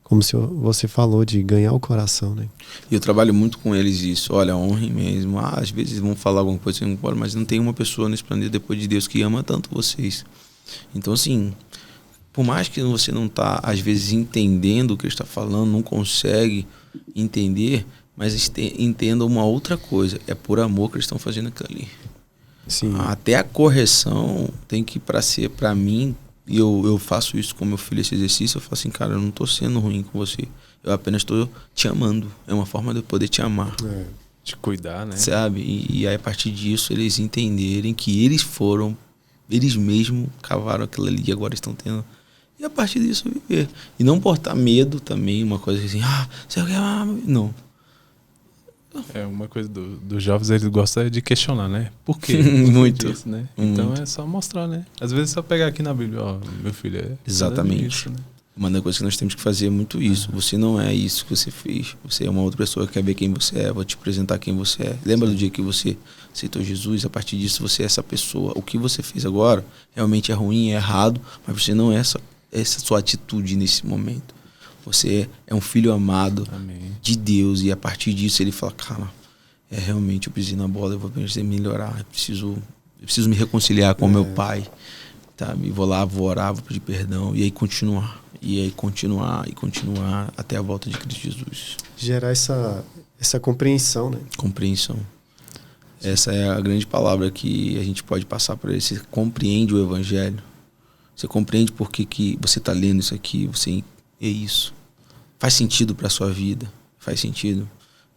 como você falou, de ganhar o coração, né? E eu trabalho muito com eles isso. Olha, honrem mesmo. Às vezes vão falar alguma coisa, mas não tem uma pessoa nesse planeta depois de Deus que ama tanto vocês. Então, assim, por mais que você não tá, às vezes, entendendo o que ele está falando, não consegue entender, mas entenda uma outra coisa. É por amor que eles estão fazendo aquilo ali. Sim. Até a correção tem que ser para mim, e eu faço isso com meu filho, esse exercício, eu falo assim, cara, eu não tô sendo ruim com você, eu apenas tô te amando, é uma forma de eu poder te amar, te cuidar, né? sabe, e aí a partir disso eles entenderem que eles mesmos cavaram aquilo ali e agora estão tendo, e a partir disso viver, e não portar medo também, uma coisa assim, você quer não. Uma coisa dos jovens, eles gostam de questionar, né? Por quê? Muito. Disso, né? Então é só mostrar, né? Às vezes é só pegar aqui na Bíblia, meu filho, exatamente. Isso, né? Uma das coisas que nós temos que fazer é muito isso. Você não é isso que você fez. Você é uma outra pessoa que quer ver quem você é. Vou te apresentar quem você é. Lembra do dia que você aceitou Jesus? A partir disso você é essa pessoa. O que você fez agora realmente é ruim, é errado, mas você não é essa sua atitude nesse momento. Você é um filho amado de Deus, e a partir disso ele fala, cara, realmente eu pisei na bola, eu vou precisar melhorar, eu preciso me reconciliar com o meu pai, tá? E vou lá, vou orar, vou pedir perdão, e aí continuar até a volta de Cristo Jesus. Gerar essa compreensão, né? Compreensão. Essa é a grande palavra que a gente pode passar para ele. Você compreende o evangelho, você compreende por que você está lendo isso aqui, você é isso. Faz sentido para a sua vida? Faz sentido?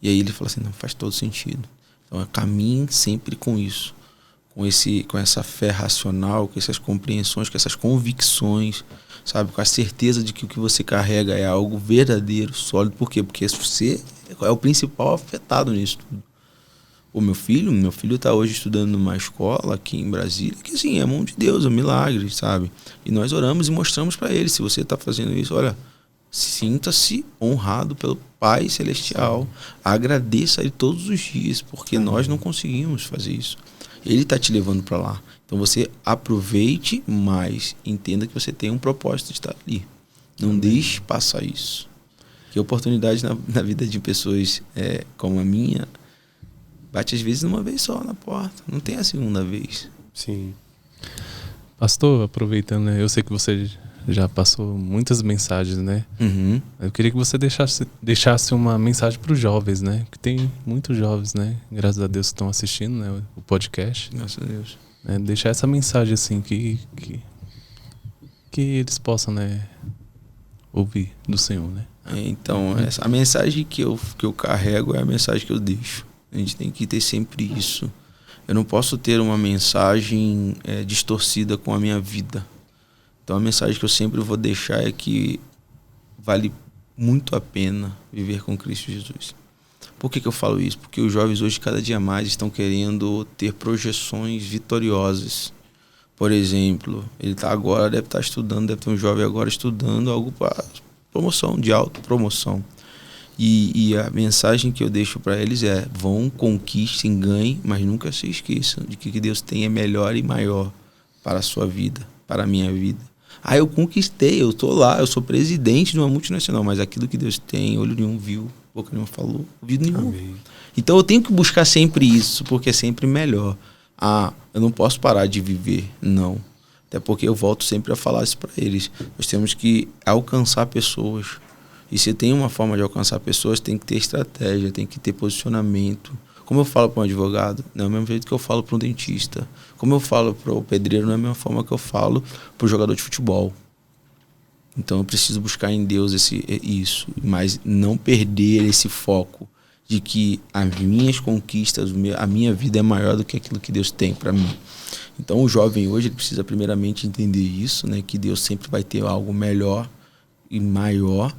E aí ele fala assim, não, faz todo sentido. Então caminhe sempre com isso. Com essa fé racional, com essas compreensões, com essas convicções, sabe? Com a certeza de que o que você carrega é algo verdadeiro, sólido. Por quê? Porque você é o principal afetado nisso tudo. O meu filho tá hoje estudando numa escola aqui em Brasília, que assim, é a mão de Deus, é um milagre, sabe? E nós oramos e mostramos para ele, se você está fazendo isso, olha, sinta-se honrado pelo Pai Celestial, agradeça a Ele todos os dias, porque nós não conseguimos fazer isso. Ele está te levando para lá. Então você aproveite, mas entenda que você tem um propósito de estar ali. Não deixe passar isso. Que oportunidade na vida de pessoas como a minha bate às vezes uma vez só na porta. Não tem a segunda vez. Sim. Pastor, aproveitando, né? Eu sei que você já passou muitas mensagens, né? Uhum. Eu queria que você deixasse uma mensagem para os jovens, né? Que tem muitos jovens, né? Graças a Deus que estão assistindo, né? O podcast. Graças a Deus. Deixar essa mensagem assim que eles possam, né? Ouvir do Senhor, né? Então, a mensagem que eu carrego é a mensagem que eu deixo. A gente tem que ter sempre isso. Eu não posso ter uma mensagem distorcida com a minha vida. Então a mensagem que eu sempre vou deixar é que vale muito a pena viver com Cristo Jesus. Por que eu falo isso? Porque os jovens hoje cada dia mais estão querendo ter projeções vitoriosas. Por exemplo, ele deve estar estudando, deve ter um jovem agora estudando algo para promoção, de autopromoção. E a mensagem que eu deixo para eles é: vão, conquistem, ganhem, mas nunca se esqueçam de que o que Deus tem é melhor e maior para a sua vida, para a minha vida. Eu conquistei, eu estou lá, eu sou presidente de uma multinacional, mas aquilo que Deus tem, olho nenhum viu, boca nenhuma falou, ouvido nenhum. Amém. Então eu tenho que buscar sempre isso, porque é sempre melhor. Eu não posso parar de viver, não. Até porque eu volto sempre a falar isso para eles. Nós temos que alcançar pessoas. E se tem uma forma de alcançar pessoas, tem que ter estratégia, tem que ter posicionamento. Como eu falo para um advogado, não é o mesmo jeito que eu falo para um dentista. Como eu falo para o pedreiro, não é a mesma forma que eu falo para o jogador de futebol. Então eu preciso buscar em Deus isso, mas não perder esse foco de que as minhas conquistas, a minha vida é maior do que aquilo que Deus tem para mim. Então o jovem hoje ele precisa primeiramente entender isso, né, que Deus sempre vai ter algo melhor e maior.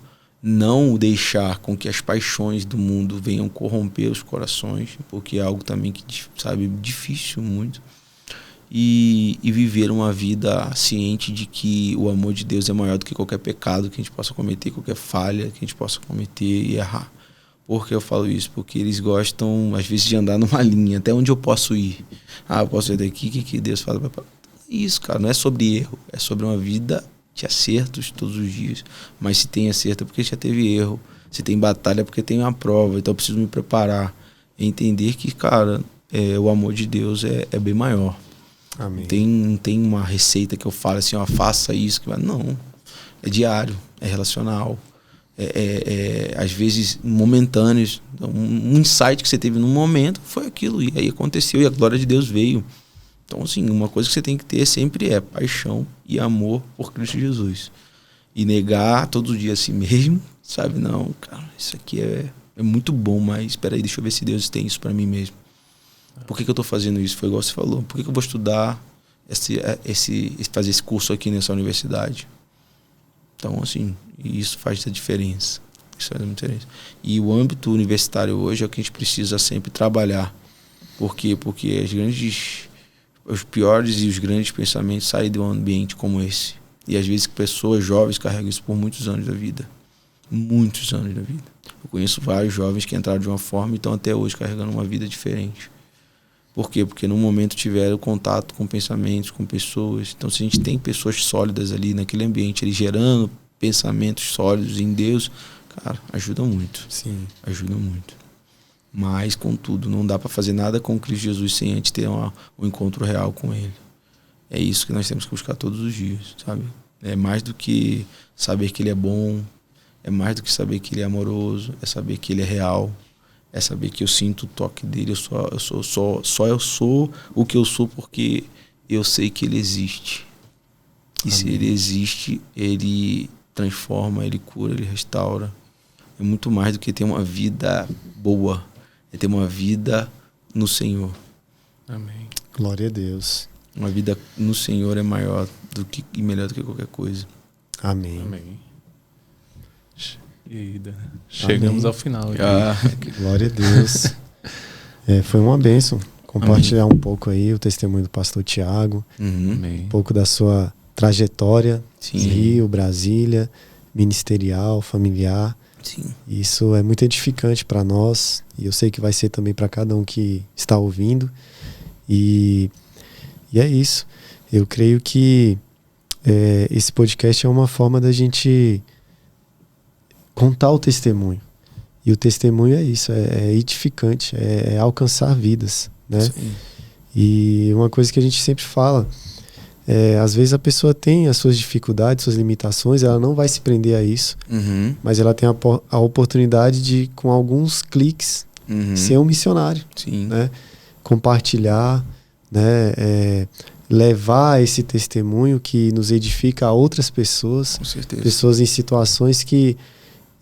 Não deixar com que as paixões do mundo venham corromper os corações, porque é algo também que, sabe, difícil muito. E viver uma vida ciente de que o amor de Deus é maior do que qualquer pecado que a gente possa cometer, qualquer falha que a gente possa cometer e errar. Por que eu falo isso? Porque eles gostam, às vezes, de andar numa linha, até onde eu posso ir. Eu posso ir daqui, o que Deus fala? Isso, cara, não é sobre erro, é sobre uma vida de acertos todos os dias. Mas se tem acerto é porque já teve erro. Se tem batalha é porque tem uma prova. Então eu preciso me preparar. E entender que, cara, o amor de Deus é bem maior. Amém. Não tem uma receita que eu falo assim, faça isso. Não. É diário, é relacional. Às vezes momentâneos. Um insight que você teve num momento foi aquilo. E aí aconteceu e a glória de Deus veio. Então, assim, uma coisa que você tem que ter sempre é paixão e amor por Cristo Jesus. E negar todo dia a si mesmo, sabe? Não, cara, isso aqui é muito bom, mas espera aí, deixa eu ver se Deus tem isso para mim mesmo. Por que eu tô fazendo isso? Foi igual você falou. Por que eu vou estudar, fazer esse curso aqui nessa universidade? Então, assim, isso faz a diferença. Isso faz muita diferença. E o âmbito universitário hoje é o que a gente precisa sempre trabalhar. Por quê? Porque os piores e os grandes pensamentos saem de um ambiente como esse. E às vezes pessoas jovens carregam isso por muitos anos da vida. Muitos anos da vida. Eu conheço vários jovens que entraram de uma forma e estão até hoje carregando uma vida diferente. Por quê? Porque no momento tiveram contato com pensamentos, com pessoas. Então se a gente tem pessoas sólidas ali naquele ambiente, ele gerando pensamentos sólidos em Deus, cara, ajuda muito. Sim. Ajuda muito. Mas, contudo, não dá para fazer nada com Cristo Jesus sem antes ter um encontro real com Ele. É isso que nós temos que buscar todos os dias, sabe? É mais do que saber que Ele é bom, é mais do que saber que Ele é amoroso, é saber que Ele é real, é saber que eu sinto o toque dele, eu sou o que eu sou porque eu sei que Ele existe. E se Ele existe, Ele transforma, Ele cura, Ele restaura. É muito mais do que ter uma vida boa. É ter uma vida no Senhor. Amém. Glória a Deus. Uma vida no Senhor é maior e melhor do que qualquer coisa. Amém. Amém. E aí, Dan? Chegamos ao final. Glória a Deus. Foi uma bênção compartilhar um pouco aí o testemunho do pastor Tiago, um pouco da sua trajetória, Sim. Rio, Brasília, ministerial, familiar. Sim. Isso é muito edificante para nós e eu sei que vai ser também para cada um que está ouvindo. E é isso. Eu creio que esse podcast é uma forma da gente contar o testemunho. E o testemunho é isso, é edificante, é alcançar vidas, né? Sim. E uma coisa que a gente sempre fala, às vezes a pessoa tem as suas dificuldades, suas limitações, ela não vai se prender a isso, mas ela tem a oportunidade de, com alguns cliques, ser um missionário, Sim. né? Compartilhar, né? Levar esse testemunho que nos edifica a outras pessoas, Com certeza. pessoas em situações que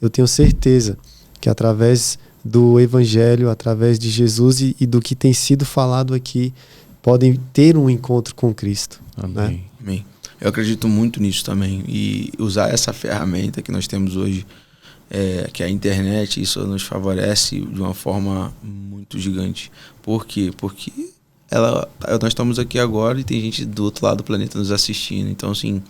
eu tenho certeza que através do Evangelho, através de Jesus e do que tem sido falado aqui, podem ter um encontro com Cristo. Amém. Né? Amém. Eu acredito muito nisso também. E usar essa ferramenta que nós temos hoje, que é a internet, isso nos favorece de uma forma muito gigante. Por quê? Porque nós estamos aqui agora e tem gente do outro lado do planeta nos assistindo. Então, assim,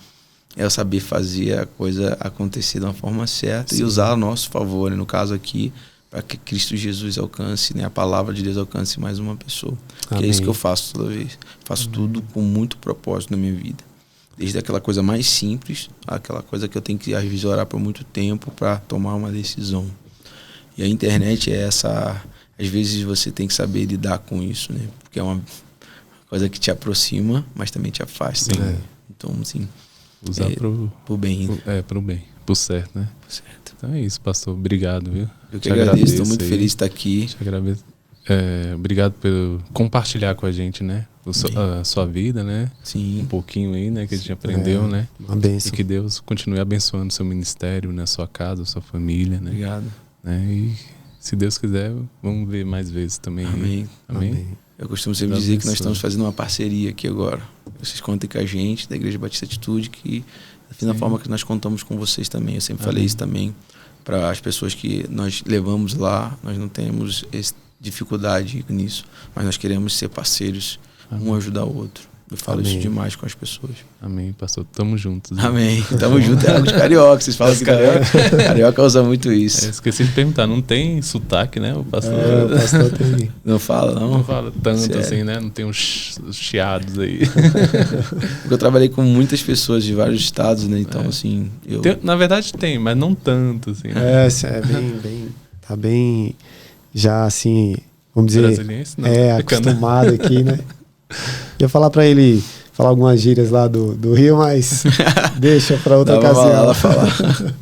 é saber fazer a coisa acontecer de uma forma certa. Sim. E usar a nosso favor, né? No caso aqui, para que Cristo Jesus alcance, né? A palavra de Deus alcance mais uma pessoa. Que é isso que eu faço toda vez. Faço tudo com muito propósito na minha vida. Desde aquela coisa mais simples, aquela coisa que eu tenho que às vezes orar por muito tempo para tomar uma decisão. E a internet é essa... Às vezes você tem que saber lidar com isso, né? Porque é uma coisa que te aproxima, mas também te afasta. Né? Então, assim... Usar pro bem. Pro bem, pro certo, né? Certo. Então é isso, pastor. Obrigado, viu? Eu que agradeço, estou muito feliz de estar aqui. Te agradeço. Obrigado por compartilhar com a gente, né? A sua vida, né? Sim. Um pouquinho aí, né? Que a gente aprendeu, né? Uma bênção. E que Deus continue abençoando o seu ministério, né? Sua casa, sua família, né? Obrigado. Né? E se Deus quiser, vamos ver mais vezes também. Amém. Amém. Eu costumo sempre dizer que nós estamos fazendo uma parceria aqui agora. Vocês contem com a gente, da Igreja Batista Atitude, que da forma que nós contamos com vocês também. Eu sempre falei isso também para as pessoas que nós levamos lá. Nós não temos dificuldade nisso, mas nós queremos ser parceiros, um ajudar o outro. Eu falo isso demais com as pessoas. Amém, pastor. Tamo juntos. Né? Amém. Tamo junto. É algo de carioca. Vocês falam que carioca usa muito isso. Esqueci de perguntar. Não tem sotaque, né? O pastor, o pastor tem. Não fala, não? Não fala tanto. Sério? Assim, né? Não tem uns chiados aí. Porque eu trabalhei com muitas pessoas de vários estados, né? Então, assim... Na verdade tem, mas não tanto, assim. Né? Tá bem... Já, assim... Vamos dizer... Brasiliense, não. Acostumado aqui, né? Ia falar pra ele falar algumas gírias lá do Rio, mas deixa pra outra ocasião. Ela falar.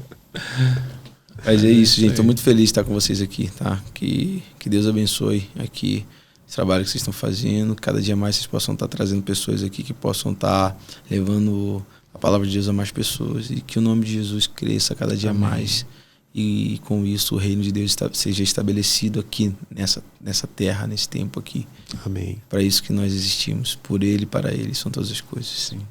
Mas é isso, gente. Tô muito feliz de estar com vocês aqui, tá? Que Deus abençoe aqui esse trabalho que vocês estão fazendo. Cada dia mais vocês possam estar trazendo pessoas aqui que possam estar levando a palavra de Deus a mais pessoas e que o nome de Jesus cresça cada dia mais. E com isso o reino de Deus seja estabelecido aqui nessa terra, nesse tempo aqui. Amém. Para isso que nós existimos, por Ele e para Ele, são todas as coisas. Sim.